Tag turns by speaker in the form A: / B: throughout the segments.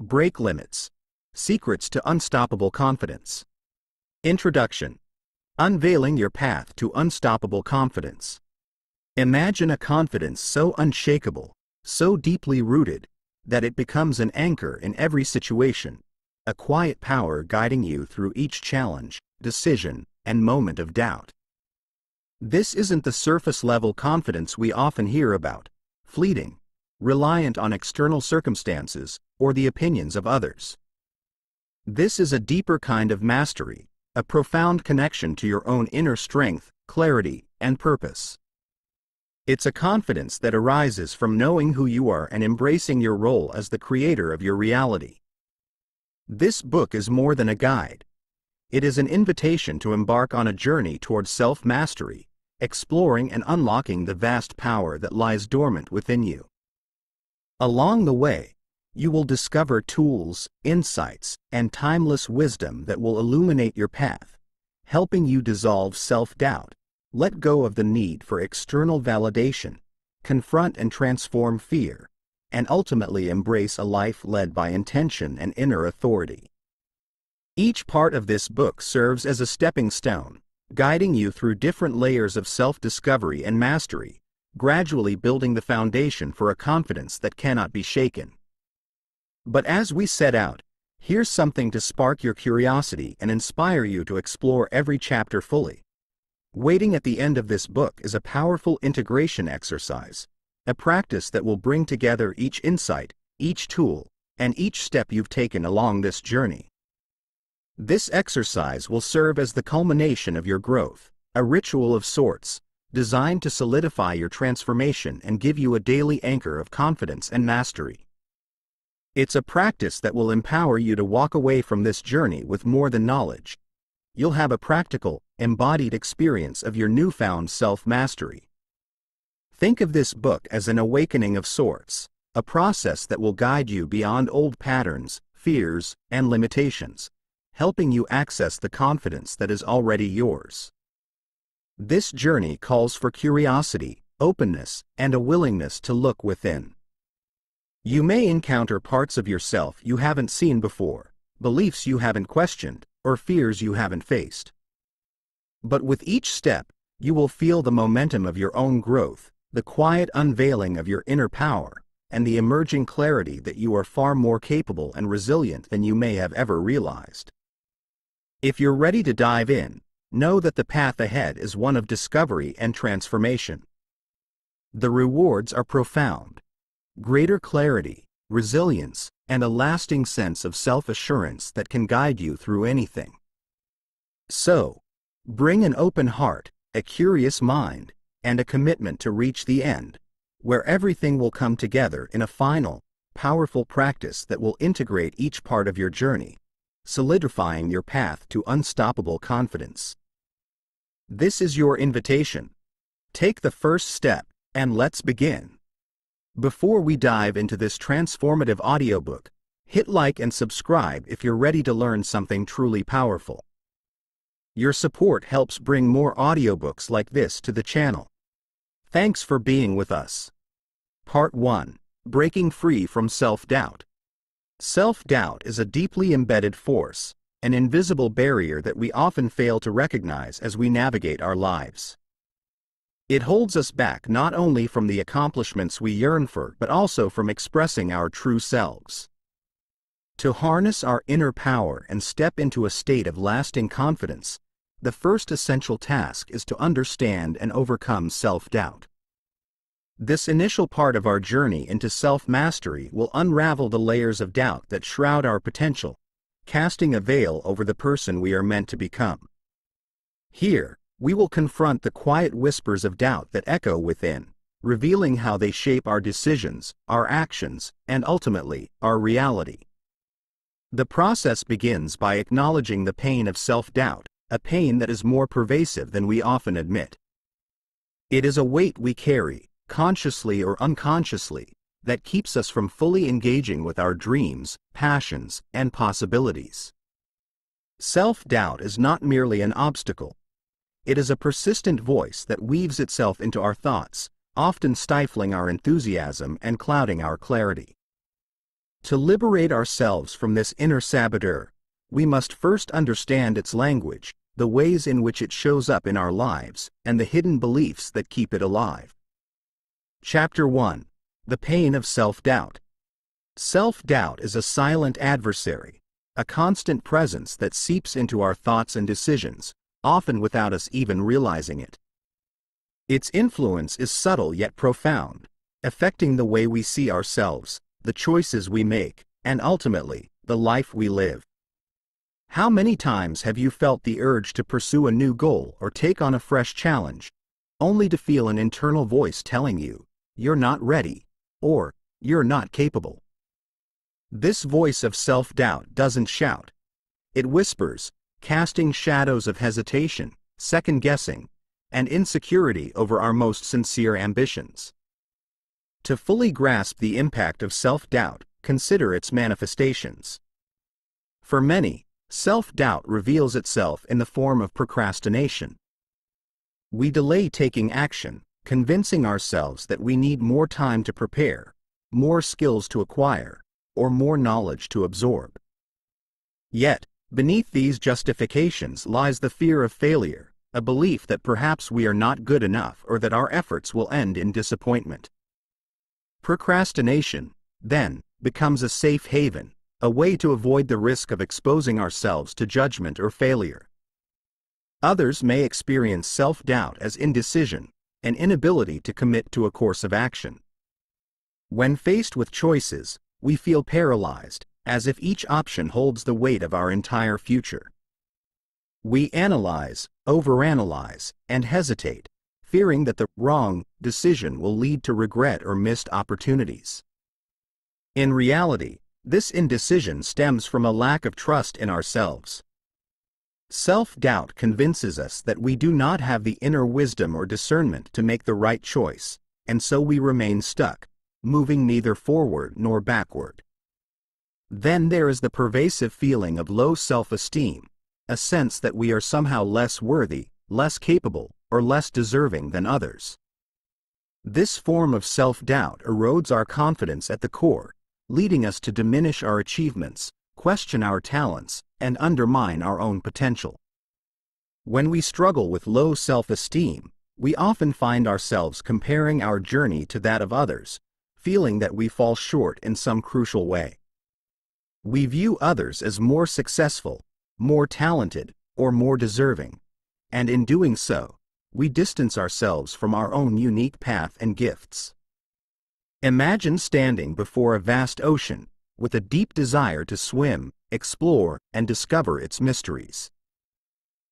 A: Break limits. Secrets to unstoppable confidence. Introduction. Unveiling your path to unstoppable confidence. Imagine a confidence so unshakable, so deeply rooted, that it becomes an anchor in every situation, a quiet power guiding you through each challenge, decision, and moment of doubt. This isn't the surface-level confidence we often hear about, fleeting, reliant on external circumstances or the opinions of others. This is a deeper kind of mastery, a profound connection to your own inner strength, clarity, and purpose. It's a confidence that arises from knowing who you are and embracing your role as the creator of your reality. This book is more than a guide. It is an invitation to embark on a journey towards self-mastery, exploring and unlocking the vast power that lies dormant within you. Along the way, you will discover tools, insights, and timeless wisdom that will illuminate your path, helping you dissolve self-doubt, let go of the need for external validation, confront and transform fear, and ultimately embrace a life led by intention and inner authority. Each part of this book serves as a stepping stone, guiding you through different layers of self-discovery and mastery, gradually building the foundation for a confidence that cannot be shaken. But as we set out, here's something to spark your curiosity and inspire you to explore every chapter fully. Waiting at the end of this book is a powerful integration exercise, a practice that will bring together each insight, each tool, and each step you've taken along this journey. This exercise will serve as the culmination of your growth, a ritual of sorts, designed to solidify your transformation and give you a daily anchor of confidence and mastery. It's a practice that will empower you to walk away from this journey with more than knowledge. You'll have a practical, embodied experience of your newfound self-mastery. Think of this book as an awakening of sorts, a process that will guide you beyond old patterns, fears, and limitations, helping you access the confidence that is already yours. This journey calls for curiosity, openness, and a willingness to look within. You may encounter parts of yourself you haven't seen before, beliefs you haven't questioned, or fears you haven't faced. But with each step, you will feel the momentum of your own growth, the quiet unveiling of your inner power, and the emerging clarity that you are far more capable and resilient than you may have ever realized. If you're ready to dive in, know that the path ahead is one of discovery and transformation. The rewards are profound. Greater clarity, resilience, and a lasting sense of self-assurance that can guide you through anything. So, bring an open heart, a curious mind, and a commitment to reach the end, where everything will come together in a final, powerful practice that will integrate each part of your journey, solidifying your path to unstoppable confidence. This is your invitation. Take the first step, and let's begin. Before we dive into this transformative audiobook, hit like and subscribe if you're ready to learn something truly powerful. Your support helps bring more audiobooks like this to the channel. Thanks for being with us. Part 1. Breaking Free from Self-Doubt. Self-doubt is a deeply embedded force, an invisible barrier that we often fail to recognize as we navigate our lives. It holds us back not only from the accomplishments we yearn for but also from expressing our true selves. To harness our inner power and step into a state of lasting confidence, the first essential task is to understand and overcome self-doubt. This initial part of our journey into self-mastery will unravel the layers of doubt that shroud our potential, casting a veil over the person we are meant to become. Here, we will confront the quiet whispers of doubt that echo within, revealing how they shape our decisions, our actions, and ultimately, our reality. The process begins by acknowledging the pain of self-doubt, a pain that is more pervasive than we often admit. It is a weight we carry, consciously or unconsciously, that keeps us from fully engaging with our dreams, passions, and possibilities. Self-doubt is not merely an obstacle. It is a persistent voice that weaves itself into our thoughts, often stifling our enthusiasm and clouding our clarity. To liberate ourselves from this inner saboteur, we must first understand its language, the ways in which it shows up in our lives, and the hidden beliefs that keep it alive. Chapter 1. The Pain of Self-Doubt. Self-doubt is a silent adversary, a constant presence that seeps into our thoughts and decisions, often without us even realizing it. Its influence is subtle yet profound, affecting the way we see ourselves, the choices we make, and ultimately, the life we live. How many times have you felt the urge to pursue a new goal or take on a fresh challenge, only to feel an internal voice telling you, "You're not ready," or "You're not capable"? This voice of self-doubt doesn't shout. It whispers, casting shadows of hesitation, second-guessing, and insecurity over our most sincere ambitions. To fully grasp the impact of self-doubt, consider its manifestations. For many, self-doubt reveals itself in the form of procrastination. We delay taking action, convincing ourselves that we need more time to prepare, more skills to acquire, or more knowledge to absorb. Yet, beneath these justifications lies the fear of failure, a belief that perhaps we are not good enough or that our efforts will end in disappointment. Procrastination, then, becomes a safe haven, a way to avoid the risk of exposing ourselves to judgment or failure. Others may experience self-doubt as indecision, an inability to commit to a course of action. When faced with choices, we feel paralyzed, as if each option holds the weight of our entire future. We analyze, overanalyze, and hesitate, fearing that the wrong decision will lead to regret or missed opportunities. In reality, this indecision stems from a lack of trust in ourselves. Self-doubt convinces us that we do not have the inner wisdom or discernment to make the right choice, and so we remain stuck, moving neither forward nor backward. Then there is the pervasive feeling of low self-esteem, a sense that we are somehow less worthy, less capable, or less deserving than others. This form of self-doubt erodes our confidence at the core, leading us to diminish our achievements, question our talents, and undermine our own potential. When we struggle with low self-esteem, we often find ourselves comparing our journey to that of others, feeling that we fall short in some crucial way. We view others as more successful, more talented, or more deserving, and in doing so, we distance ourselves from our own unique path and gifts. Imagine standing before a vast ocean, with a deep desire to swim, explore, and discover its mysteries.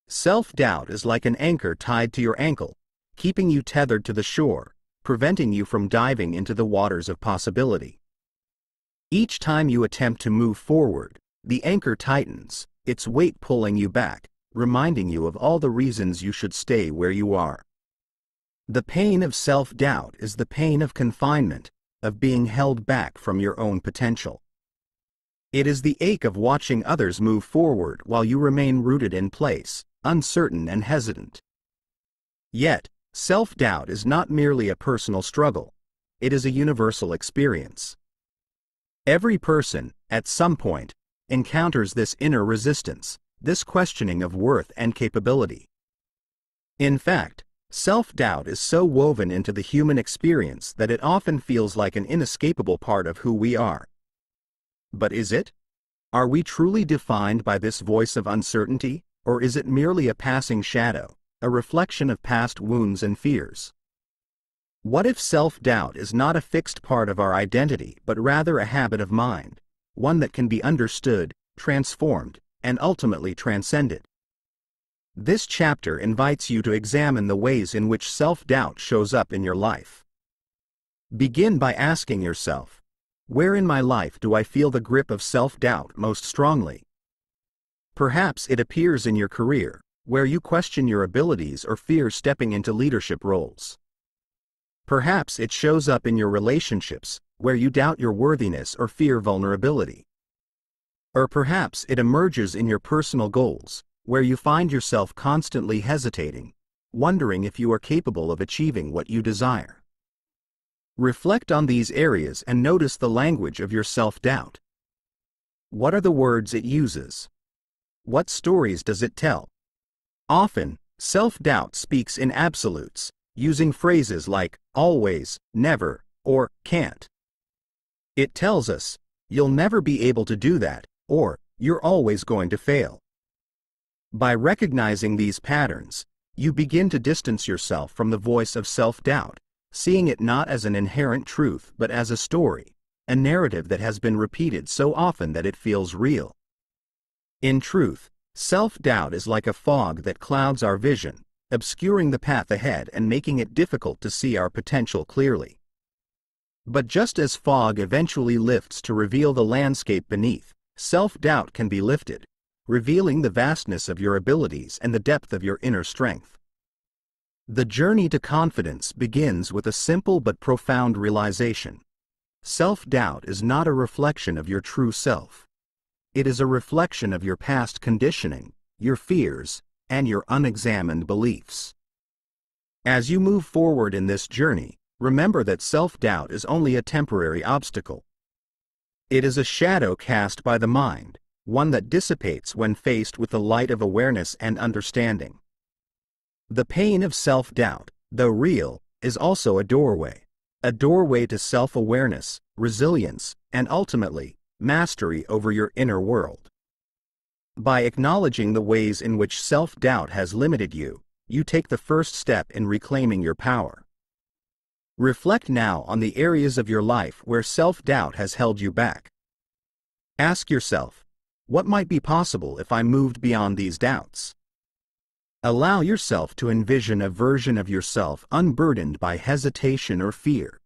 A: Self-doubt is like an anchor tied to your ankle, keeping you tethered to the shore, preventing you from diving into the waters of possibility. Each time you attempt to move forward, the anchor tightens, its weight pulling you back, reminding you of all the reasons you should stay where you are. The pain of self-doubt is the pain of confinement, of being held back from your own potential. It is the ache of watching others move forward while you remain rooted in place, uncertain and hesitant. Yet, self-doubt is not merely a personal struggle, it is a universal experience. Every person, at some point, encounters this inner resistance, this questioning of worth and capability. In fact, self-doubt is so woven into the human experience that it often feels like an inescapable part of who we are. But is it? Are we truly defined by this voice of uncertainty, or is it merely a passing shadow, a reflection of past wounds and fears? What if self-doubt is not a fixed part of our identity but rather a habit of mind, one that can be understood, transformed, and ultimately transcended? This chapter invites you to examine the ways in which self-doubt shows up in your life. Begin by asking yourself, where in my life do I feel the grip of self-doubt most strongly? Perhaps it appears in your career, where you question your abilities or fear stepping into leadership roles. Perhaps it shows up in your relationships, where you doubt your worthiness or fear vulnerability. Or perhaps it emerges in your personal goals, where you find yourself constantly hesitating, wondering if you are capable of achieving what you desire. Reflect on these areas and notice the language of your self-doubt. What are the words it uses? What stories does it tell? Often, self-doubt speaks in absolutes, using phrases like always, never, or can't. It tells us, you'll never be able to do that, or you're always going to fail. By recognizing these patterns, you begin to distance yourself from the voice of self-doubt, seeing it not as an inherent truth but as a story, a narrative that has been repeated so often that it feels real. In truth, self-doubt is like a fog that clouds our vision, obscuring the path ahead and making it difficult to see our potential clearly. But just as fog eventually lifts to reveal the landscape beneath, self-doubt can be lifted, revealing the vastness of your abilities and the depth of your inner strength. The journey to confidence begins with a simple but profound realization. Self-doubt is not a reflection of your true self. It is a reflection of your past conditioning, your fears, and your unexamined beliefs. As you move forward in this journey, remember that self-doubt is only a temporary obstacle. It is a shadow cast by the mind, one that dissipates when faced with the light of awareness and understanding. The pain of self-doubt, though real, is also a doorway to self-awareness, resilience, and ultimately, mastery over your inner world. By acknowledging the ways in which self-doubt has limited you, you take the first step in reclaiming your power. Reflect now on the areas of your life where self-doubt has held you back. Ask yourself, what might be possible if I moved beyond these doubts? Allow yourself to envision a version of yourself unburdened by hesitation or fear,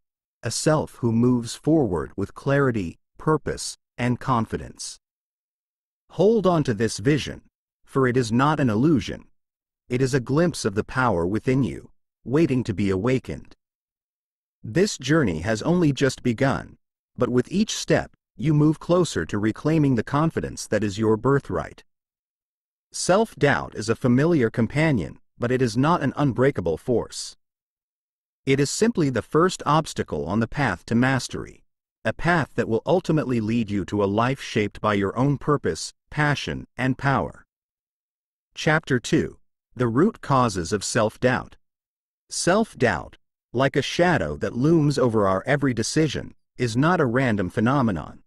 A: a self who moves forward with clarity, purpose, and confidence. Hold on to this vision, for it is not an illusion. It is a glimpse of the power within you, waiting to be awakened. This journey has only just begun, but with each step, you move closer to reclaiming the confidence that is your birthright. Self-doubt is a familiar companion, but it is not an unbreakable force. It is simply the first obstacle on the path to mastery, a path that will ultimately lead you to a life shaped by your own purpose, passion, and power. Chapter 2: The Root Causes of Self-Doubt. Self-doubt, like a shadow that looms over our every decision, is not a random phenomenon.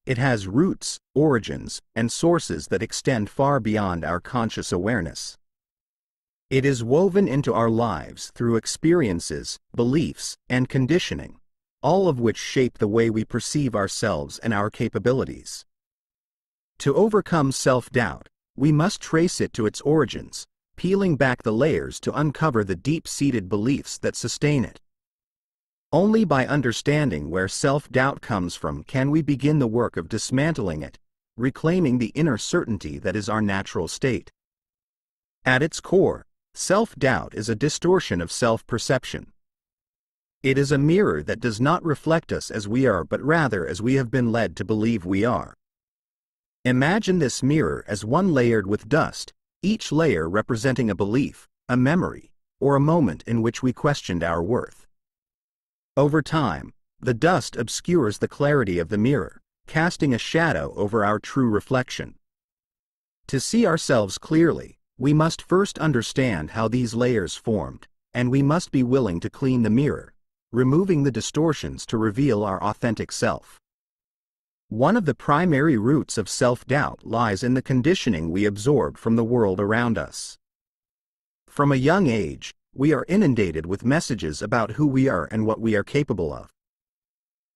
A: It has roots, origins, and sources that extend far beyond our conscious awareness. It is woven into our lives through experiences, beliefs, and conditioning, all of which shape the way we perceive ourselves and our capabilities. To overcome self-doubt, we must trace it to its origins, peeling back the layers to uncover the deep-seated beliefs that sustain it. Only by understanding where self-doubt comes from can we begin the work of dismantling it, reclaiming the inner certainty that is our natural state. At its core, self-doubt is a distortion of self-perception. It is a mirror that does not reflect us as we are but rather as we have been led to believe we are. Imagine this mirror as one layered with dust, each layer representing a belief, a memory, or a moment in which we questioned our worth. Over time, the dust obscures the clarity of the mirror, casting a shadow over our true reflection. To see ourselves clearly, we must first understand how these layers formed, and we must be willing to clean the mirror, removing the distortions to reveal our authentic self. One of the primary roots of self-doubt lies in the conditioning we absorb from the world around us. From a young age, we are inundated with messages about who we are and what we are capable of.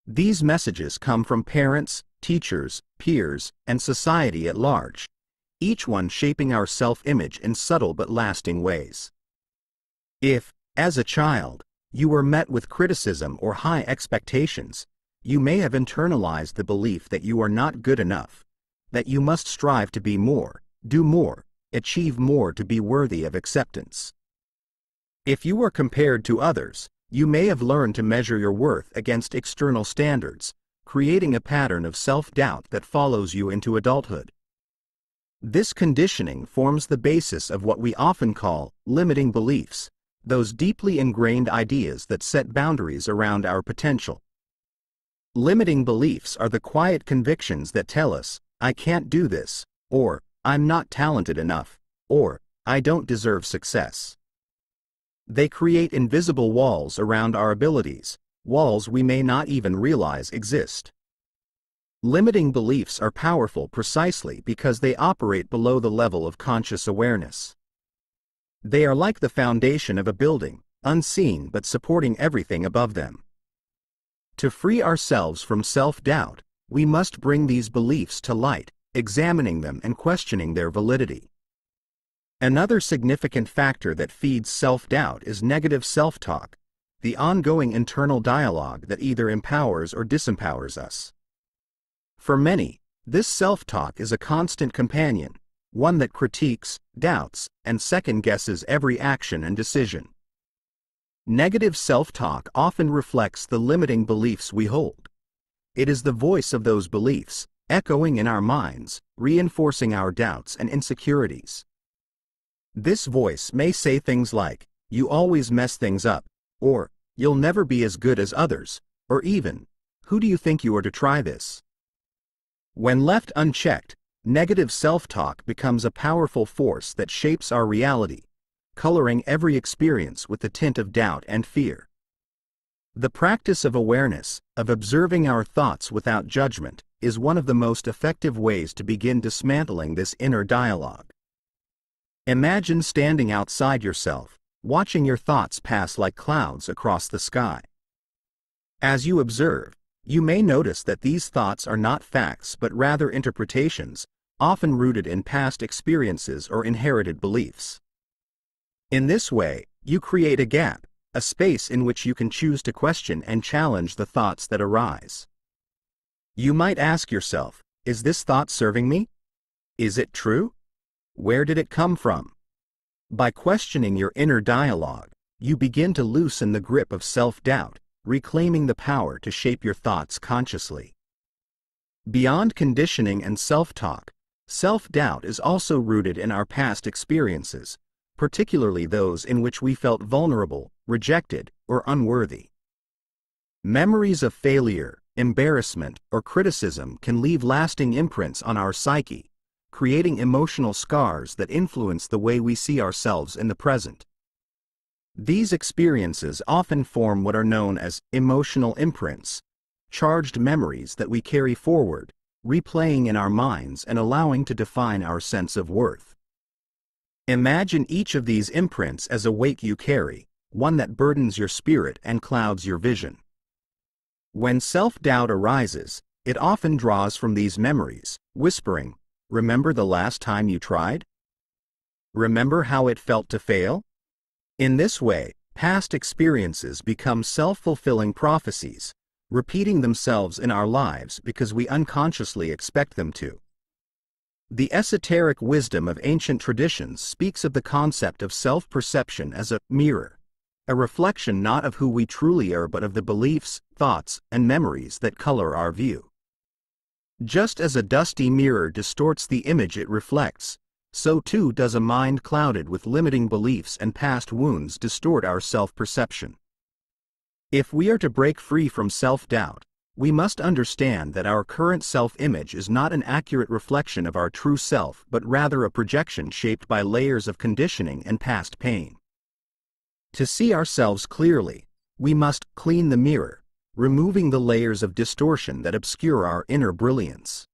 A: These messages come from parents, teachers, peers, and society at large, each one shaping our self-image in subtle but lasting ways. If, as a child, you were met with criticism or high expectations, you may have internalized the belief that you are not good enough, that you must strive to be more, do more, achieve more to be worthy of acceptance. If you were compared to others, you may have learned to measure your worth against external standards, creating a pattern of self-doubt that follows you into adulthood. This conditioning forms the basis of what we often call limiting beliefs, those deeply ingrained ideas that set boundaries around our potential. Limiting beliefs are the quiet convictions that tell us, "I can't do this," or "I'm not talented enough," or "I don't deserve success." They create invisible walls around our abilities, walls we may not even realize exist. Limiting beliefs are powerful precisely because they operate below the level of conscious awareness. They are like the foundation of a building, unseen but supporting everything above them. To free ourselves from self-doubt, we must bring these beliefs to light, examining them and questioning their validity. Another significant factor that feeds self-doubt is negative self-talk, the ongoing internal dialogue that either empowers or disempowers us. For many, this self-talk is a constant companion, one that critiques, doubts, and second-guesses every action and decision. Negative self-talk often reflects the limiting beliefs we hold. It is the voice of those beliefs, echoing in our minds, reinforcing our doubts and insecurities. This voice may say things like, "You always mess things up," or "You'll never be as good as others," or even, "Who do you think you are to try this?" When left unchecked, negative self-talk becomes a powerful force that shapes our reality, coloring every experience with the tint of doubt and fear. The practice of awareness, of observing our thoughts without judgment, is one of the most effective ways to begin dismantling this inner dialogue. Imagine standing outside yourself, watching your thoughts pass like clouds across the sky. As you observe, you may notice that these thoughts are not facts but rather interpretations, often rooted in past experiences or inherited beliefs. In this way, you create a gap, a space in which you can choose to question and challenge the thoughts that arise. You might ask yourself, "Is this thought serving me? Is it true? Where did it come from?" By questioning your inner dialogue, you begin to loosen the grip of self-doubt, reclaiming the power to shape your thoughts consciously. Beyond conditioning and self-talk, self-doubt is also rooted in our past experiences, particularly those in which we felt vulnerable, rejected, or unworthy. Memories of failure, embarrassment, or criticism can leave lasting imprints on our psyche, creating emotional scars that influence the way we see ourselves in the present. These experiences often form what are known as emotional imprints, charged memories that we carry forward, replaying in our minds and allowing to define our sense of worth. Imagine each of these imprints as a weight you carry, one that burdens your spirit and clouds your vision. When self-doubt arises, it often draws from these memories, whispering, "Remember the last time you tried? Remember how it felt to fail?" In this way, past experiences become self-fulfilling prophecies, repeating themselves in our lives because we unconsciously expect them to. The esoteric wisdom of ancient traditions speaks of the concept of self-perception as a mirror, a reflection not of who we truly are but of the beliefs, thoughts, and memories that color our view. Just as a dusty mirror distorts the image it reflects, so too does a mind clouded with limiting beliefs and past wounds distort our self-perception. If we are to break free from self-doubt, we must understand that our current self-image is not an accurate reflection of our true self but rather a projection shaped by layers of conditioning and past pain. To see ourselves clearly, we must clean the mirror, removing the layers of distortion that obscure our inner brilliance.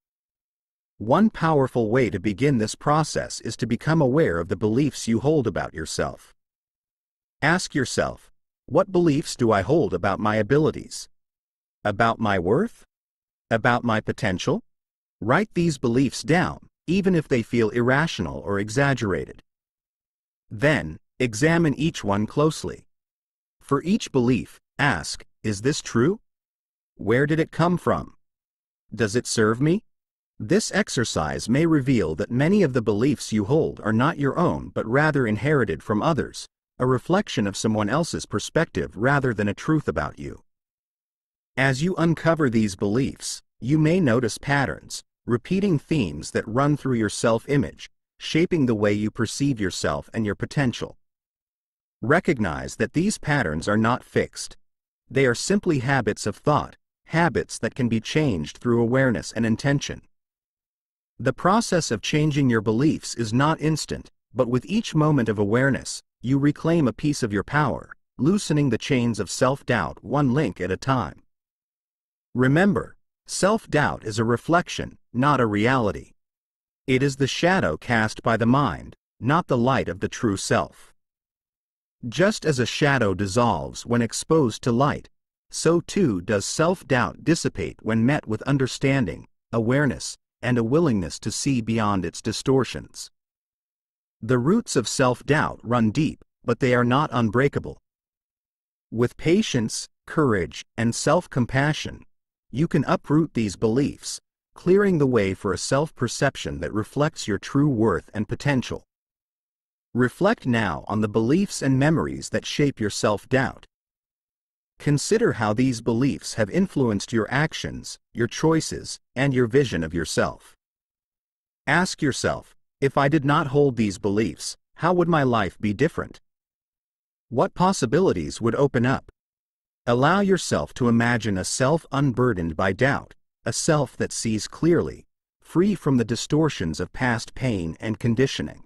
A: One powerful way to begin this process is to become aware of the beliefs you hold about yourself. Ask yourself, what beliefs do I hold about my abilities? About my worth? About my potential? Write these beliefs down, even if they feel irrational or exaggerated. Then, examine each one closely. For each belief, ask, is this true? Where did it come from? Does it serve me? This exercise may reveal that many of the beliefs you hold are not your own but rather inherited from others, a reflection of someone else's perspective rather than a truth about you. As you uncover these beliefs, you may notice patterns, repeating themes that run through your self-image, shaping the way you perceive yourself and your potential. Recognize that these patterns are not fixed. They are simply habits of thought, habits that can be changed through awareness and intention. The process of changing your beliefs is not instant, but with each moment of awareness, you reclaim a piece of your power, loosening the chains of self-doubt one link at a time. Remember, self-doubt is a reflection, not a reality. It is the shadow cast by the mind, not the light of the true self. Just as a shadow dissolves when exposed to light, so too does self-doubt dissipate when met with understanding, awareness, and a willingness to see beyond its distortions. The roots of self-doubt run deep, but they are not unbreakable. With patience, courage, and self-compassion, you can uproot these beliefs, clearing the way for a self-perception that reflects your true worth and potential. Reflect now on the beliefs and memories that shape your self-doubt. Consider how these beliefs have influenced your actions, your choices, and your vision of yourself. Ask yourself, if I did not hold these beliefs, how would my life be different? What possibilities would open up? Allow yourself to imagine a self unburdened by doubt, a self that sees clearly, free from the distortions of past pain and conditioning.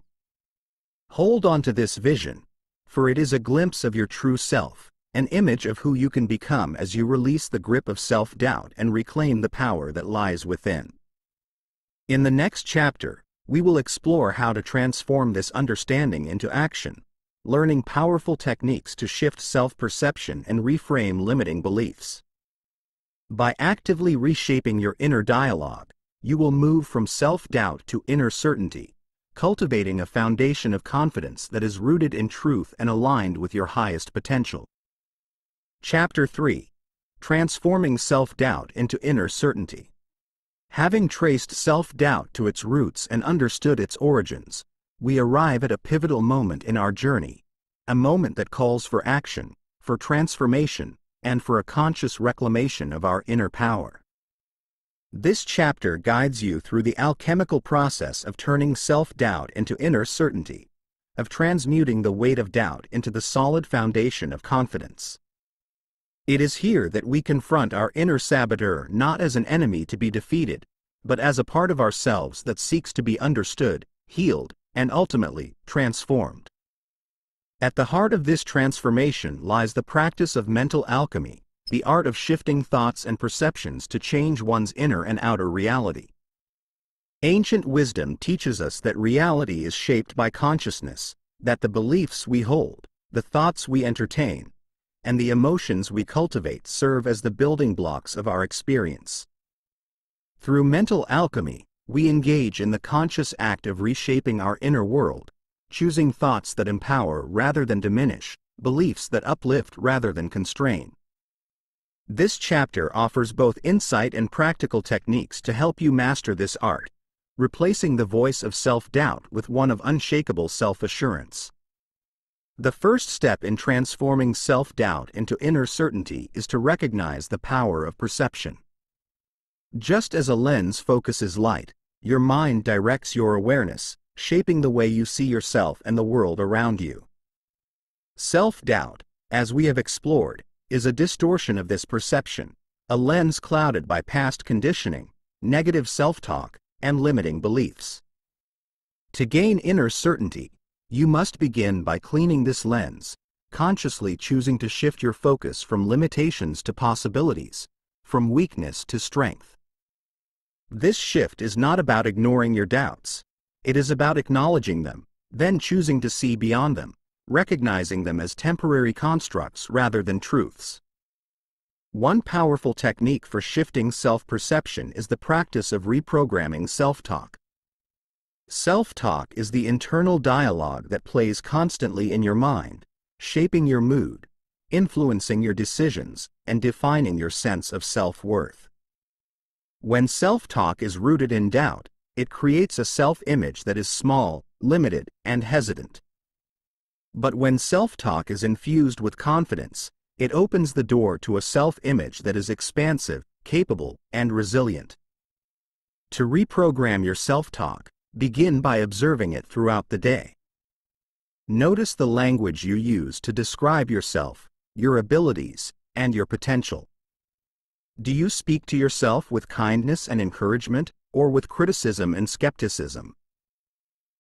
A: Hold on to this vision, for it is a glimpse of your true self, an image of who you can become as you release the grip of self-doubt and reclaim the power that lies within. In the next chapter, we will explore how to transform this understanding into action, learning powerful techniques to shift self-perception and reframe limiting beliefs. By actively reshaping your inner dialogue, you will move from self-doubt to inner certainty, cultivating a foundation of confidence that is rooted in truth and aligned with your highest potential. Chapter 3. Transforming Self-Doubt into Inner Certainty. Having traced self-doubt to its roots and understood its origins, we arrive at a pivotal moment in our journey, a moment that calls for action, for transformation, and for a conscious reclamation of our inner power. This chapter guides you through the alchemical process of turning self-doubt into inner certainty, of transmuting the weight of doubt into the solid foundation of confidence. It is here that we confront our inner saboteur not as an enemy to be defeated, but as a part of ourselves that seeks to be understood, healed, and ultimately transformed. At the heart of this transformation lies the practice of mental alchemy, the art of shifting thoughts and perceptions to change one's inner and outer reality. Ancient wisdom teaches us that reality is shaped by consciousness, that the beliefs we hold, the thoughts we entertain, and the emotions we cultivate serve as the building blocks of our experience. Through mental alchemy, we engage in the conscious act of reshaping our inner world, choosing thoughts that empower rather than diminish, beliefs that uplift rather than constrain. This chapter offers both insight and practical techniques to help you master this art, replacing the voice of self-doubt with one of unshakable self-assurance. The first step in transforming self-doubt into inner certainty is to recognize the power of perception. Just as a lens focuses light, your mind directs your awareness, shaping the way you see yourself and the world around you. Self-doubt, as we have explored, is a distortion of this perception, a lens clouded by past conditioning, negative self-talk, and limiting beliefs. To gain inner certainty, you must begin by cleaning this lens, consciously choosing to shift your focus from limitations to possibilities, from weakness to strength. This shift is not about ignoring your doubts. It is about acknowledging them, then choosing to see beyond them, recognizing them as temporary constructs rather than truths. One powerful technique for shifting self-perception is the practice of reprogramming self-talk. Self-talk is the internal dialogue that plays constantly in your mind, shaping your mood, influencing your decisions, and defining your sense of self-worth. When self-talk is rooted in doubt, it creates a self-image that is small, limited, and hesitant. But when self-talk is infused with confidence, it opens the door to a self-image that is expansive, capable, and resilient. To reprogram your self-talk, begin by observing it throughout the day. Notice the language you use to describe yourself, your abilities, and your potential. Do you speak to yourself with kindness and encouragement, or with criticism and skepticism?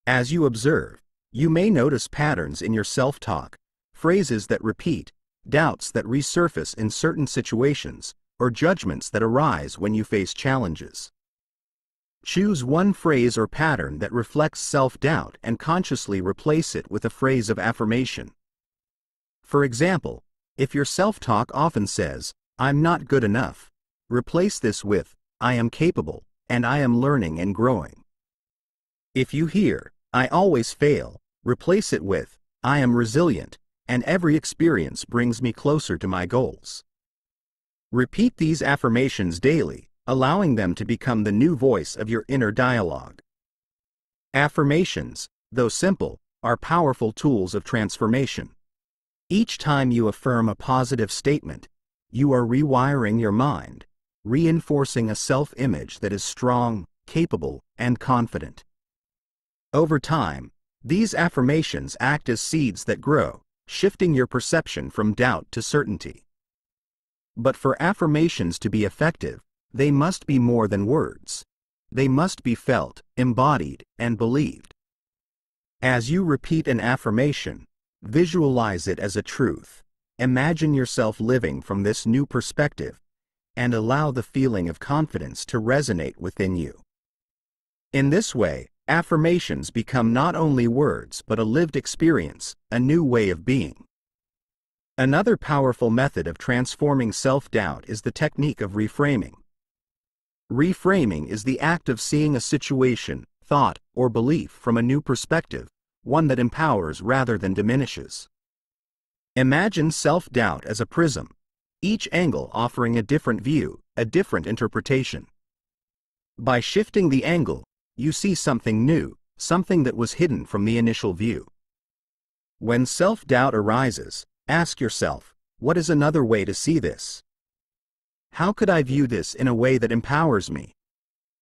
A: As you observe, you may notice patterns in your self-talk, phrases that repeat, doubts that resurface in certain situations, or judgments that arise when you face challenges. Choose one phrase or pattern that reflects self-doubt and consciously replace it with a phrase of affirmation. For example, if your self-talk often says, "I'm not good enough," replace this with, "I am capable, and I am learning and growing." If you hear, "I always fail," replace it with, "I am resilient, and every experience brings me closer to my goals." Repeat these affirmations daily, allowing them to become the new voice of your inner dialogue. Affirmations, though simple, are powerful tools of transformation. Each time you affirm a positive statement, you are rewiring your mind, reinforcing a self-image that is strong, capable, and confident. Over time, these affirmations act as seeds that grow, shifting your perception from doubt to certainty. But for affirmations to be effective, they must be more than words. They must be felt, embodied, and believed. As you repeat an affirmation, visualize it as a truth. Imagine yourself living from this new perspective, and allow the feeling of confidence to resonate within you. In this way, affirmations become not only words but a lived experience, a new way of being. Another powerful method of transforming self-doubt is the technique of reframing. Reframing is the act of seeing a situation, thought, or belief from a new perspective, one that empowers rather than diminishes. Imagine self-doubt as a prism, each angle offering a different view, a different interpretation. By shifting the angle, you see something new, something that was hidden from the initial view. When self-doubt arises, ask yourself, what is another way to see this? How could I view this in a way that empowers me?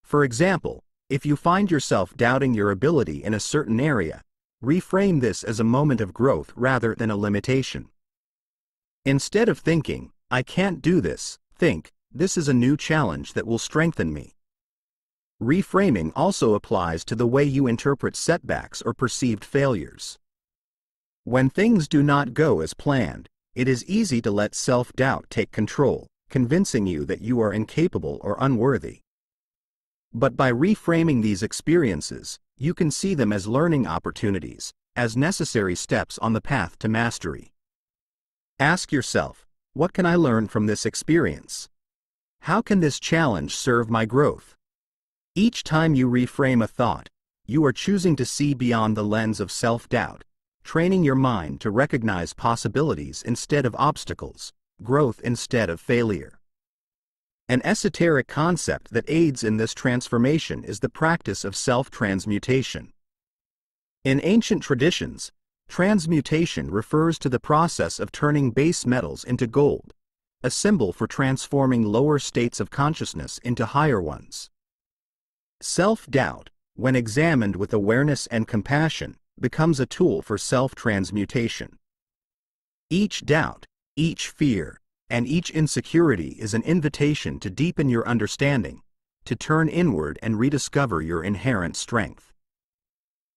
A: For example, if you find yourself doubting your ability in a certain area, reframe this as a moment of growth rather than a limitation. Instead of thinking, "I can't do this," think, "This is a new challenge that will strengthen me." Reframing also applies to the way you interpret setbacks or perceived failures. When things do not go as planned, it is easy to let self-doubt take control, convincing you that you are incapable or unworthy. But by reframing these experiences, you can see them as learning opportunities, as necessary steps on the path to mastery. Ask yourself, what can I learn from this experience? How can this challenge serve my growth? Each time you reframe a thought, you are choosing to see beyond the lens of self-doubt, training your mind to recognize possibilities instead of obstacles, growth instead of failure. An esoteric concept that aids in this transformation is the practice of self-transmutation. In ancient traditions, transmutation refers to the process of turning base metals into gold, a symbol for transforming lower states of consciousness into higher ones. Self-doubt, when examined with awareness and compassion, becomes a tool for self-transmutation. Each doubt, each fear, and each insecurity is an invitation to deepen your understanding, to turn inward and rediscover your inherent strength.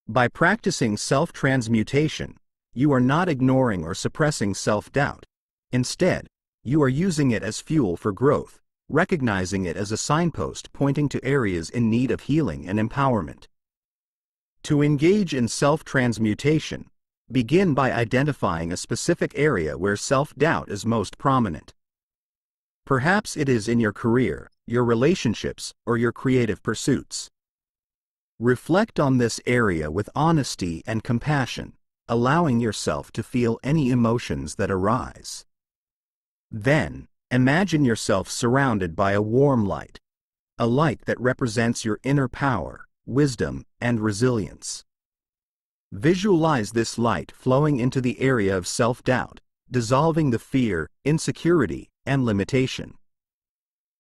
A: By practicing self-transmutation, you are not ignoring or suppressing self-doubt. Instead, you are using it as fuel for growth, recognizing it as a signpost pointing to areas in need of healing and empowerment. To engage in self-transmutation, begin by identifying a specific area where self-doubt is most prominent. Perhaps it is in your career, your relationships, or your creative pursuits. Reflect on this area with honesty and compassion, allowing yourself to feel any emotions that arise. Then, imagine yourself surrounded by a warm light, a light that represents your inner power, wisdom, and resilience. Visualize this light flowing into the area of self-doubt, dissolving the fear, insecurity, and limitation.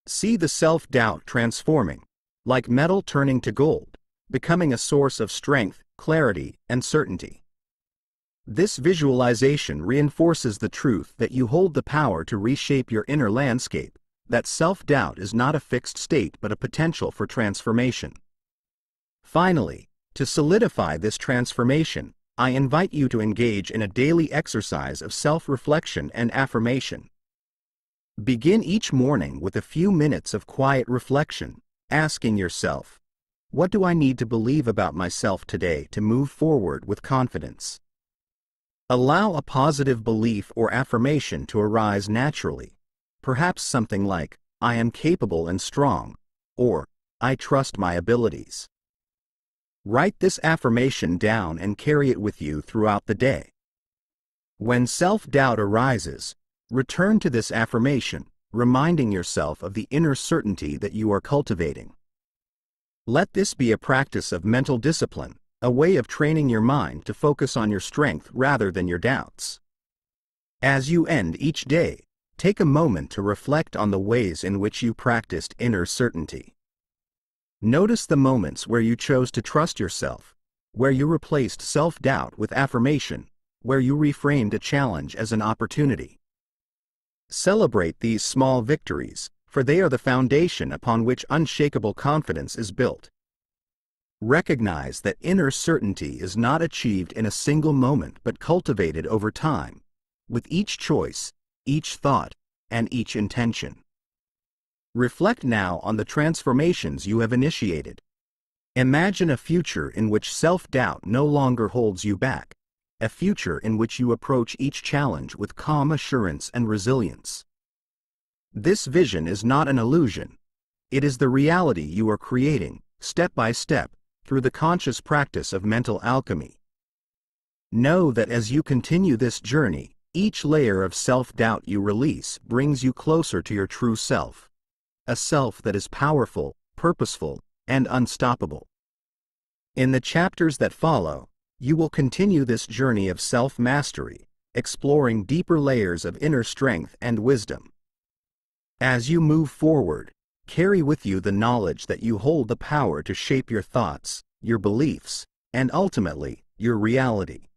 A: See the self-doubt transforming, like metal turning to gold, becoming a source of strength, clarity, and certainty. This visualization reinforces the truth that you hold the power to reshape your inner landscape, that self-doubt is not a fixed state but a potential for transformation. Finally, to solidify this transformation, I invite you to engage in a daily exercise of self-reflection and affirmation. Begin each morning with a few minutes of quiet reflection, asking yourself, what do I need to believe about myself today to move forward with confidence? Allow a positive belief or affirmation to arise naturally, perhaps something like, I am capable and strong, or, I trust my abilities. Write this affirmation down and carry it with you throughout the day. When self-doubt arises, return to this affirmation, reminding yourself of the inner certainty that you are cultivating. Let this be a practice of mental discipline, a way of training your mind to focus on your strength rather than your doubts. As you end each day, take a moment to reflect on the ways in which you practiced inner certainty. Notice the moments where you chose to trust yourself, where you replaced self-doubt with affirmation, where you reframed a challenge as an opportunity. Celebrate these small victories, for they are the foundation upon which unshakable confidence is built. Recognize that inner certainty is not achieved in a single moment but cultivated over time, with each choice, each thought, and each intention. Reflect now on the transformations you have initiated. Imagine a future in which self-doubt no longer holds you back, a future in which you approach each challenge with calm assurance and resilience. This vision is not an illusion. It is the reality you are creating, step by step, through the conscious practice of mental alchemy. Know that as you continue this journey, each layer of self-doubt you release brings you closer to your true self, a self that is powerful, purposeful, and unstoppable. In the chapters that follow, you will continue this journey of self-mastery, exploring deeper layers of inner strength and wisdom. As you move forward, carry with you the knowledge that you hold the power to shape your thoughts, your beliefs, and ultimately, your reality.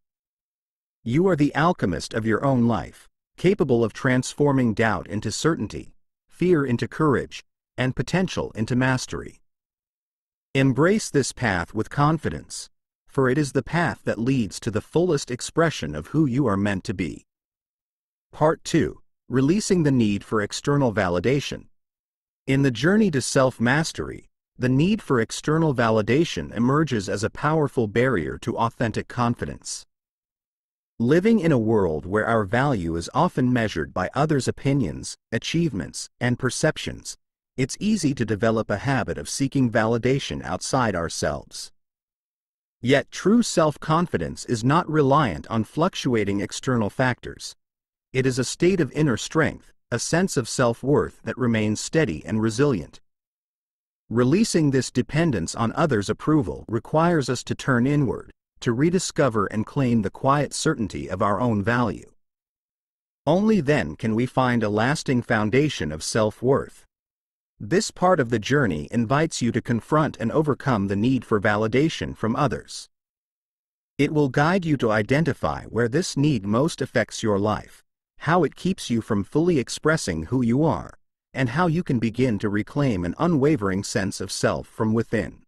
A: You are the alchemist of your own life, capable of transforming doubt into certainty, fear into courage, and potential into mastery. Embrace this path with confidence, for it is the path that leads to the fullest expression of who you are meant to be. Part 2. Releasing the need for external validation. In the journey to self-mastery, the need for external validation emerges as a powerful barrier to authentic confidence. Living in a world where our value is often measured by others' opinions, achievements, and perceptions, it's easy to develop a habit of seeking validation outside ourselves. Yet true self-confidence is not reliant on fluctuating external factors. It is a state of inner strength, a sense of self-worth that remains steady and resilient. Releasing this dependence on others' approval requires us to turn inward, to rediscover and claim the quiet certainty of our own value. Only then can we find a lasting foundation of self-worth. This part of the journey invites you to confront and overcome the need for validation from others. It will guide you to identify where this need most affects your life, how it keeps you from fully expressing who you are, and how you can begin to reclaim an unwavering sense of self from within.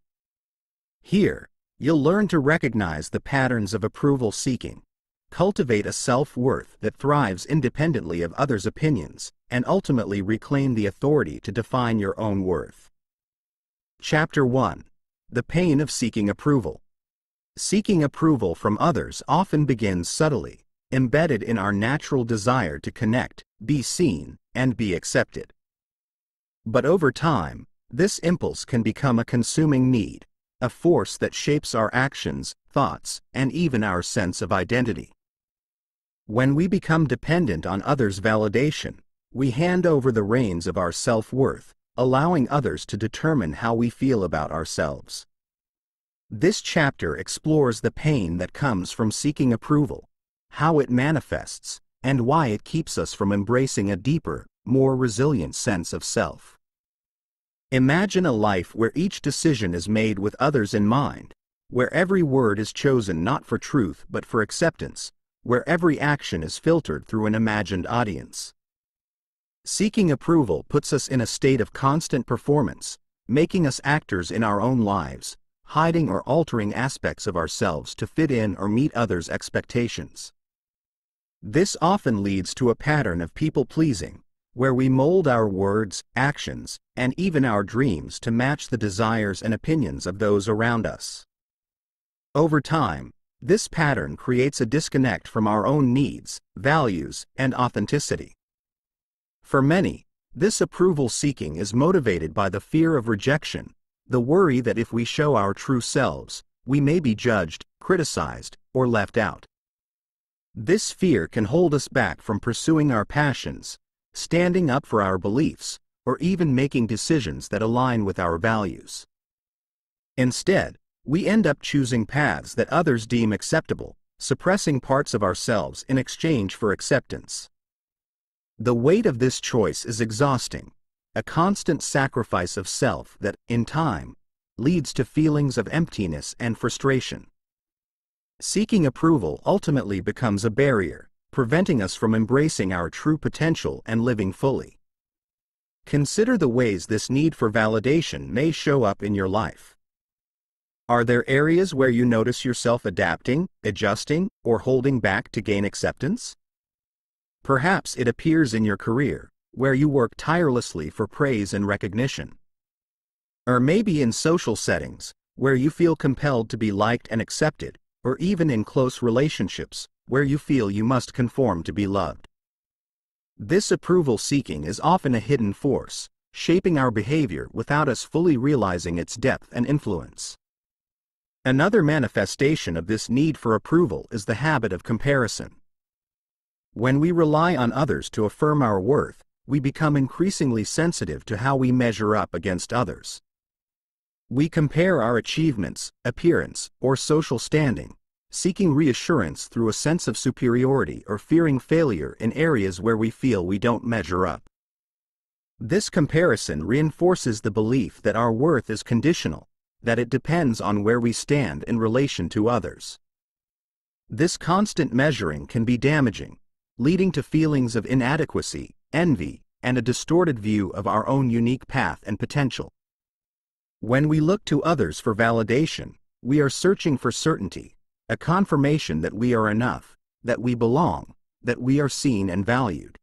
A: Here, you'll learn to recognize the patterns of approval seeking, cultivate a self-worth that thrives independently of others' opinions, and ultimately reclaim the authority to define your own worth. Chapter 1. The Pain of Seeking Approval. Seeking approval from others often begins subtly, embedded in our natural desire to connect, be seen, and be accepted. But over time, this impulse can become a consuming need, a force that shapes our actions, thoughts, and even our sense of identity. When we become dependent on others' validation, we hand over the reins of our self-worth, allowing others to determine how we feel about ourselves. This chapter explores the pain that comes from seeking approval, how it manifests, and why it keeps us from embracing a deeper, more resilient sense of self. Imagine a life where each decision is made with others in mind, where every word is chosen not for truth but for acceptance, where every action is filtered through an imagined audience. Seeking approval puts us in a state of constant performance, making us actors in our own lives, hiding or altering aspects of ourselves to fit in or meet others' expectations. This often leads to a pattern of people-pleasing, where we mold our words, actions, and even our dreams to match the desires and opinions of those around us. Over time, this pattern creates a disconnect from our own needs, values, and authenticity. For many, this approval seeking is motivated by the fear of rejection, the worry that if we show our true selves, we may be judged, criticized, or left out. This fear can hold us back from pursuing our passions, standing up for our beliefs, or even making decisions that align with our values. Instead, we end up choosing paths that others deem acceptable, suppressing parts of ourselves in exchange for acceptance. The weight of this choice is exhausting, a constant sacrifice of self that, in time, leads to feelings of emptiness and frustration. Seeking approval ultimately becomes a barrier, preventing us from embracing our true potential and living fully. Consider the ways this need for validation may show up in your life. Are there areas where you notice yourself adapting, adjusting, or holding back to gain acceptance? Perhaps it appears in your career, where you work tirelessly for praise and recognition. Or maybe in social settings, where you feel compelled to be liked and accepted, or even in close relationships, where you feel you must conform to be loved. This approval seeking is often a hidden force, shaping our behavior without us fully realizing its depth and influence. Another manifestation of this need for approval is the habit of comparison. When we rely on others to affirm our worth, we become increasingly sensitive to how we measure up against others. We compare our achievements, appearance, or social standing, seeking reassurance through a sense of superiority or fearing failure in areas where we feel we don't measure up. This comparison reinforces the belief that our worth is conditional, that it depends on where we stand in relation to others. This constant measuring can be damaging, leading to feelings of inadequacy, envy, and a distorted view of our own unique path and potential. When we look to others for validation, we are searching for certainty, a confirmation that we are enough, that we belong, that we are seen and valued.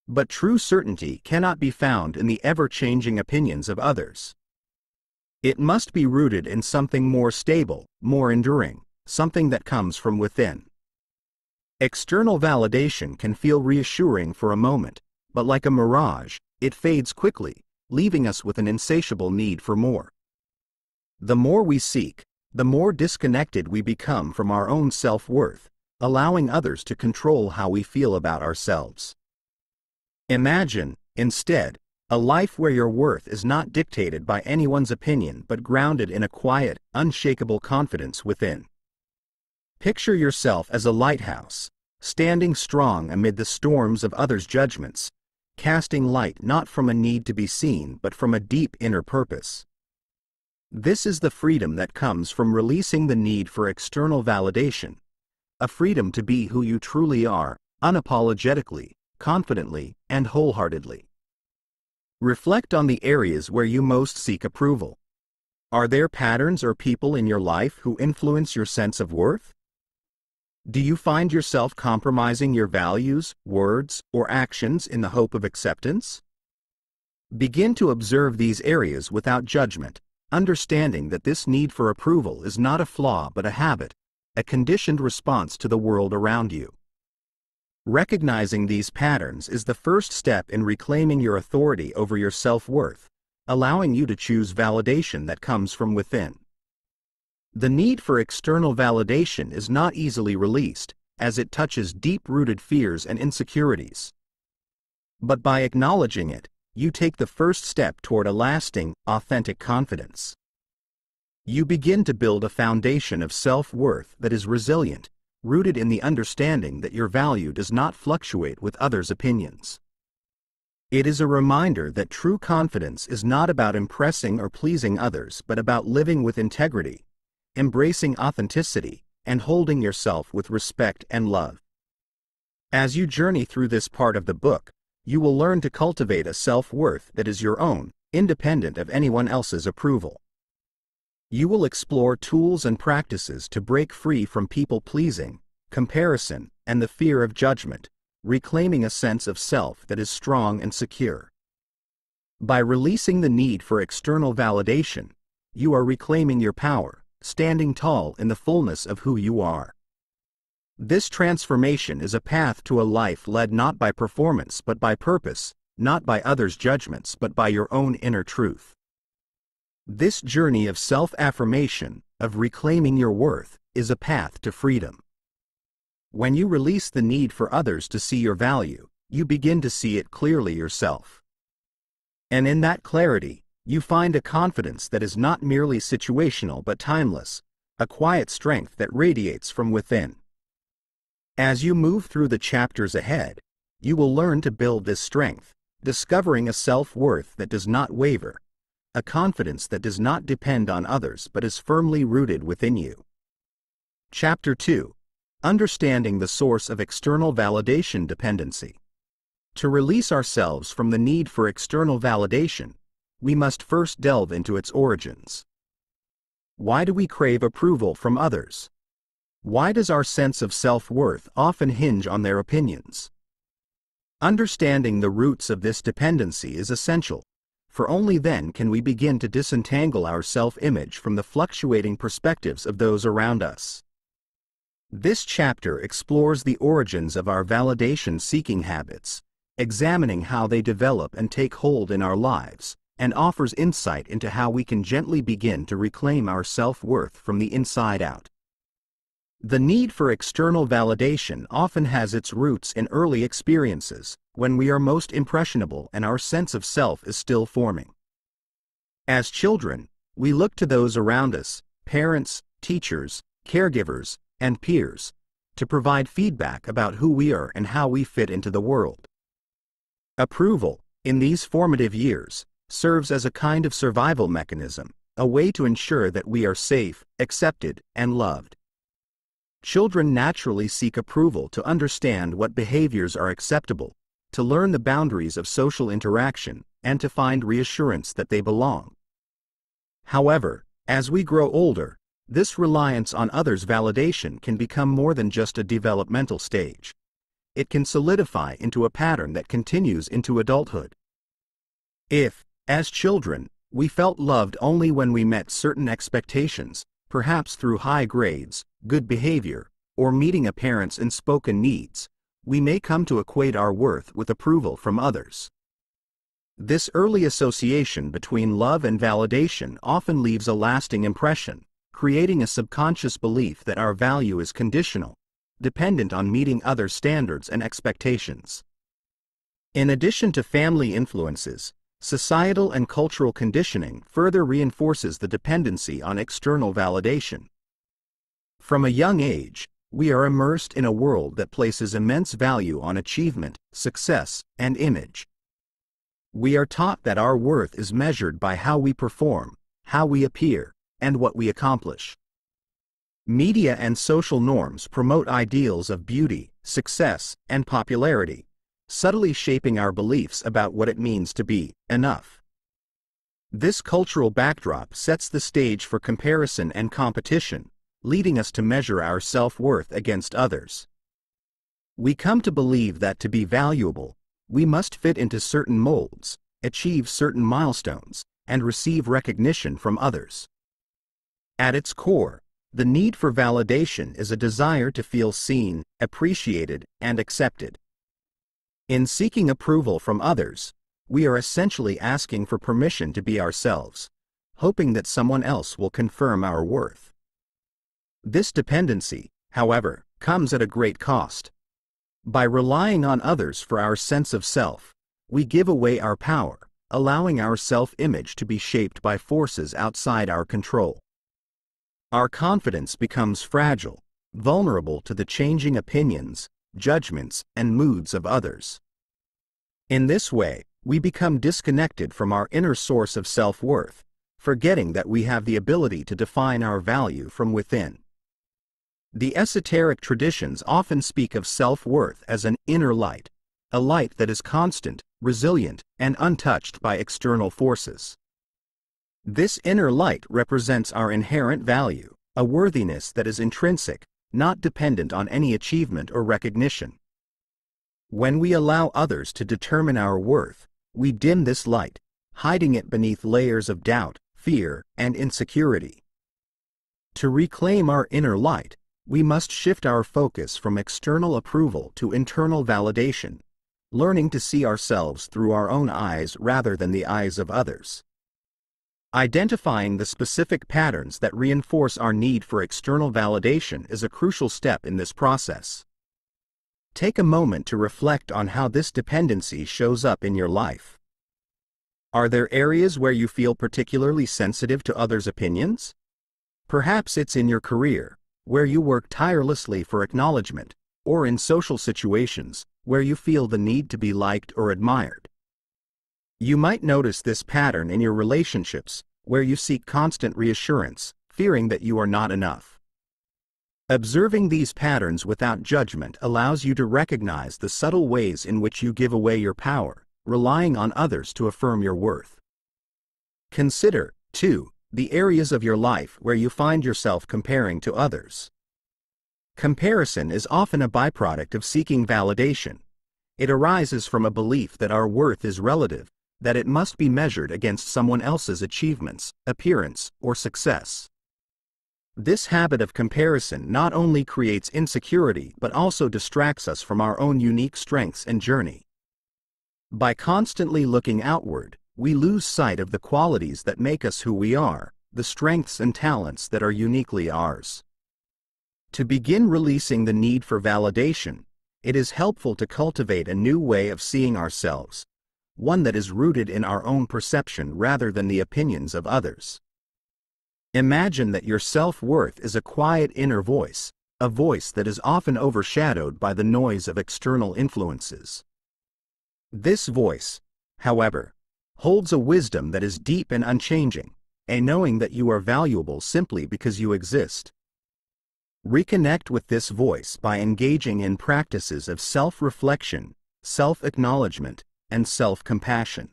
A: But true certainty cannot be found in the ever-changing opinions of others. It must be rooted in something more stable, more enduring, something that comes from within. External validation can feel reassuring for a moment, but like a mirage, it fades quickly, leaving us with an insatiable need for more. The more we seek, the more disconnected we become from our own self-worth, allowing others to control how we feel about ourselves. Imagine, instead, a life where your worth is not dictated by anyone's opinion but grounded in a quiet, unshakable confidence within. Picture yourself as a lighthouse, standing strong amid the storms of others' judgments, casting light not from a need to be seen but from a deep inner purpose. This is the freedom that comes from releasing the need for external validation, a freedom to be who you truly are, unapologetically, confidently, and wholeheartedly. Reflect on the areas where you most seek approval. Are there patterns or people in your life who influence your sense of worth? Do you find yourself compromising your values, words, or actions in the hope of acceptance? Begin to observe these areas without judgment, understanding that this need for approval is not a flaw but a habit, a conditioned response to the world around you. Recognizing these patterns is the first step in reclaiming your authority over your self-worth, allowing you to choose validation that comes from within. The need for external validation is not easily released, as it touches deep-rooted fears and insecurities. But by acknowledging it, you take the first step toward a lasting, authentic confidence. You begin to build a foundation of self-worth that is resilient, rooted in the understanding that your value does not fluctuate with others' opinions. It is a reminder that true confidence is not about impressing or pleasing others but about living with integrity, embracing authenticity, and holding yourself with respect and love. As you journey through this part of the book, you will learn to cultivate a self-worth that is your own, independent of anyone else's approval. You will explore tools and practices to break free from people-pleasing, comparison, and the fear of judgment, reclaiming a sense of self that is strong and secure. By releasing the need for external validation, you are reclaiming your power, standing tall in the fullness of who you are. This transformation is a path to a life led not by performance but by purpose, not by others' judgments but by your own inner truth. This journey of self-affirmation, of reclaiming your worth, is a path to freedom. When you release the need for others to see your value, you begin to see it clearly yourself. And in that clarity, you find a confidence that is not merely situational but timeless, a quiet strength that radiates from within. As you move through the chapters ahead, you will learn to build this strength, discovering a self-worth that does not waver, a confidence that does not depend on others but is firmly rooted within you. Chapter 2. Understanding the source of external validation dependency. To release ourselves from the need for external validation, we must first delve into its origins. Why do we crave approval from others? Why does our sense of self-worth often hinge on their opinions? Understanding the roots of this dependency is essential, for only then can we begin to disentangle our self-image from the fluctuating perspectives of those around us. This chapter explores the origins of our validation-seeking habits, examining how they develop and take hold in our lives, and offers insight into how we can gently begin to reclaim our self-worth from the inside out. The need for external validation often has its roots in early experiences, when we are most impressionable and our sense of self is still forming. As children, we look to those around us, parents, teachers, caregivers, and peers, to provide feedback about who we are and how we fit into the world. Approval, in these formative years, serves as a kind of survival mechanism, a way to ensure that we are safe, accepted, and loved. Children naturally seek approval to understand what behaviors are acceptable, to learn the boundaries of social interaction, and to find reassurance that they belong. However, as we grow older, this reliance on others' validation can become more than just a developmental stage. It can solidify into a pattern that continues into adulthood. If, as children, we felt loved only when we met certain expectations, perhaps through high grades, good behavior, or meeting a parent's unspoken needs, we may come to equate our worth with approval from others. This early association between love and validation often leaves a lasting impression, creating a subconscious belief that our value is conditional, dependent on meeting other standards and expectations. In addition to family influences, societal and cultural conditioning further reinforces the dependency on external validation. From a young age, we are immersed in a world that places immense value on achievement, success, and image. We are taught that our worth is measured by how we perform, how we appear, and what we accomplish. Media and social norms promote ideals of beauty, success, and popularity, subtly shaping our beliefs about what it means to be enough. This cultural backdrop sets the stage for comparison and competition, leading us to measure our self-worth against others. We come to believe that to be valuable, we must fit into certain molds, achieve certain milestones, and receive recognition from others. At its core, the need for validation is a desire to feel seen, appreciated, and accepted. In seeking approval from others, we are essentially asking for permission to be ourselves, hoping that someone else will confirm our worth. This dependency, however, comes at a great cost. By relying on others for our sense of self, we give away our power, allowing our self-image to be shaped by forces outside our control. Our confidence becomes fragile, vulnerable to the changing opinions, judgments, and moods of others. In this way, we become disconnected from our inner source of self-worth, forgetting that we have the ability to define our value from within. The esoteric traditions often speak of self-worth as an inner light, a light that is constant, resilient, and untouched by external forces. This inner light represents our inherent value, a worthiness that is intrinsic, not dependent on any achievement or recognition. When we allow others to determine our worth, we dim this light, hiding it beneath layers of doubt, fear, and insecurity. To reclaim our inner light, we must shift our focus from external approval to internal validation, learning to see ourselves through our own eyes rather than the eyes of others. Identifying the specific patterns that reinforce our need for external validation is a crucial step in this process. Take a moment to reflect on how this dependency shows up in your life. Are there areas where you feel particularly sensitive to others' opinions? Perhaps it's in your career, where you work tirelessly for acknowledgement, or in social situations, where you feel the need to be liked or admired. You might notice this pattern in your relationships, where you seek constant reassurance, fearing that you are not enough. Observing these patterns without judgment allows you to recognize the subtle ways in which you give away your power, relying on others to affirm your worth. Consider, too, the areas of your life where you find yourself comparing to others. Comparison is often a byproduct of seeking validation. It arises from a belief that our worth is relative, that it must be measured against someone else's achievements, appearance, or success. This habit of comparison not only creates insecurity but also distracts us from our own unique strengths and journey. By constantly looking outward, we lose sight of the qualities that make us who we are, the strengths and talents that are uniquely ours. To begin releasing the need for validation, it is helpful to cultivate a new way of seeing ourselves, one that is rooted in our own perception rather than the opinions of others. Imagine that your self-worth is a quiet inner voice, a voice that is often overshadowed by the noise of external influences. This voice, however, holds a wisdom that is deep and unchanging, a knowing that you are valuable simply because you exist. Reconnect with this voice by engaging in practices of self-reflection, self-acknowledgement, and self-compassion.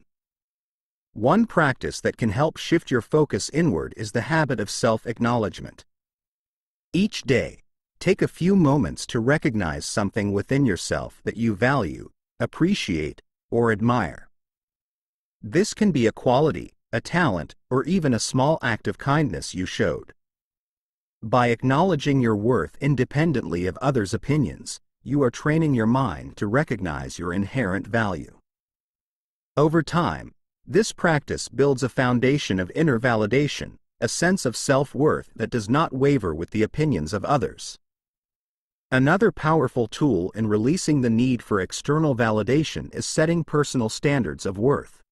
A: One practice that can help shift your focus inward is the habit of self-acknowledgement. Each day, take a few moments to recognize something within yourself that you value, appreciate, or admire. This can be a quality, a talent, or even a small act of kindness you showed. By acknowledging your worth independently of others' opinions, you are training your mind to recognize your inherent value. Over time, this practice builds a foundation of inner validation, a sense of self-worth that does not waver with the opinions of others. Another powerful tool in releasing the need for external validation is setting personal standards of worth.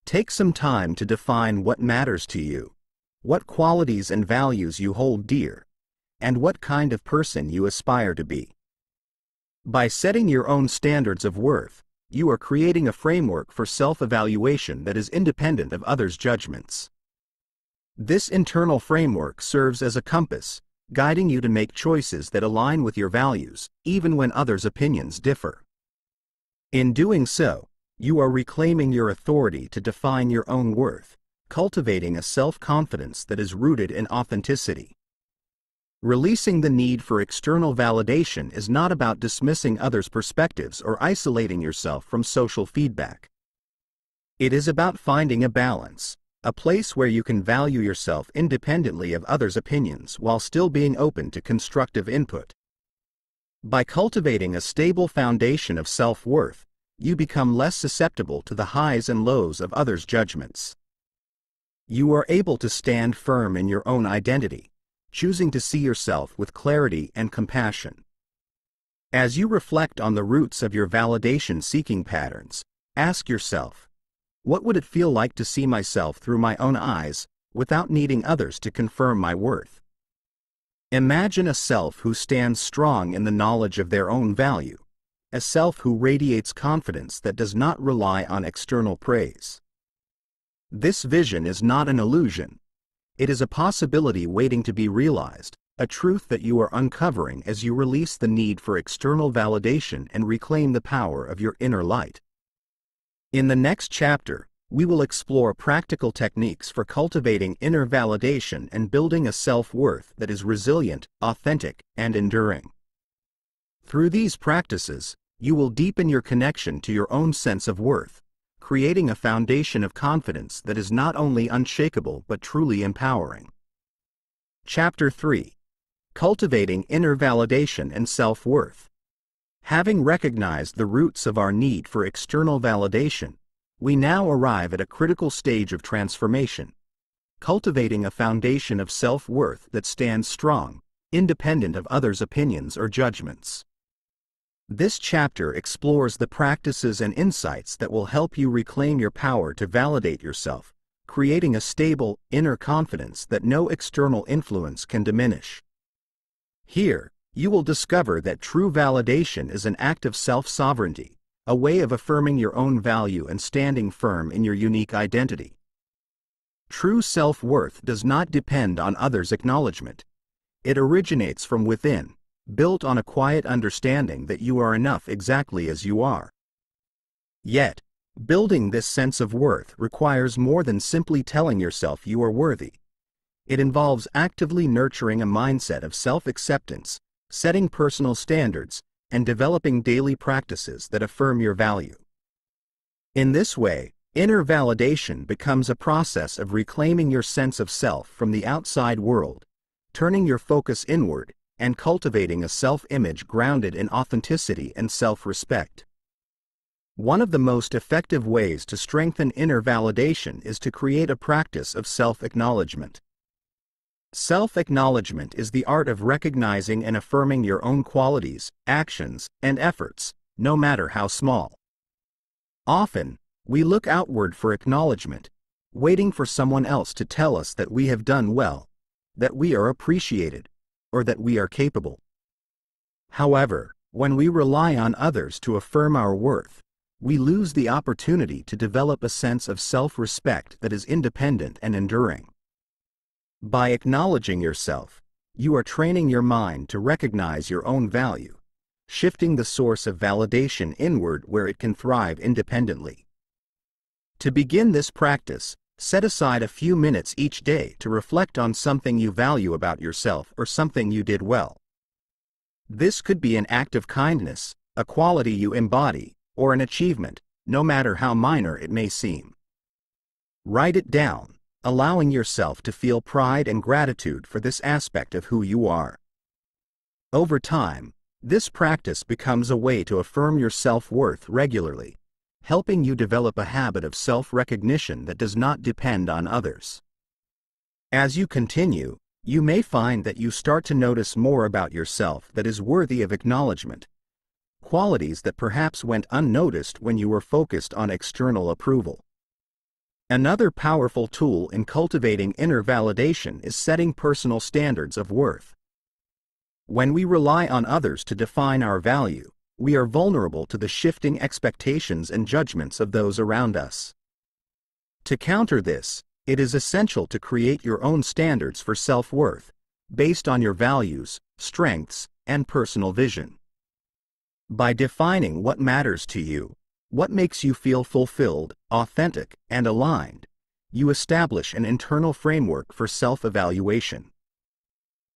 A: Take some time to define what matters to you, what qualities and values you hold dear, and what kind of person you aspire to be. By setting your own standards of worth, you are creating a framework for self-evaluation that is independent of others' judgments. This internal framework serves as a compass, guiding you to make choices that align with your values, even when others' opinions differ. In doing so, you are reclaiming your authority to define your own worth, cultivating a self-confidence that is rooted in authenticity. Releasing the need for external validation is not about dismissing others' perspectives or isolating yourself from social feedback. It is about finding a balance, a place where you can value yourself independently of others' opinions while still being open to constructive input. By cultivating a stable foundation of self-worth, you become less susceptible to the highs and lows of others' judgments. You are able to stand firm in your own identity, choosing to see yourself with clarity and compassion. As you reflect on the roots of your validation-seeking patterns, ask yourself, what would it feel like to see myself through my own eyes, without needing others to confirm my worth? Imagine a self who stands strong in the knowledge of their own value, a self who radiates confidence that does not rely on external praise. This vision is not an illusion. It is a possibility waiting to be realized, a truth that you are uncovering as you release the need for external validation and reclaim the power of your inner light. In the next chapter, we will explore practical techniques for cultivating inner validation and building a self-worth that is resilient, authentic, and enduring. Through these practices, you will deepen your connection to your own sense of worth, creating a foundation of confidence that is not only unshakable but truly empowering. Chapter 3. Cultivating Inner Validation and Self-Worth. Having recognized the roots of our need for external validation, we now arrive at a critical stage of transformation, cultivating a foundation of self-worth that stands strong, independent of others' opinions or judgments. This chapter explores the practices and insights that will help you reclaim your power to validate yourself, creating a stable, inner confidence that no external influence can diminish. Here, you will discover that true validation is an act of self-sovereignty, a way of affirming your own value and standing firm in your unique identity. True self-worth does not depend on others' acknowledgement. It originates from within, built on a quiet understanding that you are enough exactly as you are. Yet, building this sense of worth requires more than simply telling yourself you are worthy. It involves actively nurturing a mindset of self-acceptance, setting personal standards, and developing daily practices that affirm your value. In this way, inner validation becomes a process of reclaiming your sense of self from the outside world, turning your focus inward, and cultivating a self-image grounded in authenticity and self-respect. One of the most effective ways to strengthen inner validation is to create a practice of self-acknowledgement. Self-acknowledgement is the art of recognizing and affirming your own qualities, actions, and efforts, no matter how small. Often, we look outward for acknowledgement, waiting for someone else to tell us that we have done well, that we are appreciated, or that we are capable. However, when we rely on others to affirm our worth, we lose the opportunity to develop a sense of self-respect that is independent and enduring. By acknowledging yourself, you are training your mind to recognize your own value, shifting the source of validation inward where it can thrive independently. To begin this practice, set aside a few minutes each day to reflect on something you value about yourself or something you did well. This could be an act of kindness, a quality you embody, or an achievement, no matter how minor it may seem. Write it down, allowing yourself to feel pride and gratitude for this aspect of who you are. Over time, this practice becomes a way to affirm your self-worth regularly, helping you develop a habit of self-recognition that does not depend on others. As you continue, you may find that you start to notice more about yourself that is worthy of acknowledgement, qualities that perhaps went unnoticed when you were focused on external approval. Another powerful tool in cultivating inner validation is setting personal standards of worth. When we rely on others to define our value, we are vulnerable to the shifting expectations and judgments of those around us. To counter this, it is essential to create your own standards for self-worth, based on your values, strengths, and personal vision. By defining what matters to you, what makes you feel fulfilled, authentic, and aligned, you establish an internal framework for self-evaluation.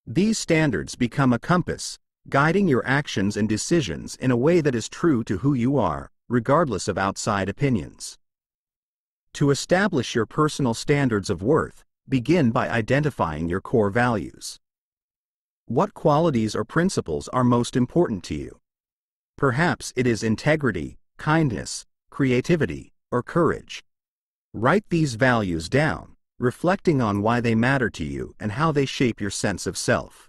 A: These standards become a compass, guiding your actions and decisions in a way that is true to who you are, regardless of outside opinions. To establish your personal standards of worth, begin by identifying your core values. What qualities or principles are most important to you? Perhaps it is integrity, kindness, creativity, or courage. Write these values down, reflecting on why they matter to you and how they shape your sense of self.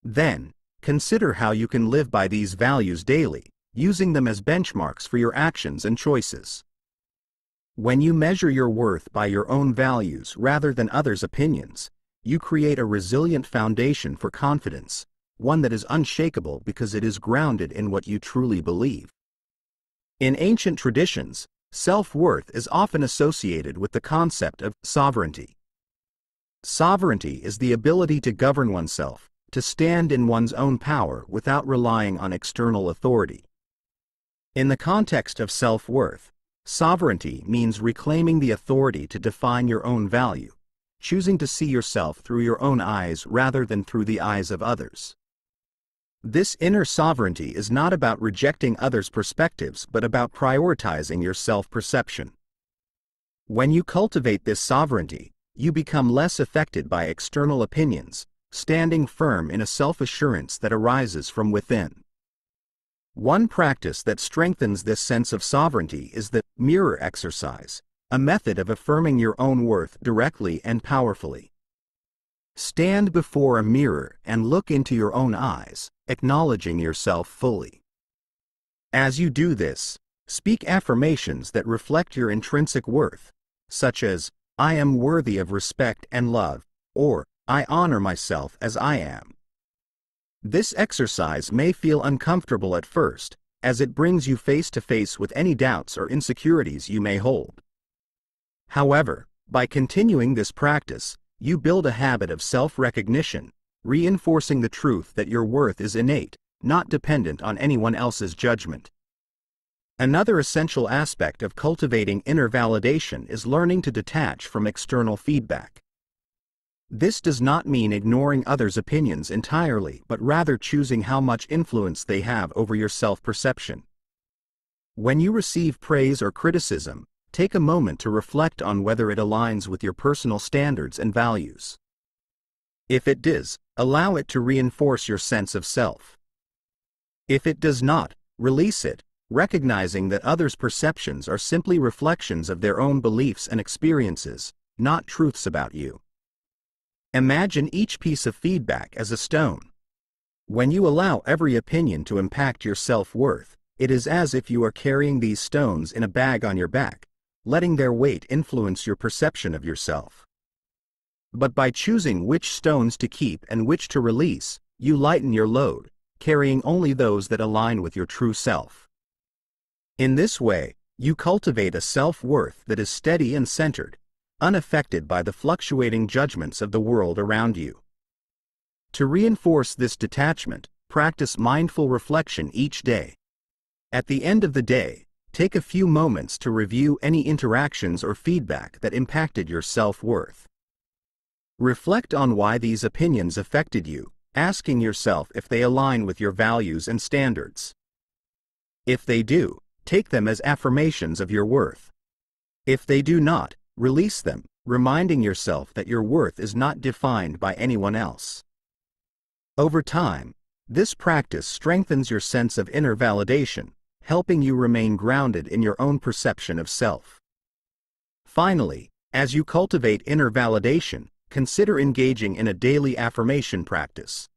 A: Then, consider how you can live by these values daily, using them as benchmarks for your actions and choices. When you measure your worth by your own values rather than others' opinions, you create a resilient foundation for confidence, one that is unshakable because it is grounded in what you truly believe. In ancient traditions, self-worth is often associated with the concept of sovereignty. Sovereignty is the ability to govern oneself, to stand in one's own power without relying on external authority. In the context of self-worth, sovereignty means reclaiming the authority to define your own value, choosing to see yourself through your own eyes rather than through the eyes of others. This inner sovereignty is not about rejecting others' perspectives but about prioritizing your self-perception. When you cultivate this sovereignty, you become less affected by external opinions, standing firm in a self-assurance that arises from within. One practice that strengthens this sense of sovereignty is the mirror exercise, a method of affirming your own worth directly and powerfully. Stand before a mirror and look into your own eyes, acknowledging yourself fully. As you do this, speak affirmations that reflect your intrinsic worth, such as, "I am worthy of respect and love," or "I honor myself as I am." This exercise may feel uncomfortable at first, as it brings you face to face with any doubts or insecurities you may hold. However, by continuing this practice, you build a habit of self-recognition, reinforcing the truth that your worth is innate, not dependent on anyone else's judgment. Another essential aspect of cultivating inner validation is learning to detach from external feedback. This does not mean ignoring others' opinions entirely, but rather choosing how much influence they have over your self-perception. When you receive praise or criticism, take a moment to reflect on whether it aligns with your personal standards and values. If it does, allow it to reinforce your sense of self. If it does not, release it, recognizing that others' perceptions are simply reflections of their own beliefs and experiences, not truths about you. Imagine each piece of feedback as a stone. When you allow every opinion to impact your self-worth, it is as if you are carrying these stones in a bag on your back, letting their weight influence your perception of yourself. But by choosing which stones to keep and which to release, you lighten your load, carrying only those that align with your true self. In this way, you cultivate a self-worth that is steady and centered, unaffected by the fluctuating judgments of the world around you. To reinforce this detachment, practice mindful reflection each day. At the end of the day, take a few moments to review any interactions or feedback that impacted your self-worth. Reflect on why these opinions affected you, asking yourself if they align with your values and standards. If they do, take them as affirmations of your worth. If they do not, release them, reminding yourself that your worth is not defined by anyone else. Over time, this practice strengthens your sense of inner validation, helping you remain grounded in your own perception of self. Finally, as you cultivate inner validation, consider engaging in a daily affirmation practice.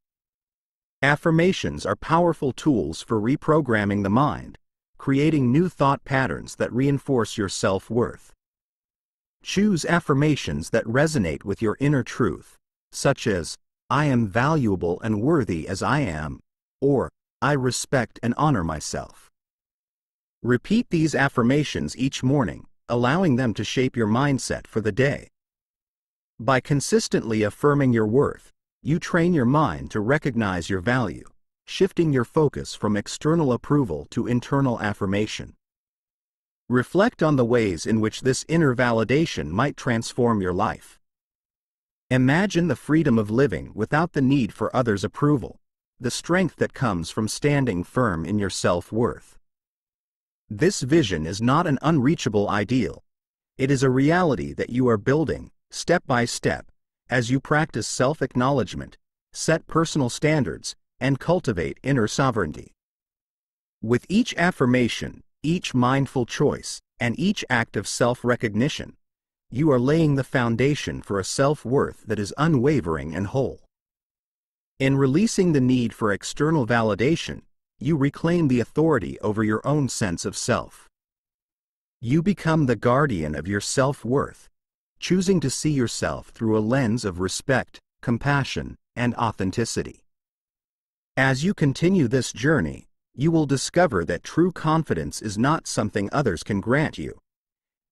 A: Affirmations are powerful tools for reprogramming the mind, creating new thought patterns that reinforce your self-worth. Choose affirmations that resonate with your inner truth, such as, "I am valuable and worthy as I am," or "I respect and honor myself." Repeat these affirmations each morning, allowing them to shape your mindset for the day. By consistently affirming your worth, you train your mind to recognize your value, shifting your focus from external approval to internal affirmation. Reflect on the ways in which this inner validation might transform your life. Imagine the freedom of living without the need for others' approval, the strength that comes from standing firm in your self-worth. This vision is not an unreachable ideal. It is a reality that you are building, step by step, as you practice self-acknowledgement, set personal standards, and cultivate inner sovereignty. With each affirmation, each mindful choice, and each act of self-recognition, you are laying the foundation for a self-worth that is unwavering and whole. In releasing the need for external validation, you reclaim the authority over your own sense of self. You become the guardian of your self-worth, choosing to see yourself through a lens of respect, compassion, and authenticity. As you continue this journey, you will discover that true confidence is not something others can grant you.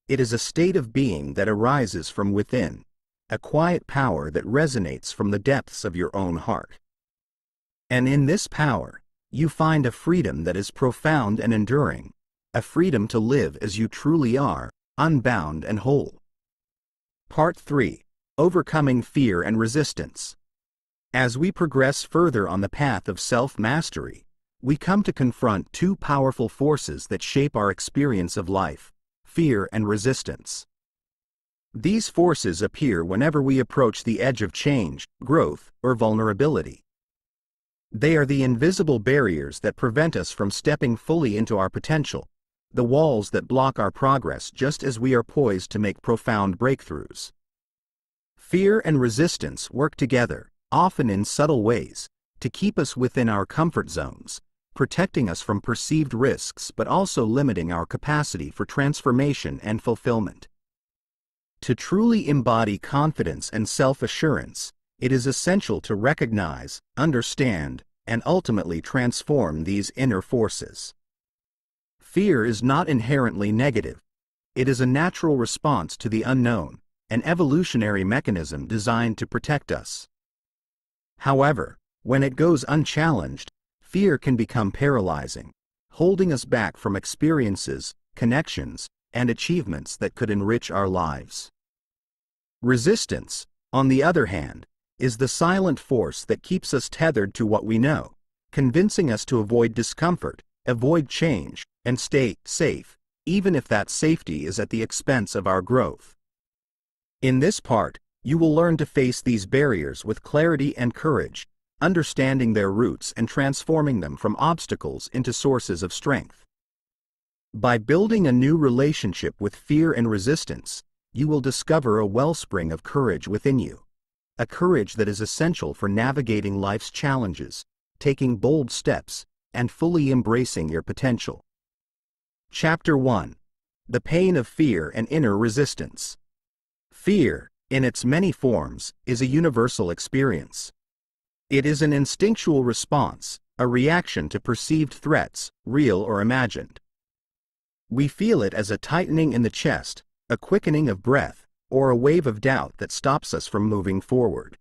A: It is a state of being that arises from within, a quiet power that resonates from the depths of your own heart. And in this power, you find a freedom that is profound and enduring, a freedom to live as you truly are, unbound and whole. Part 3. Overcoming Fear and Resistance. As we progress further on the path of self-mastery, we come to confront two powerful forces that shape our experience of life: fear and resistance. These forces appear whenever we approach the edge of change, growth, or vulnerability. They are the invisible barriers that prevent us from stepping fully into our potential, the walls that block our progress just as we are poised to make profound breakthroughs. Fear and resistance work together, often in subtle ways, to keep us within our comfort zones, protecting us from perceived risks but also limiting our capacity for transformation and fulfillment. To truly embody confidence and self-assurance, it is essential to recognize, understand, and ultimately transform these inner forces. Fear is not inherently negative. It is a natural response to the unknown, an evolutionary mechanism designed to protect us. However, when it goes unchallenged, fear can become paralyzing, holding us back from experiences, connections, and achievements that could enrich our lives. Resistance, on the other hand, is the silent force that keeps us tethered to what we know, convincing us to avoid discomfort, avoid change, and stay safe, even if that safety is at the expense of our growth. In this part, you will learn to face these barriers with clarity and courage, understanding their roots and transforming them from obstacles into sources of strength. By building a new relationship with fear and resistance, you will discover a wellspring of courage within you, a courage that is essential for navigating life's challenges, taking bold steps, and fully embracing your potential. Chapter 1. The Pain of Fear and Inner Resistance. Fear, in its many forms, is a universal experience. It is an instinctual response, a reaction to perceived threats, real or imagined. We feel it as a tightening in the chest, a quickening of breath, or a wave of doubt that stops us from moving forward.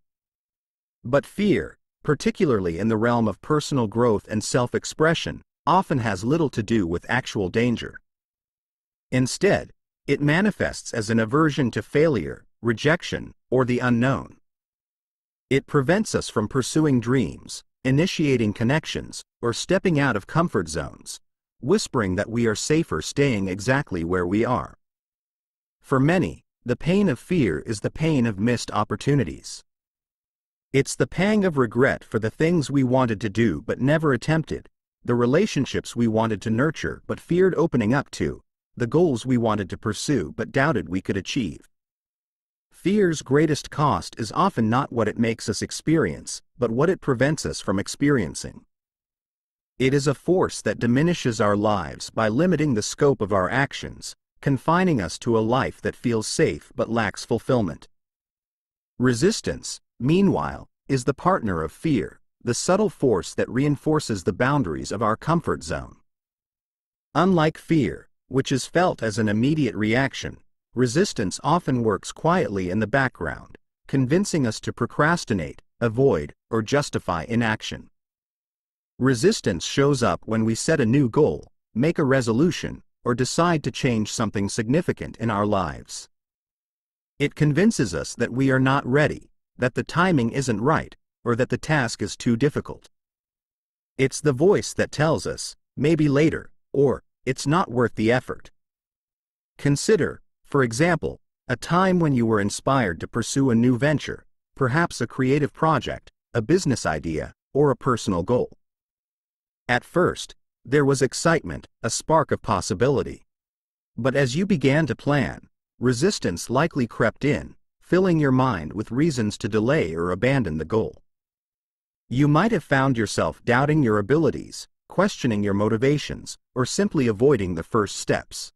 A: But fear, particularly in the realm of personal growth and self-expression, often has little to do with actual danger. Instead, it manifests as an aversion to failure, rejection, or the unknown. It prevents us from pursuing dreams, initiating connections, or stepping out of comfort zones, whispering that we are safer staying exactly where we are. For many, the pain of fear is the pain of missed opportunities. It's the pang of regret for the things we wanted to do but never attempted, the relationships we wanted to nurture but feared opening up to, the goals we wanted to pursue but doubted we could achieve. Fear's greatest cost is often not what it makes us experience, but what it prevents us from experiencing. It is a force that diminishes our lives by limiting the scope of our actions, confining us to a life that feels safe but lacks fulfillment. Resistance, meanwhile, is the partner of fear, the subtle force that reinforces the boundaries of our comfort zone. Unlike fear, which is felt as an immediate reaction, resistance often works quietly in the background, convincing us to procrastinate, avoid, or justify inaction. Resistance shows up when we set a new goal, make a resolution, or decide to change something significant in our lives. It convinces us that we are not ready, that the timing isn't right, or that the task is too difficult. It's the voice that tells us, maybe later, or it's not worth the effort. Consider, for example, a time when you were inspired to pursue a new venture, perhaps a creative project, a business idea, or a personal goal. At first, there was excitement, a spark of possibility. But as you began to plan, resistance likely crept in, filling your mind with reasons to delay or abandon the goal. You might have found yourself doubting your abilities, questioning your motivations, or simply avoiding the first steps.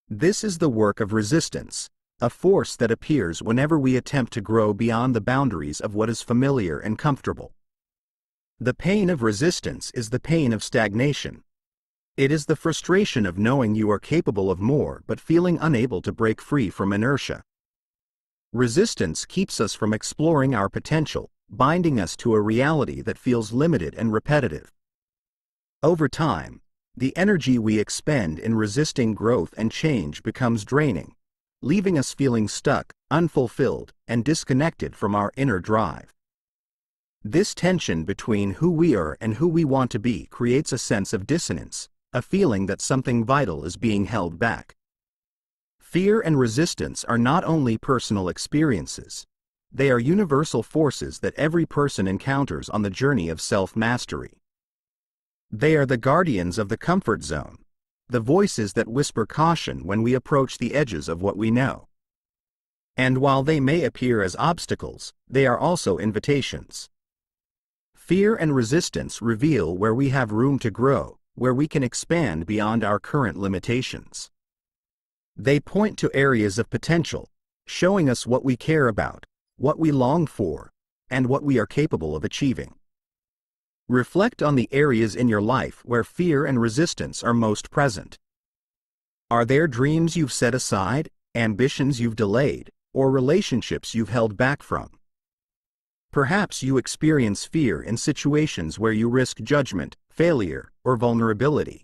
A: This is the work of resistance, a force that appears whenever we attempt to grow beyond the boundaries of what is familiar and comfortable. The pain of resistance is the pain of stagnation. It is the frustration of knowing you are capable of more but feeling unable to break free from inertia. Resistance keeps us from exploring our potential, binding us to a reality that feels limited and repetitive. Over time, the energy we expend in resisting growth and change becomes draining, leaving us feeling stuck, unfulfilled, and disconnected from our inner drive. This tension between who we are and who we want to be creates a sense of dissonance, a feeling that something vital is being held back. Fear and resistance are not only personal experiences, they are universal forces that every person encounters on the journey of self-mastery. They are the guardians of the comfort zone, the voices that whisper caution when we approach the edges of what we know. And while they may appear as obstacles, they are also invitations. Fear and resistance reveal where we have room to grow, where we can expand beyond our current limitations. They point to areas of potential, showing us what we care about, what we long for, and what we are capable of achieving. Reflect on the areas in your life where fear and resistance are most present. Are there dreams you've set aside, ambitions you've delayed, or relationships you've held back from? Perhaps you experience fear in situations where you risk judgment, failure, or vulnerability.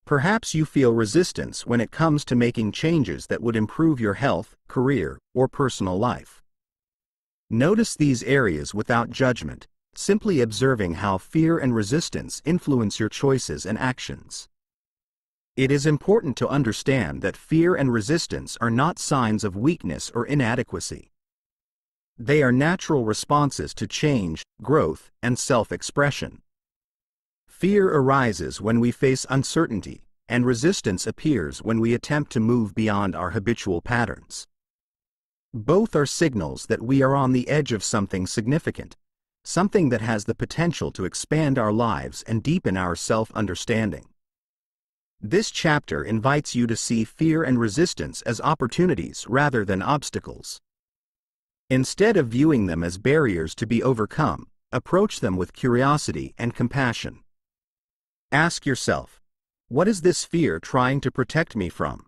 A: Perhaps you feel resistance when it comes to making changes that would improve your health, career, or personal life. Notice these areas without judgment, simply observing how fear and resistance influence your choices and actions. It is important to understand that fear and resistance are not signs of weakness or inadequacy. They are natural responses to change, growth, and self-expression. Fear arises when we face uncertainty, and resistance appears when we attempt to move beyond our habitual patterns. Both are signals that we are on the edge of something significant, something that has the potential to expand our lives and deepen our self-understanding. This chapter invites you to see fear and resistance as opportunities rather than obstacles. Instead of viewing them as barriers to be overcome, approach them with curiosity and compassion. Ask yourself, what is this fear trying to protect me from?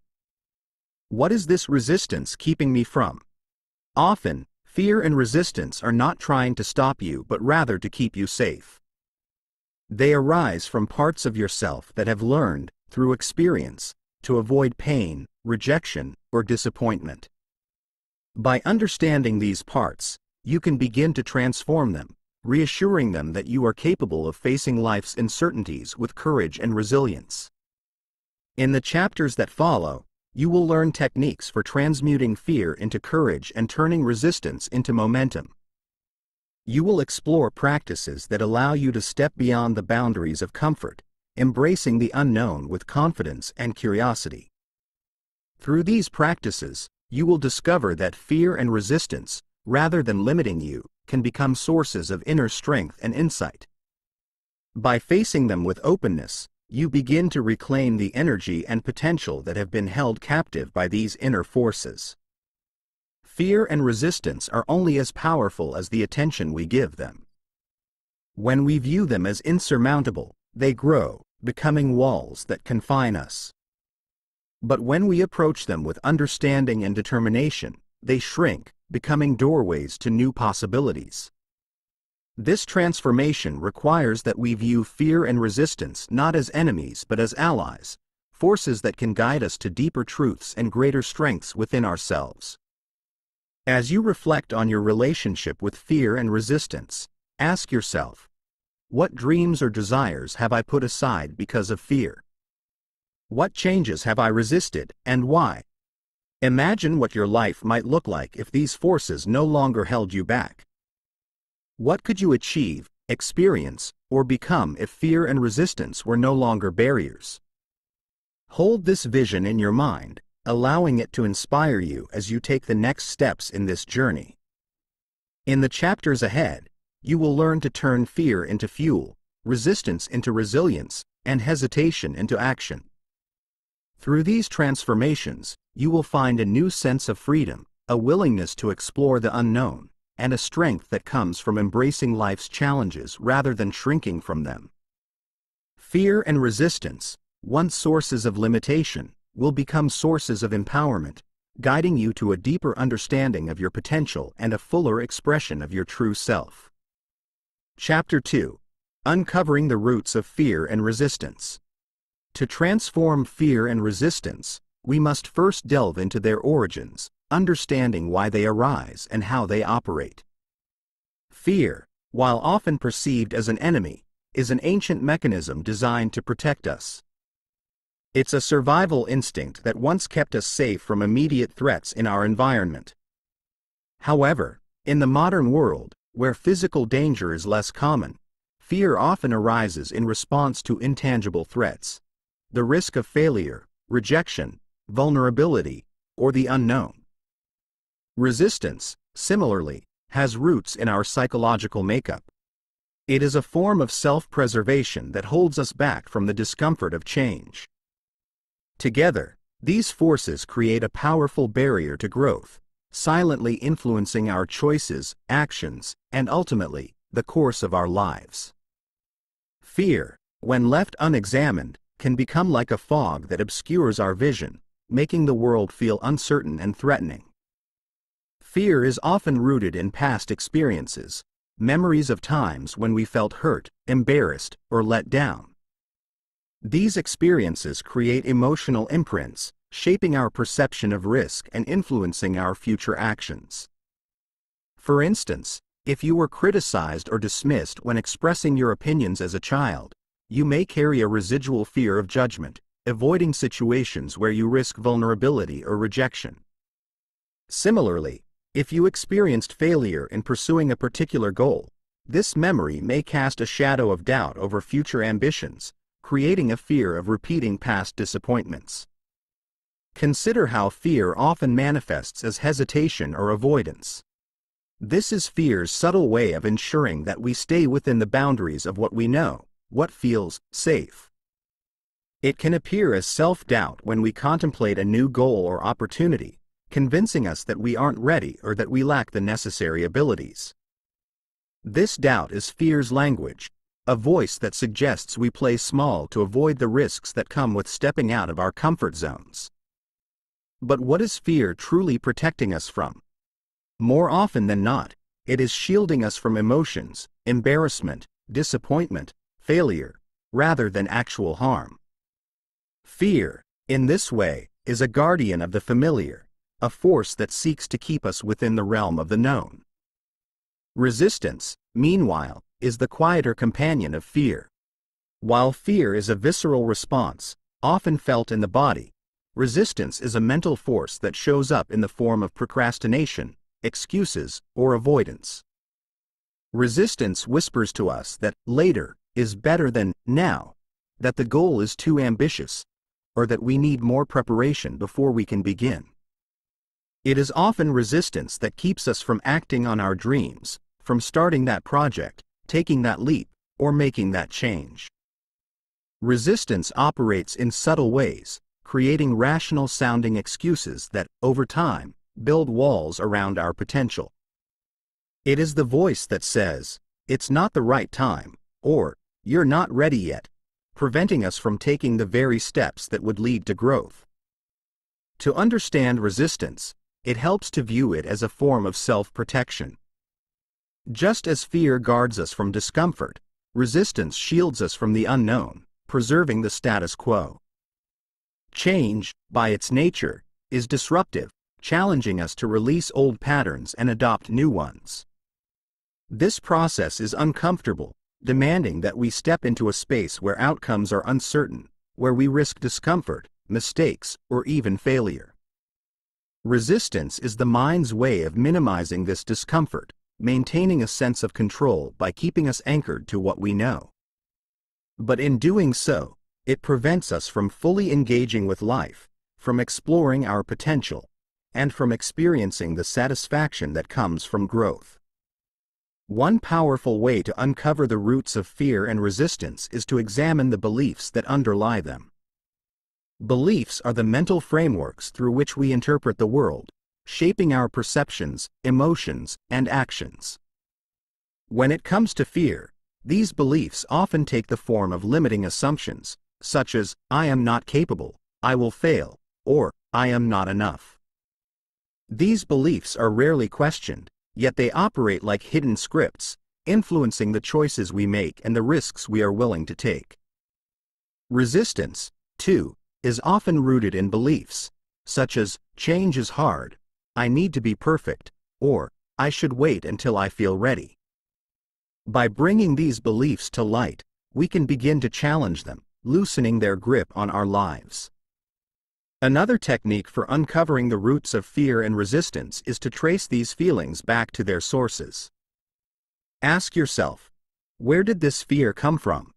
A: What is this resistance keeping me from? Often, fear and resistance are not trying to stop you but rather to keep you safe. They arise from parts of yourself that have learned, through experience, to avoid pain, rejection, or disappointment. By understanding these parts, you can begin to transform them, reassuring them that you are capable of facing life's uncertainties with courage and resilience. In the chapters that follow, you will learn techniques for transmuting fear into courage and turning resistance into momentum. You will explore practices that allow you to step beyond the boundaries of comfort, embracing the unknown with confidence and curiosity. Through these practices, you will discover that fear and resistance, rather than limiting you, can become sources of inner strength and insight. By facing them with openness, you begin to reclaim the energy and potential that have been held captive by these inner forces. Fear and resistance are only as powerful as the attention we give them. When we view them as insurmountable, they grow, becoming walls that confine us. But when we approach them with understanding and determination, they shrink, becoming doorways to new possibilities. This transformation requires that we view fear and resistance not as enemies but as allies, forces that can guide us to deeper truths and greater strengths within ourselves. As you reflect on your relationship with fear and resistance, ask yourself, what dreams or desires have I put aside because of fear? What changes have I resisted, and why? Imagine what your life might look like if these forces no longer held you back. What could you achieve, experience, or become if fear and resistance were no longer barriers? Hold this vision in your mind, allowing it to inspire you as you take the next steps in this journey. In the chapters ahead, you will learn to turn fear into fuel, resistance into resilience, and hesitation into action. Through these transformations, you will find a new sense of freedom, a willingness to explore the unknown, and a strength that comes from embracing life's challenges rather than shrinking from them. Fear and resistance, once sources of limitation, will become sources of empowerment, guiding you to a deeper understanding of your potential and a fuller expression of your true self. Chapter 2. Uncovering the Roots of Fear and Resistance. To transform fear and resistance, we must first delve into their origins, understanding why they arise and how they operate. Fear, while often perceived as an enemy, is an ancient mechanism designed to protect us. It's a survival instinct that once kept us safe from immediate threats in our environment. However, in the modern world, where physical danger is less common, fear often arises in response to intangible threats. The risk of failure, rejection, vulnerability, or the unknown. Resistance, similarly, has roots in our psychological makeup. It is a form of self-preservation that holds us back from the discomfort of change. Together, these forces create a powerful barrier to growth, silently influencing our choices, actions, and ultimately, the course of our lives. Fear, when left unexamined, can become like a fog that obscures our vision, making the world feel uncertain and threatening. Fear is often rooted in past experiences, memories of times when we felt hurt, embarrassed, or let down. These experiences create emotional imprints, shaping our perception of risk and influencing our future actions. For instance, if you were criticized or dismissed when expressing your opinions as a child, you may carry a residual fear of judgment, avoiding situations where you risk vulnerability or rejection. Similarly, if you experienced failure in pursuing a particular goal, this memory may cast a shadow of doubt over future ambitions, creating a fear of repeating past disappointments. Consider how fear often manifests as hesitation or avoidance. This is fear's subtle way of ensuring that we stay within the boundaries of what we know, what feels safe. It can appear as self-doubt when we contemplate a new goal or opportunity, convincing us that we aren't ready or that we lack the necessary abilities. This doubt is fear's language, a voice that suggests we play small to avoid the risks that come with stepping out of our comfort zones. But what is fear truly protecting us from? More often than not, it is shielding us from emotions, embarrassment, disappointment, failure, rather than actual harm. Fear, in this way, is a guardian of the familiar, a force that seeks to keep us within the realm of the known. Resistance, meanwhile, is the quieter companion of fear. While fear is a visceral response, often felt in the body, resistance is a mental force that shows up in the form of procrastination, excuses, or avoidance. Resistance whispers to us that later is better than now, that the goal is too ambitious, or that we need more preparation before we can begin. It is often resistance that keeps us from acting on our dreams, from starting that project, taking that leap, or making that change. Resistance operates in subtle ways, creating rational-sounding excuses that, over time, build walls around our potential. It is the voice that says, "It's not the right time," or "You're not ready yet," preventing us from taking the very steps that would lead to growth. To understand resistance, it helps to view it as a form of self-protection. Just as fear guards us from discomfort, resistance shields us from the unknown, preserving the status quo. Change, by its nature, is disruptive, challenging us to release old patterns and adopt new ones. This process is uncomfortable, demanding that we step into a space where outcomes are uncertain, where we risk discomfort, mistakes, or even failure. Resistance is the mind's way of minimizing this discomfort, maintaining a sense of control by keeping us anchored to what we know. But in doing so, it prevents us from fully engaging with life, from exploring our potential, and from experiencing the satisfaction that comes from growth. One powerful way to uncover the roots of fear and resistance is to examine the beliefs that underlie them. Beliefs are the mental frameworks through which we interpret the world, shaping our perceptions, emotions, and actions. When it comes to fear, these beliefs often take the form of limiting assumptions, such as, "I am not capable," "I will fail," or "I am not enough." These beliefs are rarely questioned, yet they operate like hidden scripts, influencing the choices we make and the risks we are willing to take. Resistance, too, is often rooted in beliefs, such as, change is hard, I need to be perfect, or, I should wait until I feel ready. By bringing these beliefs to light, we can begin to challenge them, loosening their grip on our lives. Another technique for uncovering the roots of fear and resistance is to trace these feelings back to their sources. Ask yourself, where did this fear come from?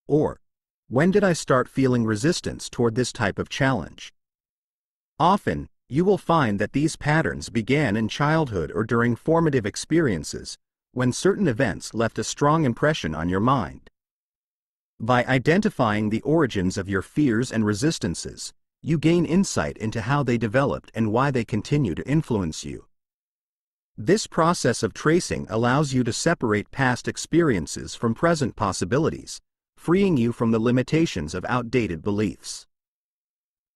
A: Or, when did I start feeling resistance toward this type of challenge? Often, you will find that these patterns began in childhood or during formative experiences, when certain events left a strong impression on your mind. By identifying the origins of your fears and resistances, you gain insight into how they developed and why they continue to influence you. This process of tracing allows you to separate past experiences from present possibilities, freeing you from the limitations of outdated beliefs.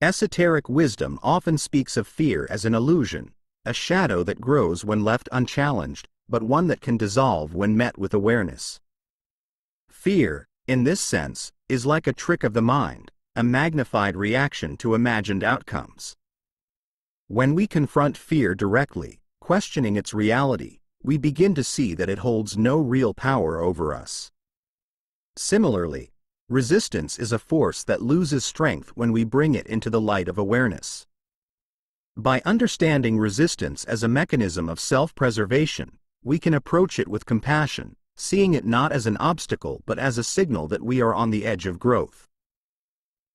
A: Esoteric wisdom often speaks of fear as an illusion, a shadow that grows when left unchallenged, but one that can dissolve when met with awareness. Fear, in this sense, is like a trick of the mind, a magnified reaction to imagined outcomes. When we confront fear directly, questioning its reality, we begin to see that it holds no real power over us. Similarly, resistance is a force that loses strength when we bring it into the light of awareness. By understanding resistance as a mechanism of self-preservation, we can approach it with compassion, seeing it not as an obstacle but as a signal that we are on the edge of growth.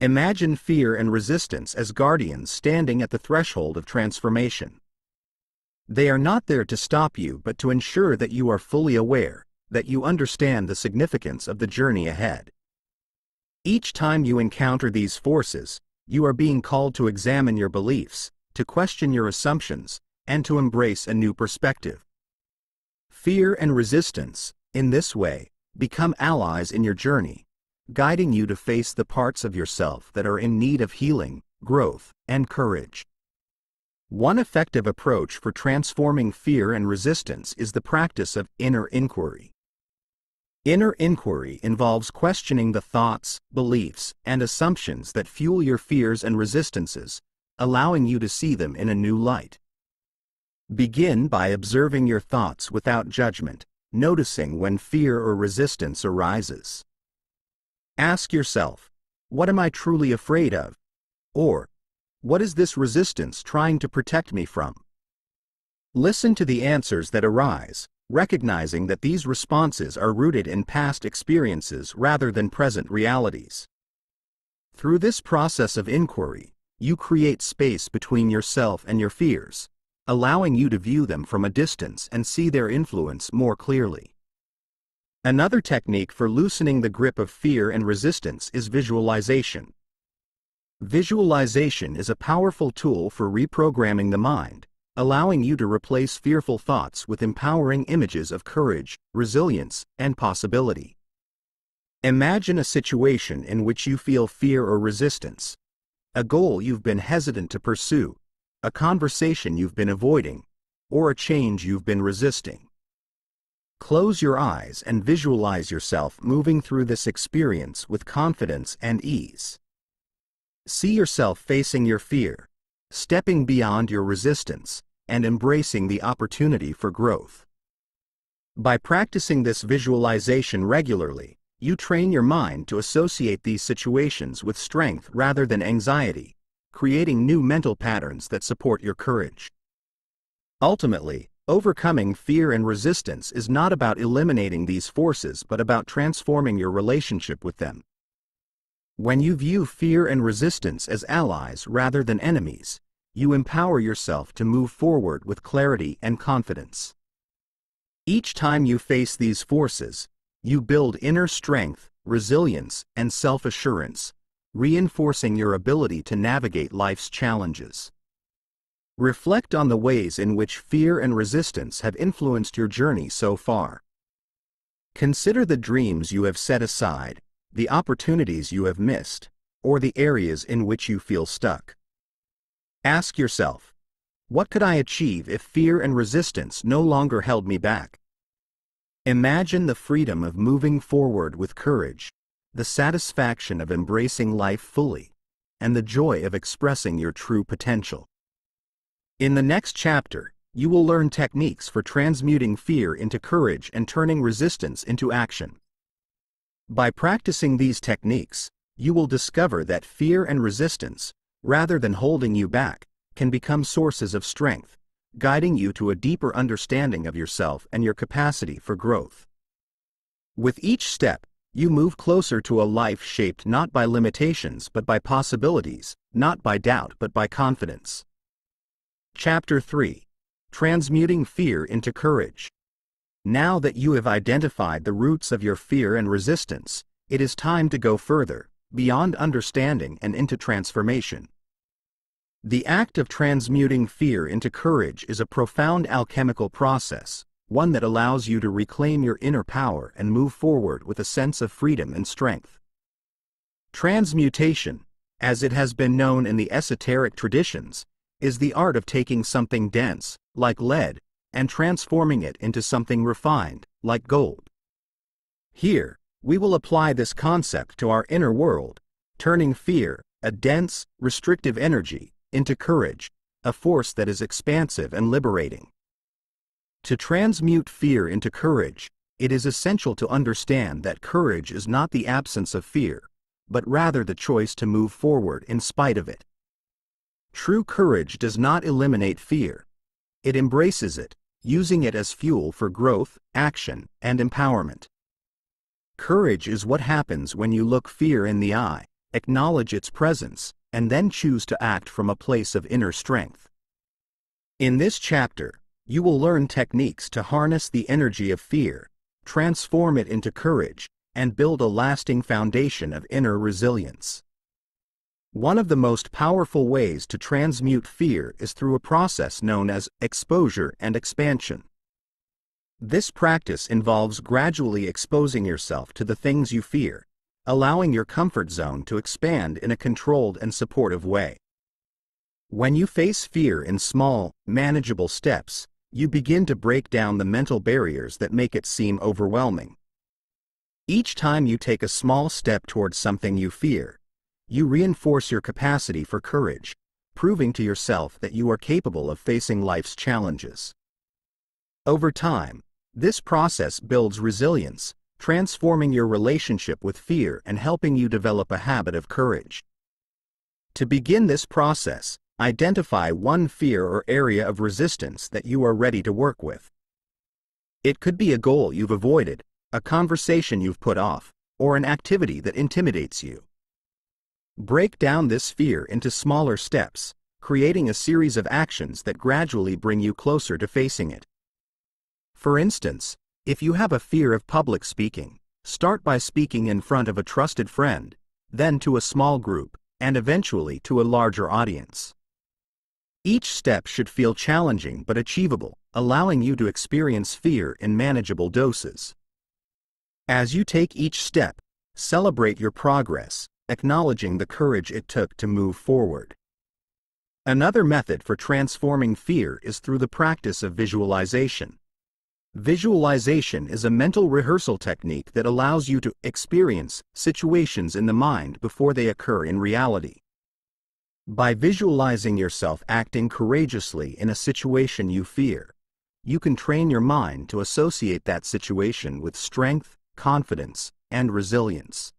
A: Imagine fear and resistance as guardians standing at the threshold of transformation. They are not there to stop you but to ensure that you are fully aware, that you understand the significance of the journey ahead. Each time you encounter these forces, you are being called to examine your beliefs, to question your assumptions, and to embrace a new perspective. Fear and resistance, in this way, become allies in your journey, guiding you to face the parts of yourself that are in need of healing, growth, and courage. One effective approach for transforming fear and resistance is the practice of inner inquiry. Inner inquiry involves questioning the thoughts, beliefs, and assumptions that fuel your fears and resistances, allowing you to see them in a new light. Begin by observing your thoughts without judgment, noticing when fear or resistance arises. Ask yourself, what am I truly afraid of? Or, what is this resistance trying to protect me from? Listen to the answers that arise, recognizing that these responses are rooted in past experiences rather than present realities. Through this process of inquiry, you create space between yourself and your fears, allowing you to view them from a distance and see their influence more clearly. Another technique for loosening the grip of fear and resistance is visualization. Visualization is a powerful tool for reprogramming the mind, allowing you to replace fearful thoughts with empowering images of courage, resilience, and possibility. Imagine a situation in which you feel fear or resistance, a goal you've been hesitant to pursue, a conversation you've been avoiding, or a change you've been resisting. Close your eyes and visualize yourself moving through this experience with confidence and ease. See yourself facing your fear, stepping beyond your resistance, and embracing the opportunity for growth. By practicing this visualization regularly, you train your mind to associate these situations with strength rather than anxiety, creating new mental patterns that support your courage. Ultimately, overcoming fear and resistance is not about eliminating these forces but about transforming your relationship with them. When you view fear and resistance as allies rather than enemies, you empower yourself to move forward with clarity and confidence. Each time you face these forces, you build inner strength, resilience, and self-assurance, reinforcing your ability to navigate life's challenges. Reflect on the ways in which fear and resistance have influenced your journey so far. Consider the dreams you have set aside, the opportunities you have missed, or the areas in which you feel stuck. Ask yourself, What could I achieve if fear and resistance no longer held me back? Imagine the freedom of moving forward with courage, the satisfaction of embracing life fully, and the joy of expressing your true potential. In the next chapter, you will learn techniques for transmuting fear into courage and turning resistance into action. By practicing these techniques, you will discover that fear and resistance, rather than holding you back, can become sources of strength, guiding you to a deeper understanding of yourself and your capacity for growth. With each step, you move closer to a life shaped not by limitations but by possibilities, not by doubt but by confidence. Chapter 3. Transmuting Fear into Courage. Now that you have identified the roots of your fear and resistance, it is time to go further, beyond understanding and into transformation. The act of transmuting fear into courage is a profound alchemical process, one that allows you to reclaim your inner power and move forward with a sense of freedom and strength. Transmutation, as it has been known in the esoteric traditions, is the art of taking something dense, like lead, and transforming it into something refined, like gold. Here, we will apply this concept to our inner world, turning fear, a dense, restrictive energy, into courage, a force that is expansive and liberating. To transmute fear into courage, it is essential to understand that courage is not the absence of fear, but rather the choice to move forward in spite of it. True courage does not eliminate fear. It embraces it, using it as fuel for growth, action, and empowerment. Courage is what happens when you look fear in the eye, acknowledge its presence, and then choose to act from a place of inner strength. In this chapter, you will learn techniques to harness the energy of fear, transform it into courage, and build a lasting foundation of inner resilience. One of the most powerful ways to transmute fear is through a process known as exposure and expansion. This practice involves gradually exposing yourself to the things you fear, allowing your comfort zone to expand in a controlled and supportive way. When you face fear in small, manageable steps, you begin to break down the mental barriers that make it seem overwhelming. Each time you take a small step towards something you fear, you reinforce your capacity for courage, proving to yourself that you are capable of facing life's challenges. Over time, this process builds resilience, transforming your relationship with fear and helping you develop a habit of courage. To begin this process, identify one fear or area of resistance that you are ready to work with. It could be a goal you've avoided, a conversation you've put off, or an activity that intimidates you. Break down this fear into smaller steps, creating a series of actions that gradually bring you closer to facing it. For instance, if you have a fear of public speaking, start by speaking in front of a trusted friend, then to a small group, and eventually to a larger audience. Each step should feel challenging but achievable, allowing you to experience fear in manageable doses. As you take each step, celebrate your progress, acknowledging the courage it took to move forward. Another method for transforming fear is through the practice of visualization. Visualization is a mental rehearsal technique that allows you to experience situations in the mind before they occur in reality. By visualizing yourself acting courageously in a situation you fear, you can train your mind to associate that situation with strength, confidence, and resilience.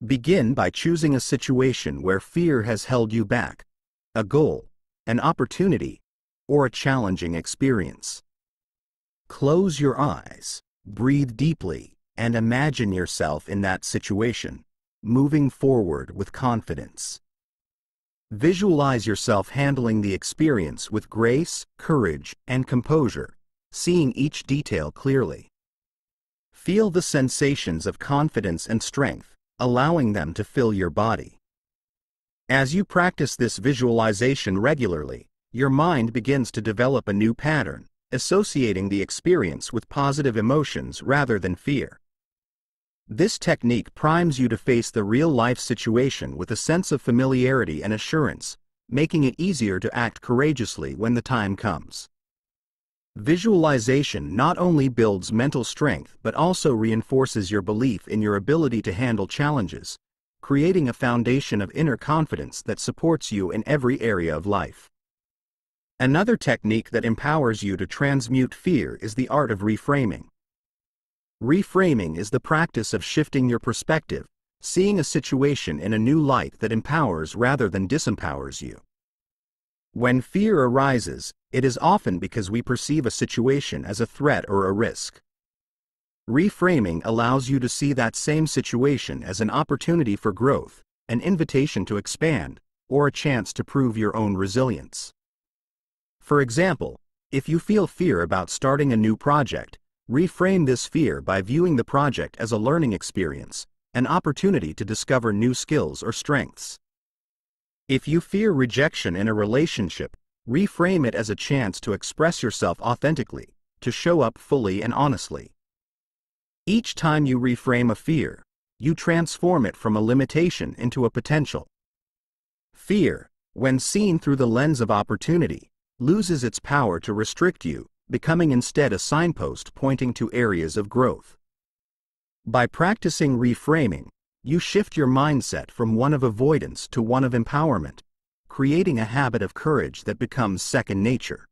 A: Begin by choosing a situation where fear has held you back, a goal, an opportunity, or a challenging experience. Close your eyes, breathe deeply, and imagine yourself in that situation, moving forward with confidence. Visualize yourself handling the experience with grace, courage, and composure, seeing each detail clearly. Feel the sensations of confidence and strength, allowing them to fill your body. As you practice this visualization regularly, your mind begins to develop a new pattern, associating the experience with positive emotions rather than fear. This technique primes you to face the real-life situation with a sense of familiarity and assurance, making it easier to act courageously when the time comes. Visualization not only builds mental strength but also reinforces your belief in your ability to handle challenges, creating a foundation of inner confidence that supports you in every area of life. Another technique that empowers you to transmute fear is the art of reframing. Reframing is the practice of shifting your perspective, seeing a situation in a new light that empowers rather than disempowers you. When fear arises, it is often because we perceive a situation as a threat or a risk. Reframing allows you to see that same situation as an opportunity for growth, an invitation to expand, or a chance to prove your own resilience. For example, if you feel fear about starting a new project, reframe this fear by viewing the project as a learning experience, an opportunity to discover new skills or strengths. If you fear rejection in a relationship, reframe it as a chance to express yourself authentically, to show up fully and honestly. Each time you reframe a fear, you transform it from a limitation into a potential. Fear, when seen through the lens of opportunity, loses its power to restrict you, becoming instead a signpost pointing to areas of growth. By practicing reframing, you shift your mindset from one of avoidance to one of empowerment, creating a habit of courage that becomes second nature.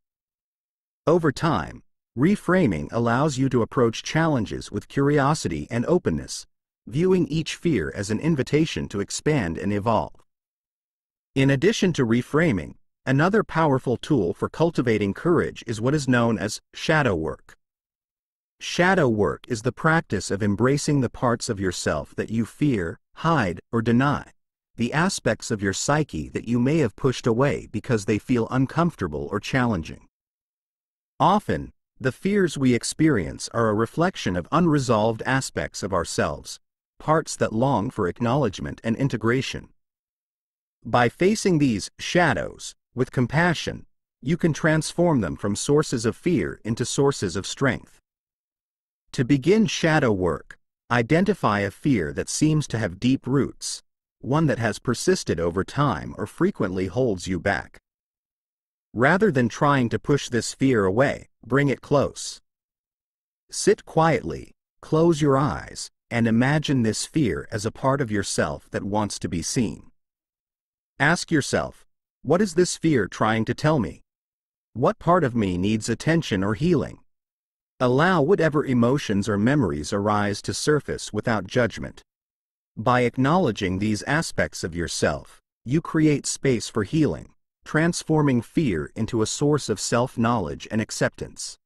A: Over time, reframing allows you to approach challenges with curiosity and openness, viewing each fear as an invitation to expand and evolve. In addition to reframing, another powerful tool for cultivating courage is what is known as shadow work. Shadow work is the practice of embracing the parts of yourself that you fear, hide, or deny, the aspects of your psyche that you may have pushed away because they feel uncomfortable or challenging. Often, the fears we experience are a reflection of unresolved aspects of ourselves, parts that long for acknowledgement and integration. By facing these shadows with compassion, you can transform them from sources of fear into sources of strength. To begin shadow work, identify a fear that seems to have deep roots, one that has persisted over time or frequently holds you back. Rather than trying to push this fear away, bring it close. Sit quietly, close your eyes, and imagine this fear as a part of yourself that wants to be seen. Ask yourself, what is this fear trying to tell me? What part of me needs attention or healing? Allow whatever emotions or memories arise to surface without judgment. By acknowledging these aspects of yourself, you create space for healing, transforming fear into a source of self-knowledge and acceptance.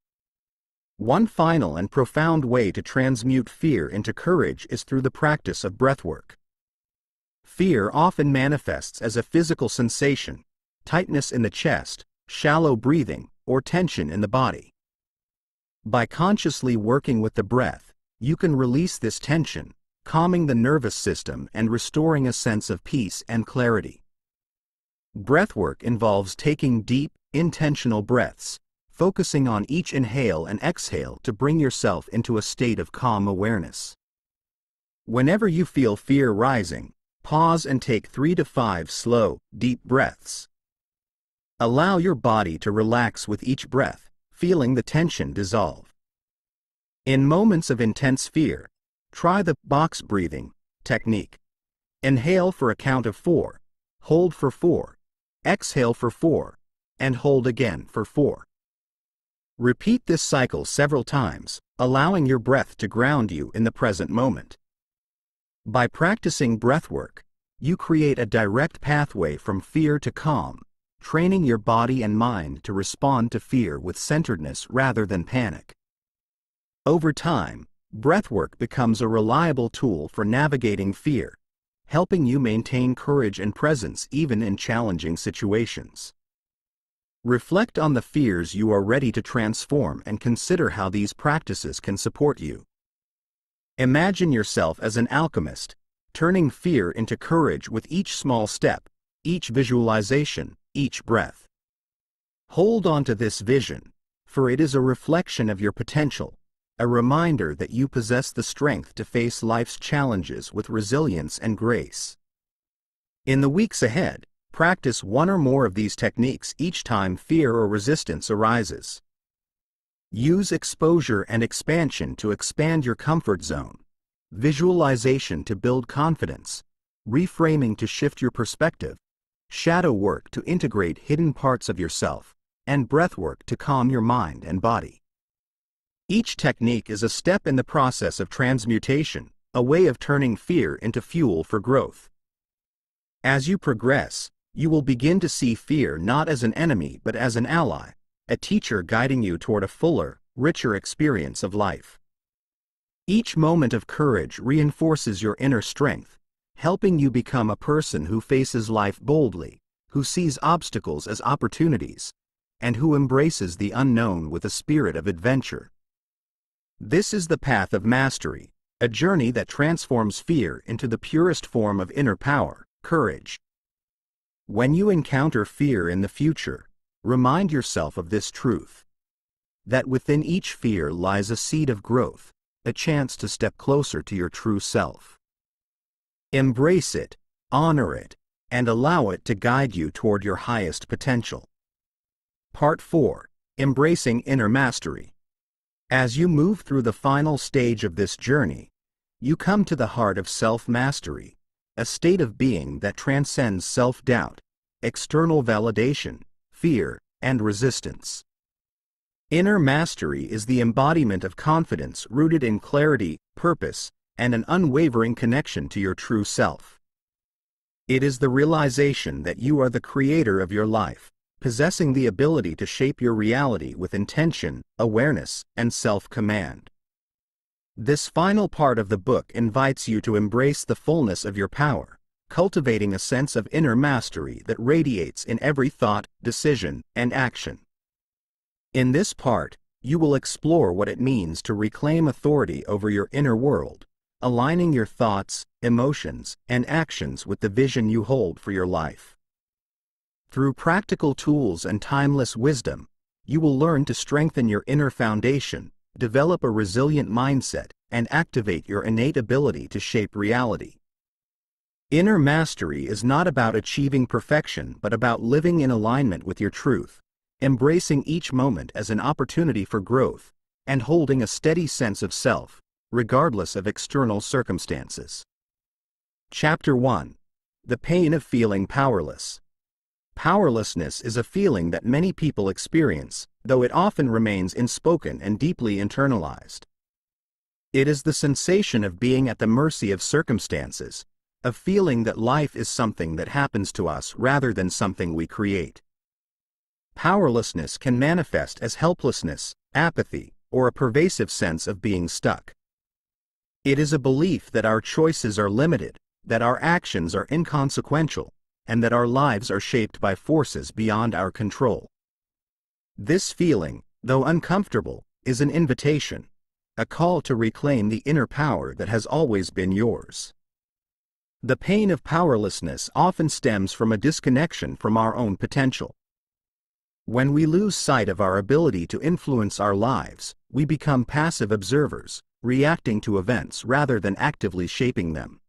A: One final and profound way to transmute fear into courage is through the practice of breathwork. Fear often manifests as a physical sensation, tightness in the chest, shallow breathing, or tension in the body. By consciously working with the breath, you can release this tension, calming the nervous system and restoring a sense of peace and clarity. Breathwork involves taking deep, intentional breaths, focusing on each inhale and exhale to bring yourself into a state of calm awareness. Whenever you feel fear rising, pause and take 3 to 5 slow, deep breaths. Allow your body to relax with each breath, feeling the tension dissolve. In moments of intense fear, try the box breathing technique. Inhale for a count of 4, hold for 4, exhale for 4, and hold again for 4. Repeat this cycle several times, allowing your breath to ground you in the present moment. By practicing breathwork, you create a direct pathway from fear to calm, training your body and mind to respond to fear with centeredness rather than panic. Over time, breathwork becomes a reliable tool for navigating fear, helping you maintain courage and presence even in challenging situations. Reflect on the fears you are ready to transform and consider how these practices can support you. Imagine yourself as an alchemist, turning fear into courage with each small step, each visualization, each breath. Hold on to this vision, for it is a reflection of your potential, a reminder that you possess the strength to face life's challenges with resilience and grace. In the weeks ahead, Practice one or more of these techniques each time fear or resistance arises. Use exposure and expansion to expand your comfort zone, visualization to build confidence, reframing to shift your perspective, shadow work to integrate hidden parts of yourself, and breath work to calm your mind and body. Each technique is a step in the process of transmutation, a way of turning fear into fuel for growth. As you progress, you will begin to see fear not as an enemy but as an ally, a teacher guiding you toward a fuller, richer experience of life. Each moment of courage reinforces your inner strength, helping you become a person who faces life boldly, who sees obstacles as opportunities, and who embraces the unknown with a spirit of adventure. This is the path of mastery, a journey that transforms fear into the purest form of inner power, courage. When you encounter fear in the future, remind yourself of this truth: that within each fear lies a seed of growth, a chance to step closer to your true self. Embrace it, honor it, and allow it to guide you toward your highest potential. Part 4. Embracing Inner Mastery. As you move through the final stage of this journey, you come to the heart of self-mastery, a state of being that transcends self-doubt, external validation, fear, and resistance. Inner mastery is the embodiment of confidence rooted in clarity, purpose, and an unwavering connection to your true self. It is the realization that you are the creator of your life, possessing the ability to shape your reality with intention, awareness, and self-command. This final part of the book invites you to embrace the fullness of your power, cultivating a sense of inner mastery that radiates in every thought, decision, and action. In this part, you will explore what it means to reclaim authority over your inner world, aligning your thoughts, emotions, and actions with the vision you hold for your life. Through practical tools and timeless wisdom, you will learn to strengthen your inner foundation, develop a resilient mindset, and activate your innate ability to shape reality. Inner mastery is not about achieving perfection but about living in alignment with your truth, embracing each moment as an opportunity for growth, and holding a steady sense of self, regardless of external circumstances. Chapter 1. The Pain of Feeling Powerless. Powerlessness is a feeling that many people experience, though it often remains unspoken and deeply internalized. It is the sensation of being at the mercy of circumstances, of feeling that life is something that happens to us rather than something we create. Powerlessness can manifest as helplessness, apathy, or a pervasive sense of being stuck. It is a belief that our choices are limited, that our actions are inconsequential, and that our lives are shaped by forces beyond our control. This feeling, though uncomfortable, is an invitation, a call to reclaim the inner power that has always been yours. The pain of powerlessness often stems from a disconnection from our own potential. When we lose sight of our ability to influence our lives, we become passive observers, reacting to events rather than actively shaping them.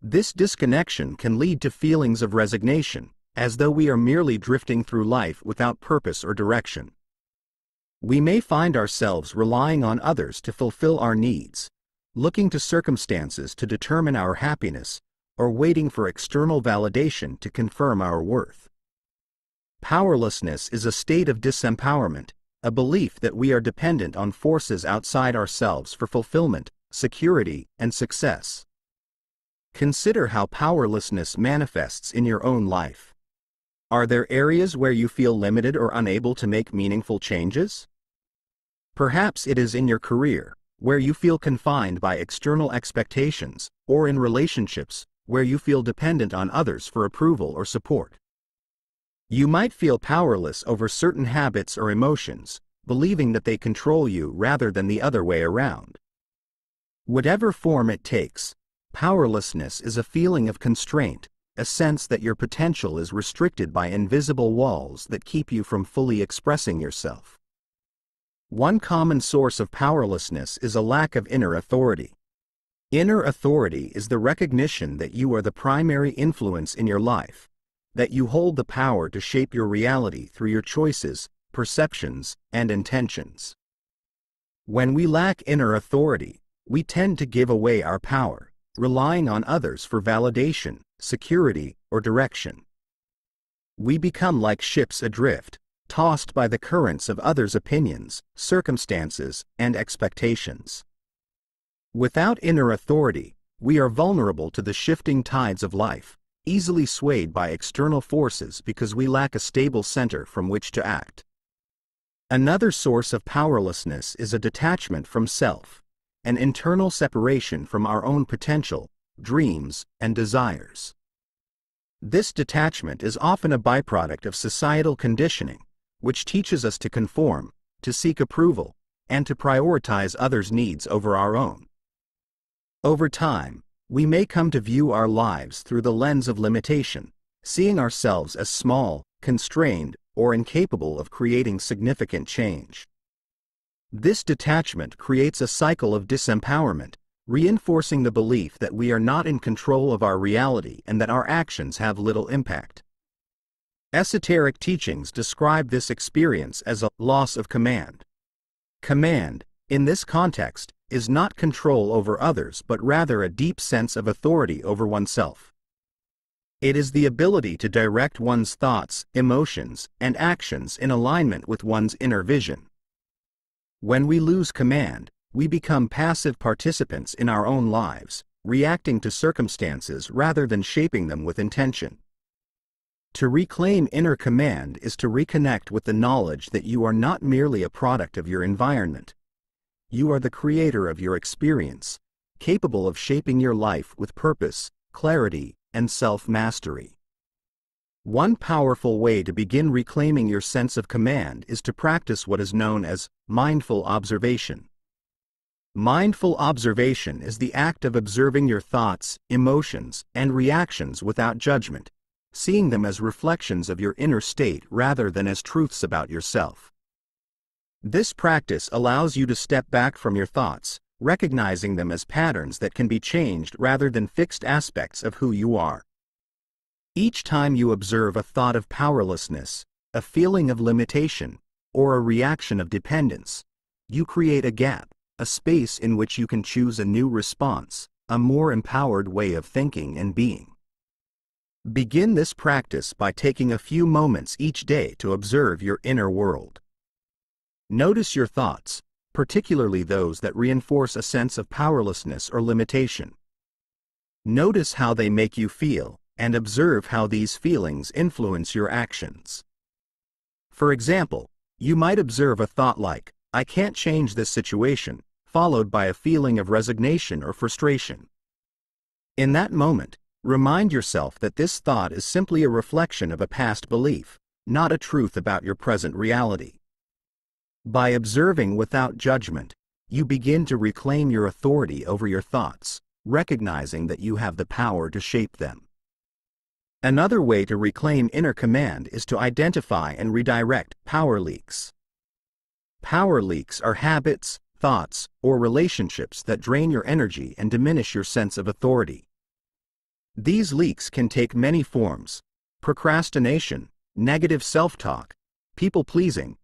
A: This disconnection can lead to feelings of resignation, as though we are merely drifting through life without purpose or direction. We may find ourselves relying on others to fulfill our needs, looking to circumstances to determine our happiness, or waiting for external validation to confirm our worth. Powerlessness is a state of disempowerment, a belief that we are dependent on forces outside ourselves for fulfillment, security, and success. Consider how powerlessness manifests in your own life. Are there areas where you feel limited or unable to make meaningful changes? Perhaps it is in your career, where you feel confined by external expectations, or in relationships, where you feel dependent on others for approval or support. You might feel powerless over certain habits or emotions, believing that they control you rather than the other way around. Whatever form it takes, powerlessness is a feeling of constraint, a sense that your potential is restricted by invisible walls that keep you from fully expressing yourself. One common source of powerlessness is a lack of inner authority. Inner authority is the recognition that you are the primary influence in your life, that you hold the power to shape your reality through your choices, perceptions, and intentions. When we lack inner authority, we tend to give away our power, relying on others for validation, security, or direction. We become like ships adrift, tossed by the currents of others' opinions, circumstances, and expectations. Without inner authority, we are vulnerable to the shifting tides of life, easily swayed by external forces because we lack a stable center from which to act. Another source of powerlessness is a detachment from self, an internal separation from our own potential, dreams, and desires. This detachment is often a byproduct of societal conditioning, which teaches us to conform, to seek approval, and to prioritize others' needs over our own. Over time, we may come to view our lives through the lens of limitation, seeing ourselves as small, constrained, or incapable of creating significant change. This detachment creates a cycle of disempowerment, reinforcing the belief that we are not in control of our reality and that our actions have little impact. Esoteric teachings describe this experience as a loss of command. Command, in this context, is not control over others but rather a deep sense of authority over oneself. It is the ability to direct one's thoughts, emotions, and actions in alignment with one's inner vision. When we lose command, we become passive participants in our own lives, reacting to circumstances rather than shaping them with intention. To reclaim inner command is to reconnect with the knowledge that you are not merely a product of your environment. You are the creator of your experience, capable of shaping your life with purpose, clarity, and self-mastery. One powerful way to begin reclaiming your sense of command is to practice what is known as mindful observation. Mindful observation is the act of observing your thoughts, emotions, and reactions without judgment, seeing them as reflections of your inner state rather than as truths about yourself. This practice allows you to step back from your thoughts, recognizing them as patterns that can be changed rather than fixed aspects of who you are. Each time you observe a thought of powerlessness, a feeling of limitation, or a reaction of dependence, you create a gap, a space in which you can choose a new response, a more empowered way of thinking and being. Begin this practice by taking a few moments each day to observe your inner world. Notice your thoughts, particularly those that reinforce a sense of powerlessness or limitation. Notice how they make you feel, and observe how these feelings influence your actions. For example, you might observe a thought like, "I can't change this situation," followed by a feeling of resignation or frustration. In that moment, remind yourself that this thought is simply a reflection of a past belief, not a truth about your present reality. By observing without judgment, you begin to reclaim your authority over your thoughts, recognizing that you have the power to shape them. Another way to reclaim inner command is to identify and redirect power leaks. Power leaks are habits, thoughts, or relationships that drain your energy and diminish your sense of authority. These leaks can take many forms: procrastination, negative self-talk, people-pleasing,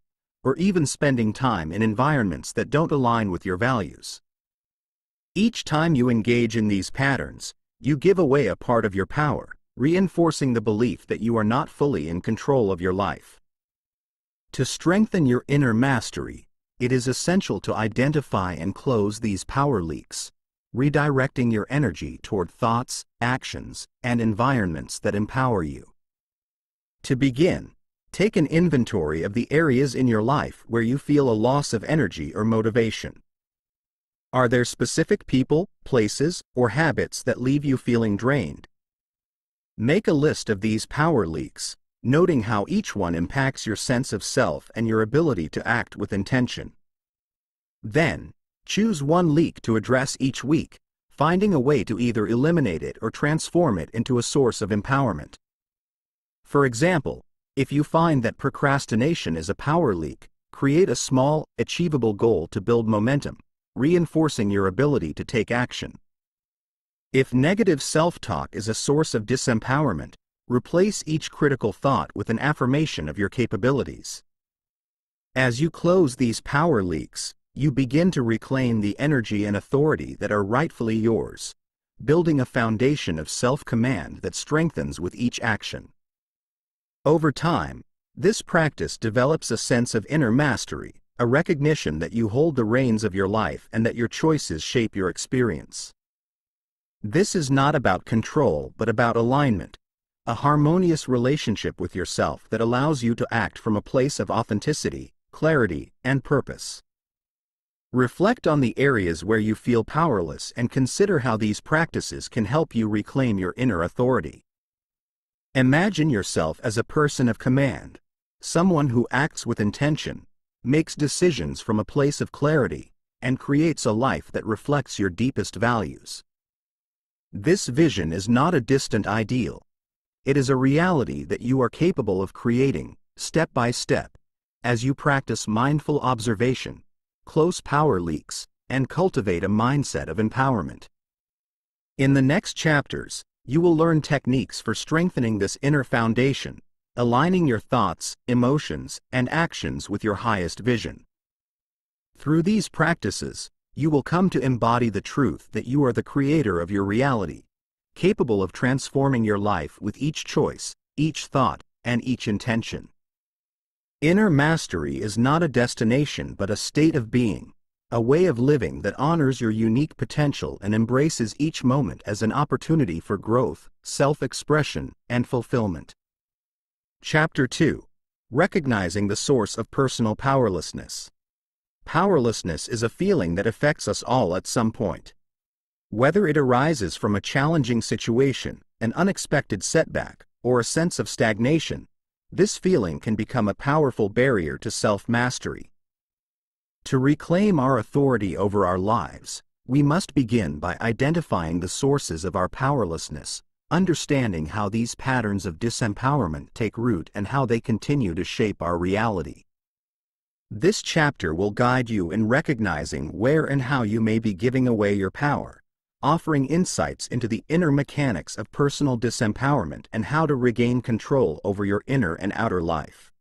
A: or even spending time in environments that don't align with your values. Each time you engage in these patterns, you give away a part of your power, reinforcing the belief that you are not fully in control of your life. To strengthen your inner mastery, it is essential to identify and close these power leaks, redirecting your energy toward thoughts, actions, and environments that empower you. To begin, take an inventory of the areas in your life where you feel a loss of energy or motivation. Are there specific people, places, or habits that leave you feeling drained? Make a list of these power leaks, noting how each one impacts your sense of self and your ability to act with intention. Then, choose one leak to address each week, finding a way to either eliminate it or transform it into a source of empowerment. For example, if you find that procrastination is a power leak, create a small, achievable goal to build momentum, reinforcing your ability to take action. If negative self-talk is a source of disempowerment, Replace each critical thought with an affirmation of your capabilities. As you close these power leaks, you begin to reclaim the energy and authority that are rightfully yours, building a foundation of self-command that strengthens with each action. Over time, this practice develops a sense of inner mastery, a recognition that you hold the reins of your life and that your choices shape your experience. This is not about control but about alignment, a harmonious relationship with yourself that allows you to act from a place of authenticity, clarity, and purpose. Reflect on the areas where you feel powerless and consider how these practices can help you reclaim your inner authority. Imagine yourself as a person of command, someone who acts with intention, makes decisions from a place of clarity, and creates a life that reflects your deepest values. This vision is not a distant ideal. It is a reality that you are capable of creating, step by step, as you practice mindful observation, close power leaks, and cultivate a mindset of empowerment. In the next chapters, you will learn techniques for strengthening this inner foundation, aligning your thoughts, emotions, and actions with your highest vision. Through these practices, you will come to embody the truth that you are the creator of your reality, capable of transforming your life with each choice, each thought, and each intention. Inner mastery is not a destination but a state of being, a way of living that honors your unique potential and embraces each moment as an opportunity for growth, self-expression, and fulfillment. Chapter 2. Recognizing the source of personal powerlessness. Powerlessness is a feeling that affects us all at some point. Whether it arises from a challenging situation, an unexpected setback, or a sense of stagnation, this feeling can become a powerful barrier to self-mastery. To reclaim our authority over our lives, we must begin by identifying the sources of our powerlessness, understanding how these patterns of disempowerment take root and how they continue to shape our reality. This chapter will guide you in recognizing where and how you may be giving away your power, offering insights into the inner mechanics of personal disempowerment and how to regain control over your inner and outer life.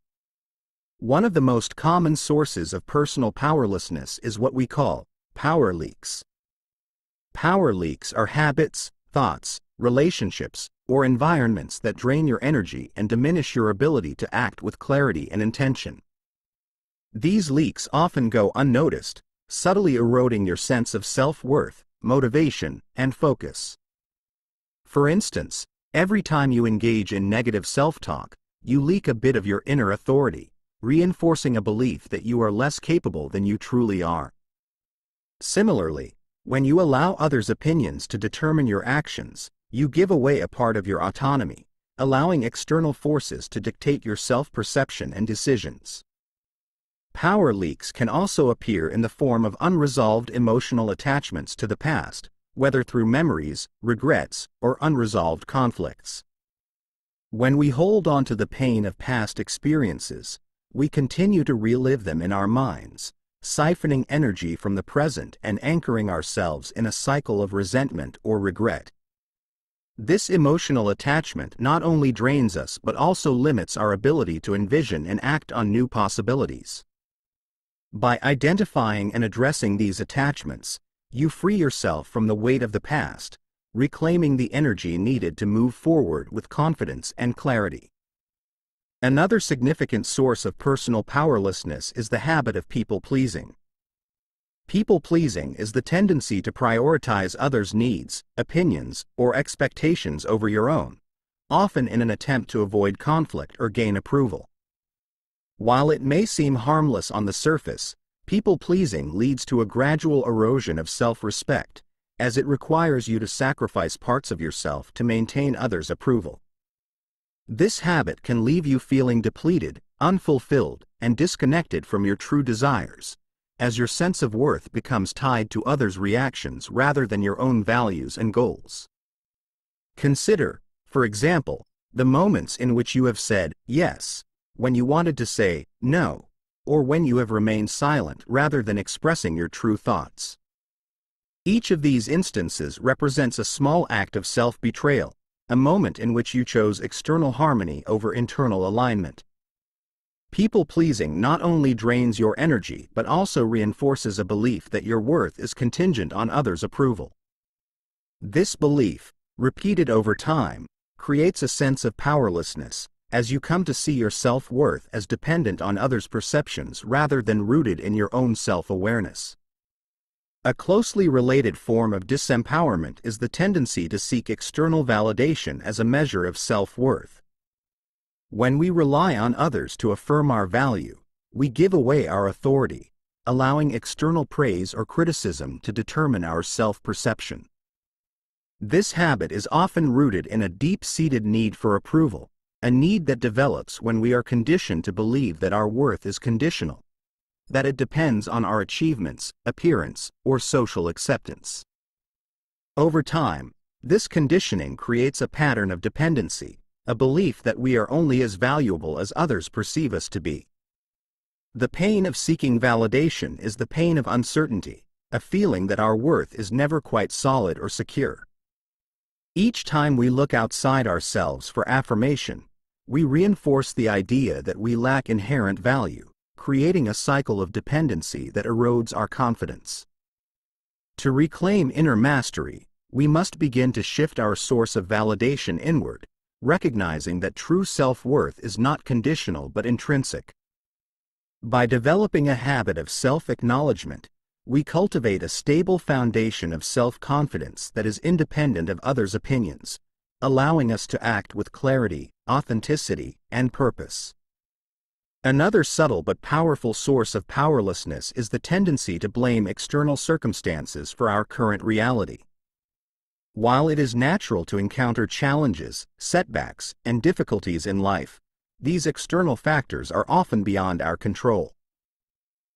A: One of the most common sources of personal powerlessness is what we call power leaks. Power leaks are habits, thoughts, relationships, or environments that drain your energy and diminish your ability to act with clarity and intention. These leaks often go unnoticed, subtly eroding your sense of self-worth, motivation, and focus. For instance, every time you engage in negative self-talk, you leak a bit of your inner authority, reinforcing a belief that you are less capable than you truly are. Similarly, when you allow others' opinions to determine your actions, you give away a part of your autonomy, allowing external forces to dictate your self-perception and decisions. Power leaks can also appear in the form of unresolved emotional attachments to the past, whether through memories, regrets, or unresolved conflicts. When we hold on to the pain of past experiences, we continue to relive them in our minds, siphoning energy from the present and anchoring ourselves in a cycle of resentment or regret. This emotional attachment not only drains us but also limits our ability to envision and act on new possibilities. By identifying and addressing these attachments, you free yourself from the weight of the past, reclaiming the energy needed to move forward with confidence and clarity. Another significant source of personal powerlessness is the habit of people-pleasing. People-pleasing is the tendency to prioritize others' needs, opinions, or expectations over your own, often in an attempt to avoid conflict or gain approval. While it may seem harmless on the surface, people-pleasing leads to a gradual erosion of self-respect, as it requires you to sacrifice parts of yourself to maintain others' approval. This habit can leave you feeling depleted, unfulfilled, and disconnected from your true desires, as your sense of worth becomes tied to others' reactions rather than your own values and goals. Consider, for example, the moments in which you have said yes when you wanted to say no, or when you have remained silent rather than expressing your true thoughts. Each of these instances represents a small act of self-betrayal, a moment in which you chose external harmony over internal alignment. People-pleasing not only drains your energy but also reinforces a belief that your worth is contingent on others' approval. This belief, repeated over time, creates a sense of powerlessness, as you come to see your self-worth as dependent on others' perceptions rather than rooted in your own self-awareness. A closely related form of disempowerment is the tendency to seek external validation as a measure of self-worth. When we rely on others to affirm our value, we give away our authority, allowing external praise or criticism to determine our self-perception. This habit is often rooted in a deep-seated need for approval, a need that develops when we are conditioned to believe that our worth is conditional, that it depends on our achievements, appearance, or social acceptance. Over time, this conditioning creates a pattern of dependency, a belief that we are only as valuable as others perceive us to be. The pain of seeking validation is the pain of uncertainty, a feeling that our worth is never quite solid or secure. Each time we look outside ourselves for affirmation, we reinforce the idea that we lack inherent value, creating a cycle of dependency that erodes our confidence. To reclaim inner mastery, we must begin to shift our source of validation inward, recognizing that true self-worth is not conditional but intrinsic. By developing a habit of self-acknowledgement, we cultivate a stable foundation of self-confidence that is independent of others' opinions, allowing us to act with clarity, authenticity, and purpose. Another subtle but powerful source of powerlessness is the tendency to blame external circumstances for our current reality. While it is natural to encounter challenges, setbacks, and difficulties in life, these external factors are often beyond our control.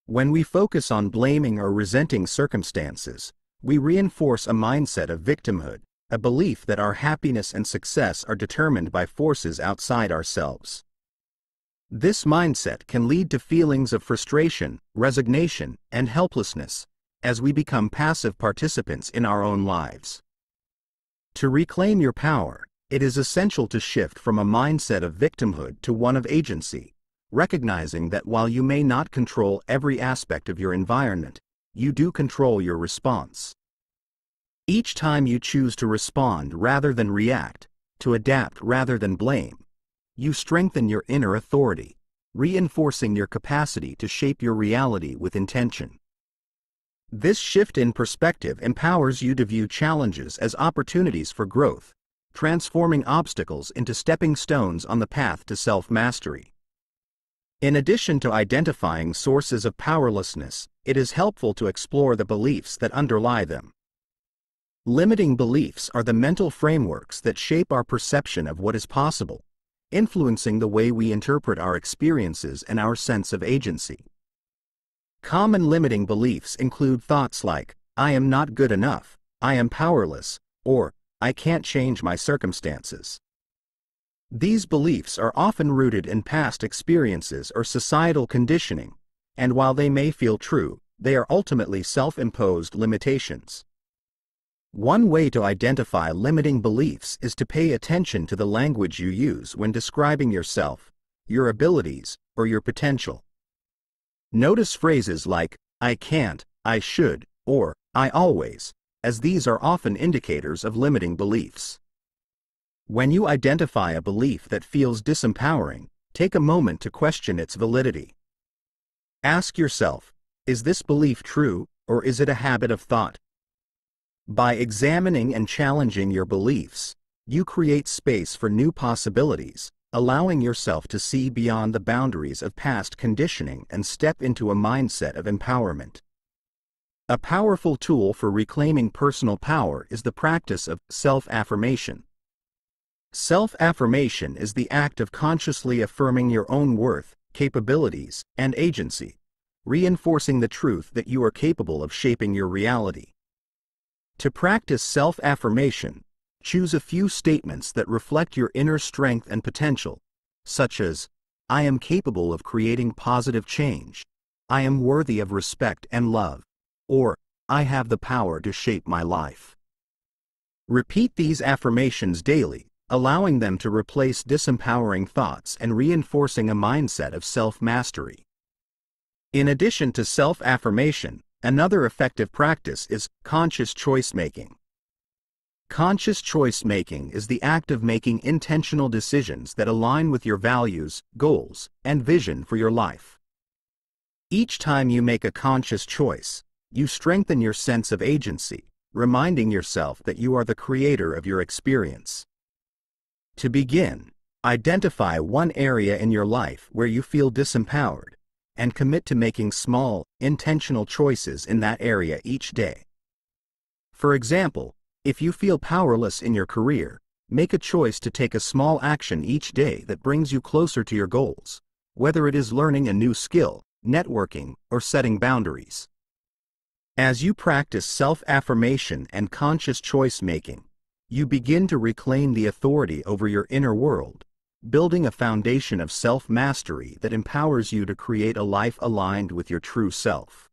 A: When we focus on blaming or resenting circumstances, we reinforce a mindset of victimhood, a belief that our happiness and success are determined by forces outside ourselves. This mindset can lead to feelings of frustration, resignation, and helplessness, as we become passive participants in our own lives. To reclaim your power, it is essential to shift from a mindset of victimhood to one of agency, recognizing that while you may not control every aspect of your environment, you do control your response. Each time you choose to respond rather than react, to adapt rather than blame, you strengthen your inner authority, reinforcing your capacity to shape your reality with intention. This shift in perspective empowers you to view challenges as opportunities for growth, transforming obstacles into stepping stones on the path to self-mastery. In addition to identifying sources of powerlessness, it is helpful to explore the beliefs that underlie them. Limiting beliefs are the mental frameworks that shape our perception of what is possible, influencing the way we interpret our experiences and our sense of agency. Common limiting beliefs include thoughts like, "I am not good enough," "I am powerless," or "I can't change my circumstances." These beliefs are often rooted in past experiences or societal conditioning, and while they may feel true, they are ultimately self-imposed limitations. One way to identify limiting beliefs is to pay attention to the language you use when describing yourself, your abilities, or your potential. Notice phrases like, "I can't," "I should," or "I always," as these are often indicators of limiting beliefs. When you identify a belief that feels disempowering, take a moment to question its validity. Ask yourself, is this belief true, or is it a habit of thought? By examining and challenging your beliefs, you create space for new possibilities, allowing yourself to see beyond the boundaries of past conditioning and step into a mindset of empowerment. A powerful tool for reclaiming personal power is the practice of self-affirmation. Self-affirmation is the act of consciously affirming your own worth, capabilities, and agency, reinforcing the truth that you are capable of shaping your reality. To practice self-affirmation, choose a few statements that reflect your inner strength and potential, such as, "I am capable of creating positive change," "I am worthy of respect and love," or "I have the power to shape my life." Repeat these affirmations daily, allowing them to replace disempowering thoughts and reinforcing a mindset of self-mastery. In addition to self-affirmation, another effective practice is conscious choice-making. Conscious choice-making is the act of making intentional decisions that align with your values, goals, and vision for your life. Each time you make a conscious choice, you strengthen your sense of agency, reminding yourself that you are the creator of your experience. To begin, identify one area in your life where you feel disempowered, and commit to making small, intentional choices in that area each day. For example, if you feel powerless in your career, make a choice to take a small action each day that brings you closer to your goals, whether it is learning a new skill, networking, or setting boundaries. As you practice self-affirmation and conscious choice-making, you begin to reclaim the authority over your inner world, building a foundation of self-mastery that empowers you to create a life aligned with your true self.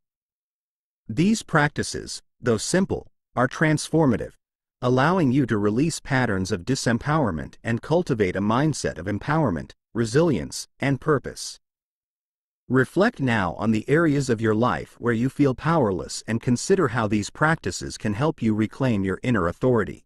A: These practices, though simple, are transformative, allowing you to release patterns of disempowerment and cultivate a mindset of empowerment, resilience, and purpose. Reflect now on the areas of your life where you feel powerless and consider how these practices can help you reclaim your inner authority.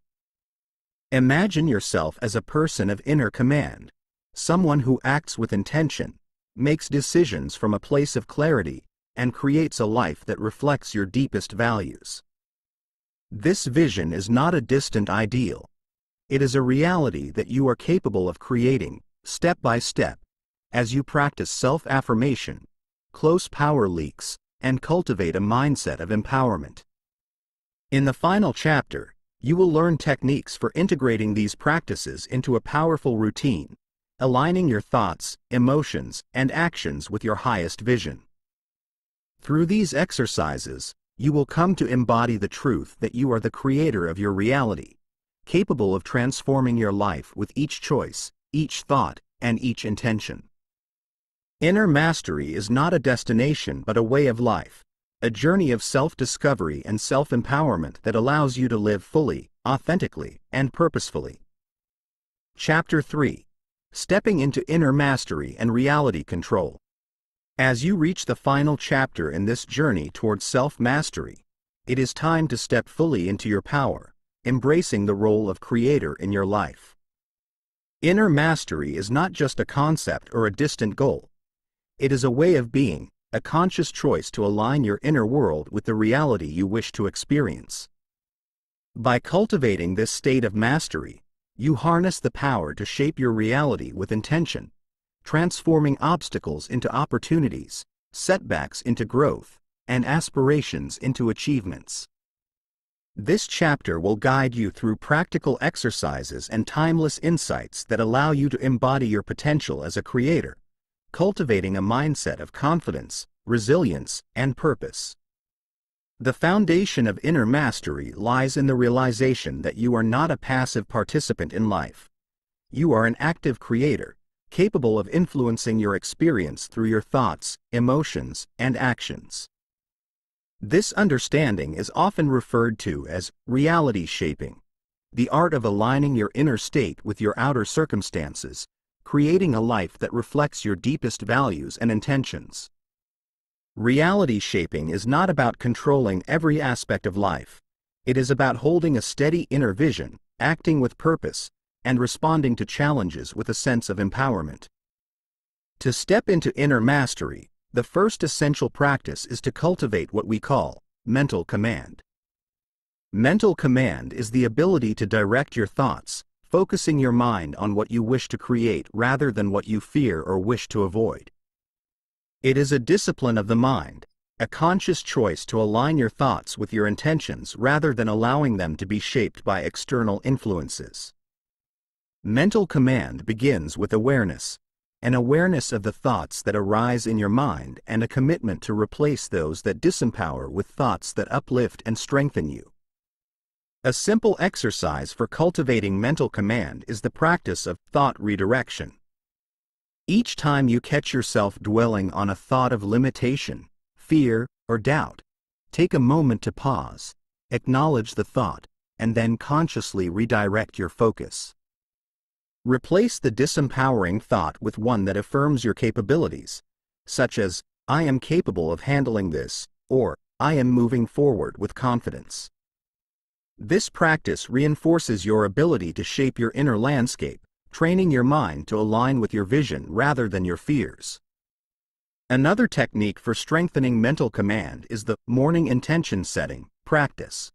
A: Imagine yourself as a person of inner command, someone who acts with intention, makes decisions from a place of clarity, and creates a life that reflects your deepest values. This vision is not a distant ideal. It is a reality that you are capable of creating, step by step, as you practice self-affirmation, close power leaks, and cultivate a mindset of empowerment. In the final chapter, you will learn techniques for integrating these practices into a powerful routine, aligning your thoughts, emotions, and actions with your highest vision. Through these exercises, you will come to embody the truth that you are the creator of your reality, capable of transforming your life with each choice, each thought, and each intention. Inner mastery is not a destination but a way of life, a journey of self-discovery and self-empowerment that allows you to live fully, authentically, and purposefully. Chapter 3. Stepping into Inner Mastery and Reality Control. As you reach the final chapter in this journey towards self-mastery, it is time to step fully into your power, embracing the role of creator in your life. Inner mastery is not just a concept or a distant goal. It is a way of being, a conscious choice to align your inner world with the reality you wish to experience. By cultivating this state of mastery, you harness the power to shape your reality with intention, transforming obstacles into opportunities, setbacks into growth, and aspirations into achievements. This chapter will guide you through practical exercises and timeless insights that allow you to embody your potential as a creator, cultivating a mindset of confidence, resilience, and purpose. The foundation of inner mastery lies in the realization that you are not a passive participant in life. You are an active creator, capable of influencing your experience through your thoughts, emotions, and actions. This understanding is often referred to as reality shaping, the art of aligning your inner state with your outer circumstances, creating a life that reflects your deepest values and intentions. Reality shaping is not about controlling every aspect of life. It is about holding a steady inner vision, acting with purpose, and responding to challenges with a sense of empowerment. To step into inner mastery, the first essential practice is to cultivate what we call mental command. Mental command is the ability to direct your thoughts, focusing your mind on what you wish to create rather than what you fear or wish to avoid. It is a discipline of the mind, a conscious choice to align your thoughts with your intentions rather than allowing them to be shaped by external influences. Mental command begins with awareness, an awareness of the thoughts that arise in your mind and a commitment to replace those that disempower with thoughts that uplift and strengthen you. A simple exercise for cultivating mental command is the practice of thought redirection. Each time you catch yourself dwelling on a thought of limitation, fear, or doubt, take a moment to pause, acknowledge the thought, and then consciously redirect your focus. Replace the disempowering thought with one that affirms your capabilities, such as, "I am capable of handling this," or "I am moving forward with confidence." This practice reinforces your ability to shape your inner landscape, training your mind to align with your vision rather than your fears. Another technique for strengthening mental command is the morning intention setting practice.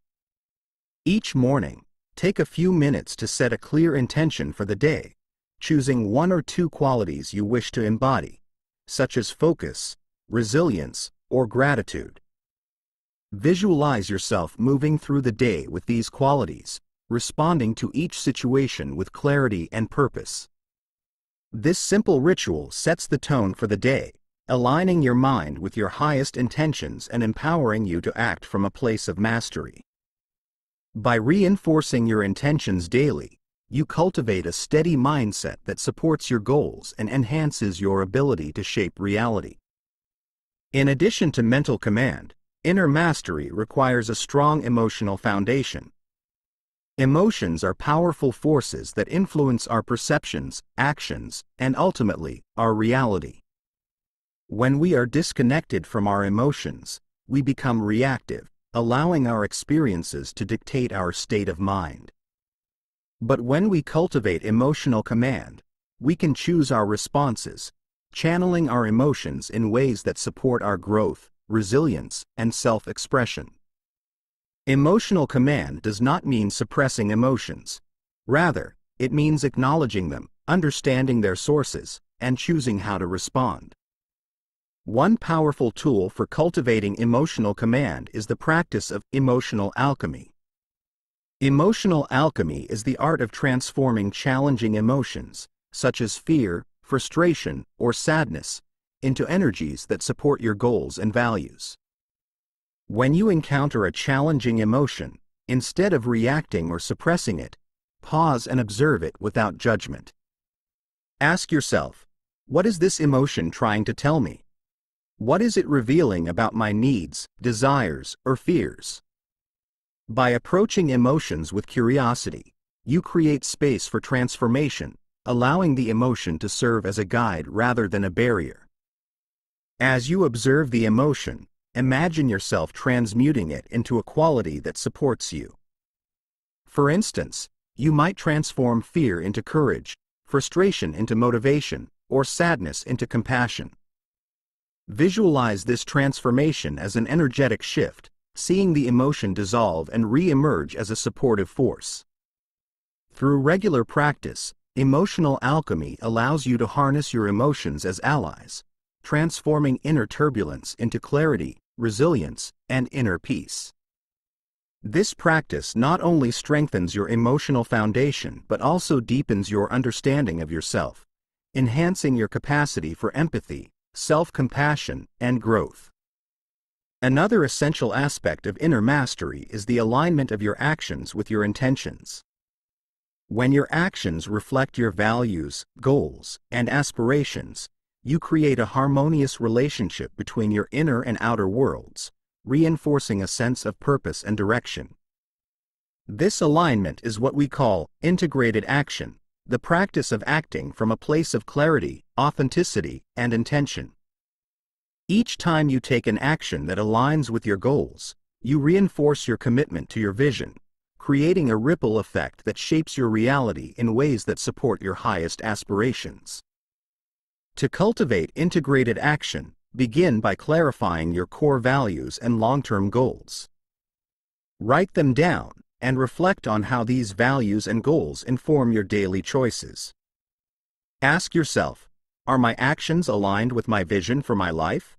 A: Each morning, take a few minutes to set a clear intention for the day, choosing one or two qualities you wish to embody, such as focus, resilience, or gratitude. Visualize yourself moving through the day with these qualities, responding to each situation with clarity and purpose. This simple ritual sets the tone for the day, aligning your mind with your highest intentions and empowering you to act from a place of mastery. By reinforcing your intentions daily, you cultivate a steady mindset that supports your goals and enhances your ability to shape reality. In addition to mental command, inner mastery requires a strong emotional foundation. Emotions are powerful forces that influence our perceptions, actions, and ultimately, our reality. When we are disconnected from our emotions, we become reactive, allowing our experiences to dictate our state of mind. But when we cultivate emotional command, we can choose our responses, channeling our emotions in ways that support our growth, resilience, and self-expression. Emotional command does not mean suppressing emotions. Rather, it means acknowledging them, understanding their sources, and choosing how to respond. One powerful tool for cultivating emotional command is the practice of emotional alchemy. Emotional alchemy is the art of transforming challenging emotions, such as fear, frustration, or sadness, into energies that support your goals and values. When you encounter a challenging emotion, instead of reacting or suppressing it, pause and observe it without judgment. Ask yourself, what is this emotion trying to tell me? What is it revealing about my needs, desires, or fears? By approaching emotions with curiosity, you create space for transformation, allowing the emotion to serve as a guide rather than a barrier. As you observe the emotion, imagine yourself transmuting it into a quality that supports you. For instance, you might transform fear into courage, frustration into motivation, or sadness into compassion. Visualize this transformation as an energetic shift, seeing the emotion dissolve and re-emerge as a supportive force. Through regular practice, emotional alchemy allows you to harness your emotions as allies, transforming inner turbulence into clarity, resilience, and inner peace. This practice not only strengthens your emotional foundation but also deepens your understanding of yourself, enhancing your capacity for empathy, self-compassion, and growth. Another essential aspect of inner mastery is the alignment of your actions with your intentions. When your actions reflect your values, goals, and aspirations, you create a harmonious relationship between your inner and outer worlds, reinforcing a sense of purpose and direction. This alignment is what we call integrated action, the practice of acting from a place of clarity, authenticity, and intention. Each time you take an action that aligns with your goals, you reinforce your commitment to your vision, creating a ripple effect that shapes your reality in ways that support your highest aspirations. To cultivate integrated action, begin by clarifying your core values and long-term goals. Write them down and reflect on how these values and goals inform your daily choices. Ask yourself, are my actions aligned with my vision for my life?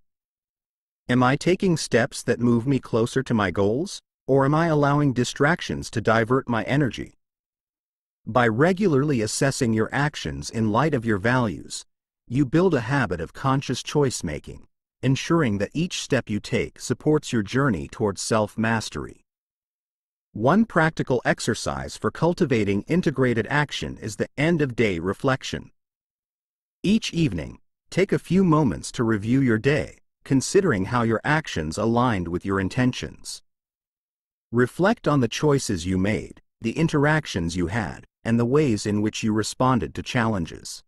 A: Am I taking steps that move me closer to my goals, or am I allowing distractions to divert my energy? By regularly assessing your actions in light of your values, you build a habit of conscious choice-making, ensuring that each step you take supports your journey towards self-mastery. One practical exercise for cultivating integrated action is the end-of-day reflection. Each evening, take a few moments to review your day, considering how your actions aligned with your intentions. Reflect on the choices you made, the interactions you had, and the ways in which you responded to challenges.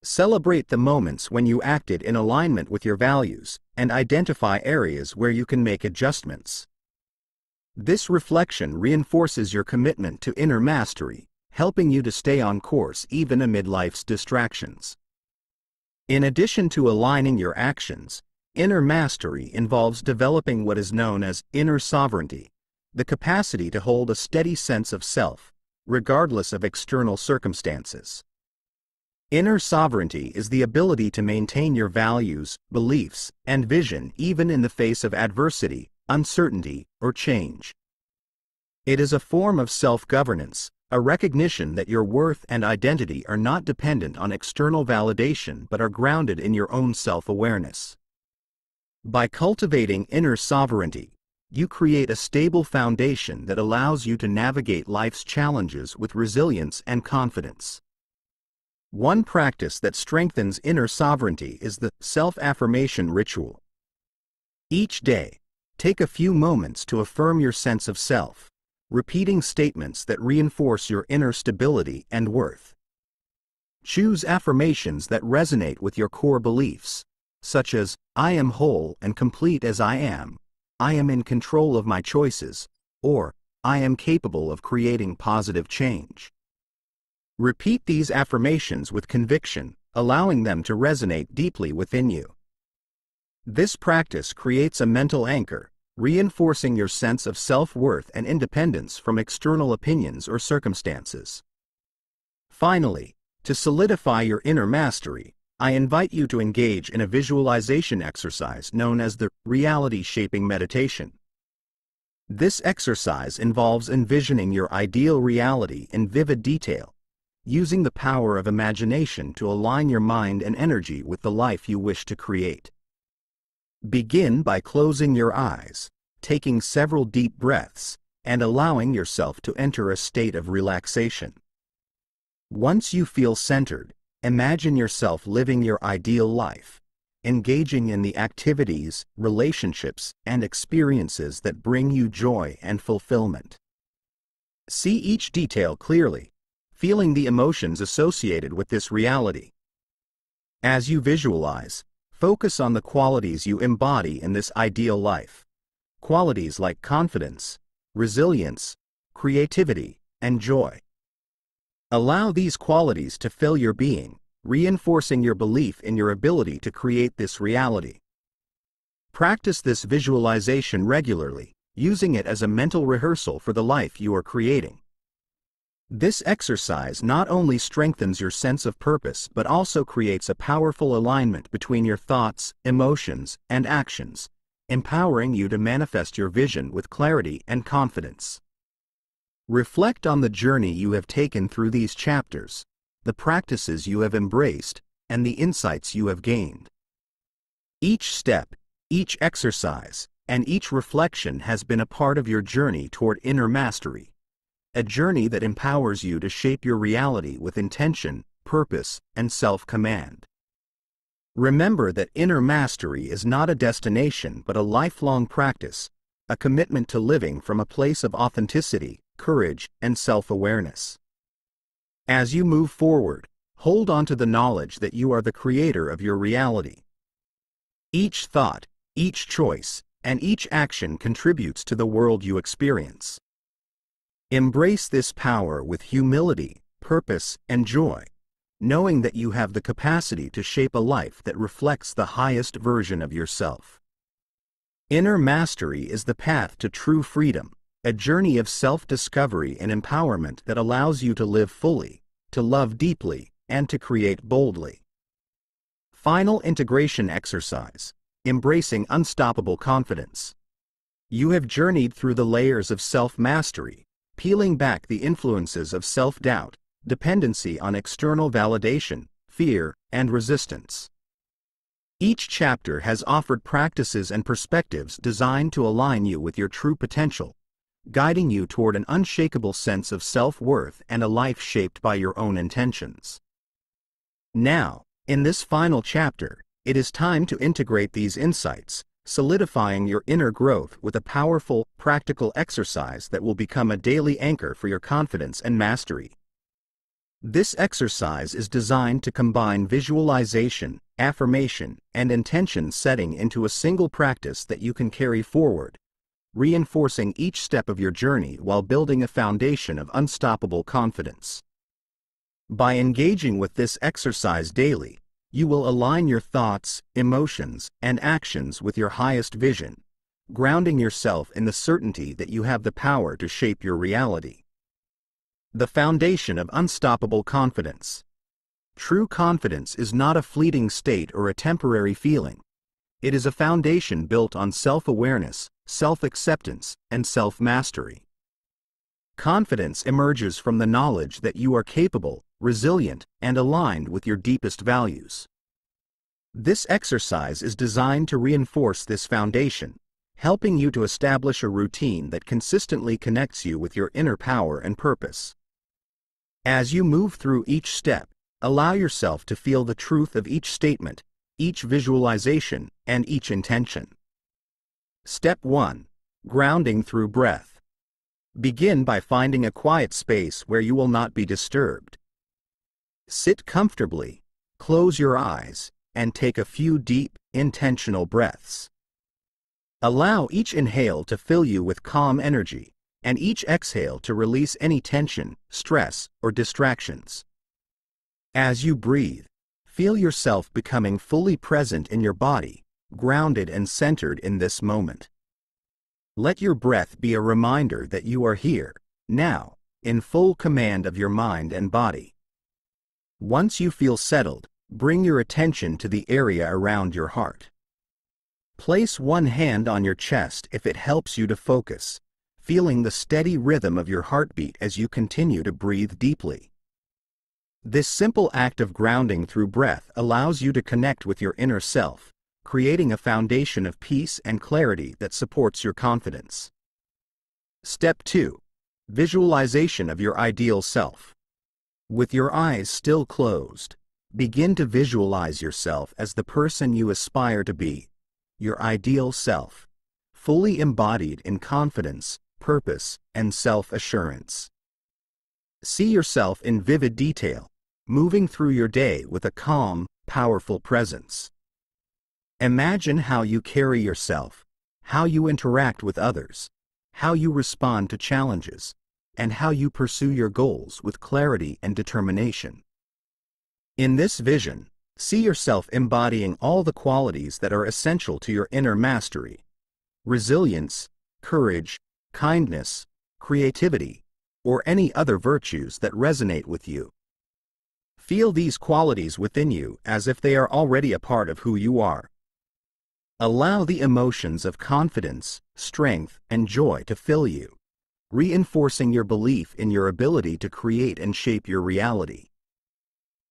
A: Celebrate the moments when you acted in alignment with your values, and identify areas where you can make adjustments. This reflection reinforces your commitment to inner mastery, helping you to stay on course even amid life's distractions. In addition to aligning your actions, inner mastery involves developing what is known as inner sovereignty, the capacity to hold a steady sense of self, regardless of external circumstances. Inner sovereignty is the ability to maintain your values, beliefs, and vision even in the face of adversity, uncertainty, or change. It is a form of self-governance, a recognition that your worth and identity are not dependent on external validation but are grounded in your own self-awareness. By cultivating inner sovereignty, you create a stable foundation that allows you to navigate life's challenges with resilience and confidence. One practice that strengthens inner sovereignty is the self-affirmation ritual. Each day, take a few moments to affirm your sense of self, repeating statements that reinforce your inner stability and worth. Choose affirmations that resonate with your core beliefs, such as, "I am whole and complete as I am in control of my choices," or, "I am capable of creating positive change." Repeat these affirmations with conviction, allowing them to resonate deeply within you. This practice creates a mental anchor, reinforcing your sense of self-worth and independence from external opinions or circumstances. Finally, to solidify your inner mastery, I invite you to engage in a visualization exercise known as the reality-shaping meditation. This exercise involves envisioning your ideal reality in vivid detail, using the power of imagination to align your mind and energy with the life you wish to create. Begin by closing your eyes, taking several deep breaths, and allowing yourself to enter a state of relaxation. Once you feel centered, imagine yourself living your ideal life, engaging in the activities, relationships, and experiences that bring you joy and fulfillment. See each detail clearly, feeling the emotions associated with this reality. As you visualize, focus on the qualities you embody in this ideal life. Qualities like confidence, resilience, creativity, and joy. Allow these qualities to fill your being, reinforcing your belief in your ability to create this reality. Practice this visualization regularly, using it as a mental rehearsal for the life you are creating. This exercise not only strengthens your sense of purpose but also creates a powerful alignment between your thoughts, emotions, and actions, empowering you to manifest your vision with clarity and confidence. Reflect on the journey you have taken through these chapters, the practices you have embraced, and the insights you have gained. Each step, each exercise, and each reflection has been a part of your journey toward inner mastery. A journey that empowers you to shape your reality with intention, purpose, and self-command. Remember that inner mastery is not a destination but a lifelong practice, a commitment to living from a place of authenticity, courage, and self-awareness. As you move forward, hold on to the knowledge that you are the creator of your reality. Each thought, each choice, and each action contributes to the world you experience. Embrace this power with humility, purpose, and joy, knowing that you have the capacity to shape a life that reflects the highest version of yourself. Inner mastery is the path to true freedom, a journey of self-discovery and empowerment that allows you to live fully, to love deeply, and to create boldly. Final integration exercise, embracing unstoppable confidence. You have journeyed through the layers of self-mastery, peeling back the influences of self-doubt, dependency on external validation, fear, and resistance. Each chapter has offered practices and perspectives designed to align you with your true potential, guiding you toward an unshakable sense of self-worth and a life shaped by your own intentions. Now, in this final chapter, it is time to integrate these insights, solidifying your inner growth with a powerful, practical exercise that will become a daily anchor for your confidence and mastery. This exercise is designed to combine visualization, affirmation, and intention setting into a single practice that you can carry forward, reinforcing each step of your journey while building a foundation of unstoppable confidence. By engaging with this exercise daily, you will align your thoughts, emotions, and actions with your highest vision, grounding yourself in the certainty that you have the power to shape your reality. The foundation of unstoppable confidence. True confidence is not a fleeting state or a temporary feeling. It is a foundation built on self-awareness, self-acceptance, and self-mastery. Confidence emerges from the knowledge that you are capable, resilient, and aligned with your deepest values. This exercise is designed to reinforce this foundation, helping you to establish a routine that consistently connects you with your inner power and purpose. As you move through each step, allow yourself to feel the truth of each statement, each visualization, and each intention. Step 1. Grounding through breath. Begin by finding a quiet space where you will not be disturbed. Sit comfortably, close your eyes, and take a few deep, intentional breaths. Allow each inhale to fill you with calm energy, and each exhale to release any tension, stress, or distractions. As you breathe, feel yourself becoming fully present in your body, grounded and centered in this moment. Let your breath be a reminder that you are here, now, in full command of your mind and body. Once you feel settled, bring your attention to the area around your heart. Place one hand on your chest if it helps you to focus, feeling the steady rhythm of your heartbeat as you continue to breathe deeply. This simple act of grounding through breath allows you to connect with your inner self, creating a foundation of peace and clarity that supports your confidence. Step 2. Visualization of your ideal self. With your eyes still closed, begin to visualize yourself as the person you aspire to be, your ideal self, fully embodied in confidence, purpose, and self-assurance. See yourself in vivid detail, moving through your day with a calm, powerful presence. Imagine how you carry yourself, how you interact with others, how you respond to challenges, and how you pursue your goals with clarity and determination. In this vision, see yourself embodying all the qualities that are essential to your inner mastery: resilience, courage, kindness, creativity, or any other virtues that resonate with you. Feel these qualities within you as if they are already a part of who you are. Allow the emotions of confidence, strength, and joy to fill you, reinforcing your belief in your ability to create and shape your reality.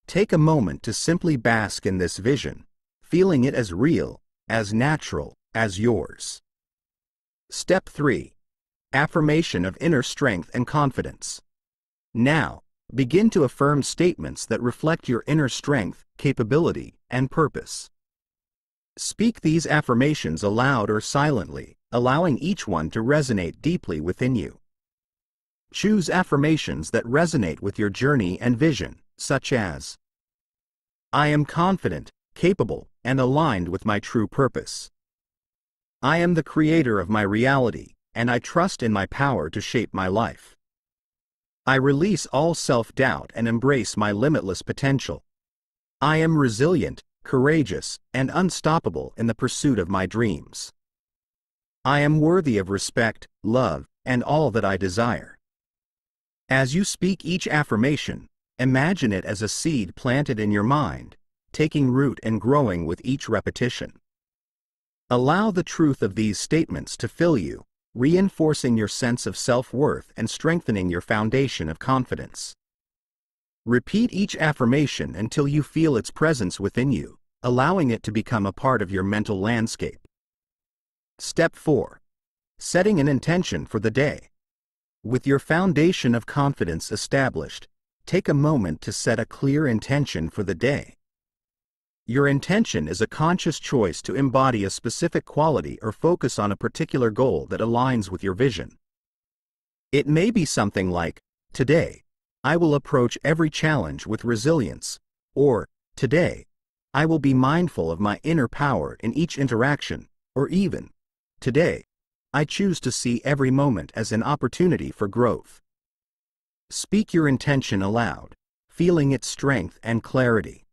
A: Take a moment to simply bask in this vision, feeling it as real, as natural, as yours. Step 3. Affirmation of inner strength and confidence. Now, begin to affirm statements that reflect your inner strength, capability, and purpose. Speak these affirmations aloud or silently, allowing each one to resonate deeply within you. Choose affirmations that resonate with your journey and vision, such as: I am confident, capable, and aligned with my true purpose. I am the creator of my reality, and I trust in my power to shape my life. I release all self-doubt and embrace my limitless potential. I am resilient, courageous, and unstoppable in the pursuit of my dreams. I am worthy of respect, love, and all that I desire. As you speak each affirmation, imagine it as a seed planted in your mind, taking root and growing with each repetition. Allow the truth of these statements to fill you, reinforcing your sense of self-worth and strengthening your foundation of confidence. Repeat each affirmation until you feel its presence within you, allowing it to become a part of your mental landscape. Step 4. Setting an intention for the day. With your foundation of confidence established, take a moment to set a clear intention for the day. Your intention is a conscious choice to embody a specific quality or focus on a particular goal that aligns with your vision. It may be something like, today, I will approach every challenge with resilience. Or, today, I will be mindful of my inner power in each interaction. Or even, today, I choose to see every moment as an opportunity for growth. Speak your intention aloud, feeling its strength and clarity.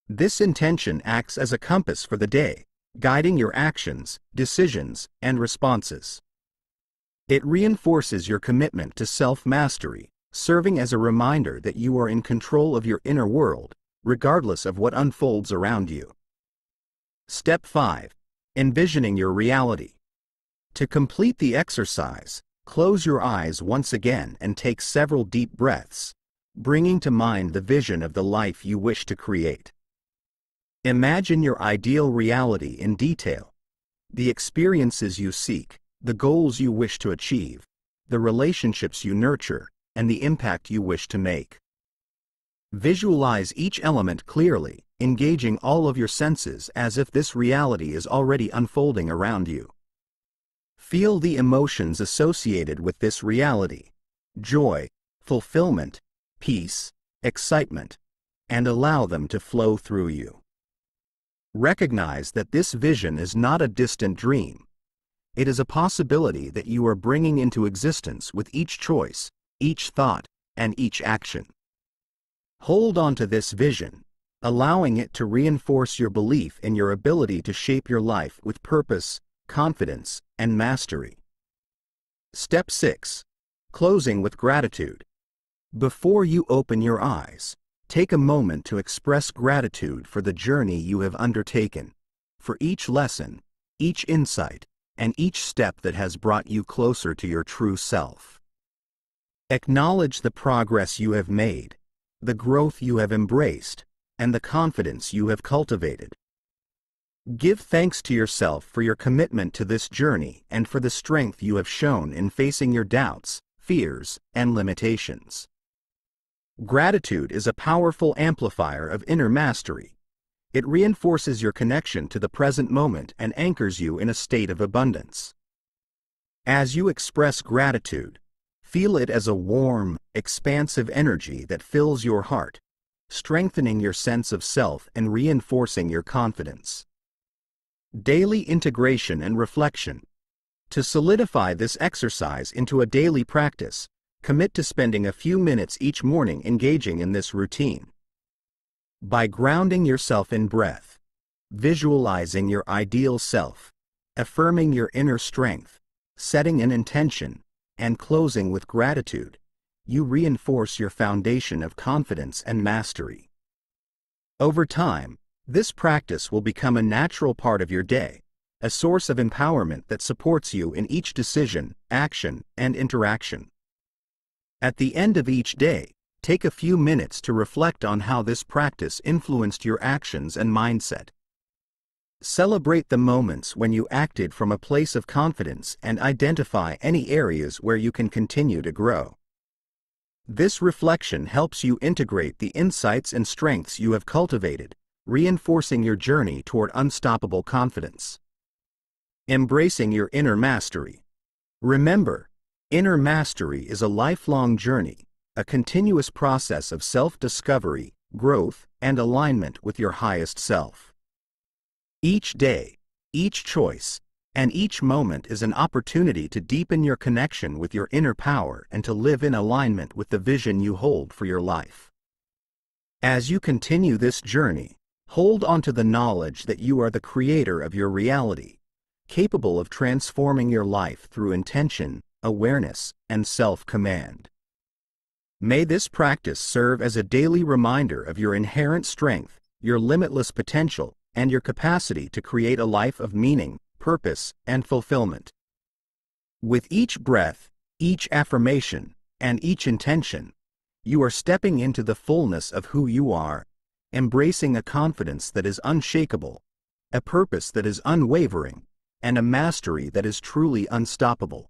A: This intention acts as a compass for the day, guiding your actions, decisions, and responses. It reinforces your commitment to self-mastery, serving as a reminder that you are in control of your inner world, regardless of what unfolds around you. Step 5. Envisioning your reality. To complete the exercise, close your eyes once again and take several deep breaths, bringing to mind the vision of the life you wish to create. Imagine your ideal reality in detail. The experiences you seek, the goals you wish to achieve, the relationships you nurture, and the impact you wish to make. Visualize each element clearly, engaging all of your senses as if this reality is already unfolding around you. Feel the emotions associated with this reality: joy, fulfillment, peace, excitement, and allow them to flow through you. Recognize that this vision is not a distant dream. It is a possibility that you are bringing into existence with each choice, each thought, and each action. Hold on to this vision, allowing it to reinforce your belief in your ability to shape your life with purpose, confidence, and mastery. Step 6. Closing with gratitude. Before you open your eyes, take a moment to express gratitude for the journey you have undertaken, for each lesson, each insight, and each step that has brought you closer to your true self. Acknowledge the progress you have made, the growth you have embraced, and the confidence you have cultivated. Give thanks to yourself for your commitment to this journey and for the strength you have shown in facing your doubts, fears, and limitations. Gratitude is a powerful amplifier of inner mastery. It reinforces your connection to the present moment and anchors you in a state of abundance. As you express gratitude, feel it as a warm, expansive energy that fills your heart, strengthening your sense of self and reinforcing your confidence. Daily integration and reflection. To solidify this exercise into a daily practice, commit to spending a few minutes each morning engaging in this routine. By grounding yourself in breath, visualizing your ideal self, affirming your inner strength, setting an intention, and closing with gratitude, you reinforce your foundation of confidence and mastery. Over time, this practice will become a natural part of your day, a source of empowerment that supports you in each decision, action, and interaction. At the end of each day, take a few minutes to reflect on how this practice influenced your actions and mindset. Celebrate the moments when you acted from a place of confidence and identify any areas where you can continue to grow. This reflection helps you integrate the insights and strengths you have cultivated, reinforcing your journey toward unstoppable confidence. Embracing your inner mastery. Remember, inner mastery is a lifelong journey, a continuous process of self-discovery, growth, and alignment with your highest self. Each day, each choice, and each moment is an opportunity to deepen your connection with your inner power and to live in alignment with the vision you hold for your life. As you continue this journey, hold on to the knowledge that you are the creator of your reality, capable of transforming your life through intention, awareness, and self-command. May this practice serve as a daily reminder of your inherent strength, your limitless potential, and your capacity to create a life of meaning, purpose, and fulfillment. With each breath, each affirmation, and each intention, you are stepping into the fullness of who you are, embracing a confidence that is unshakable, a purpose that is unwavering, and a mastery that is truly unstoppable.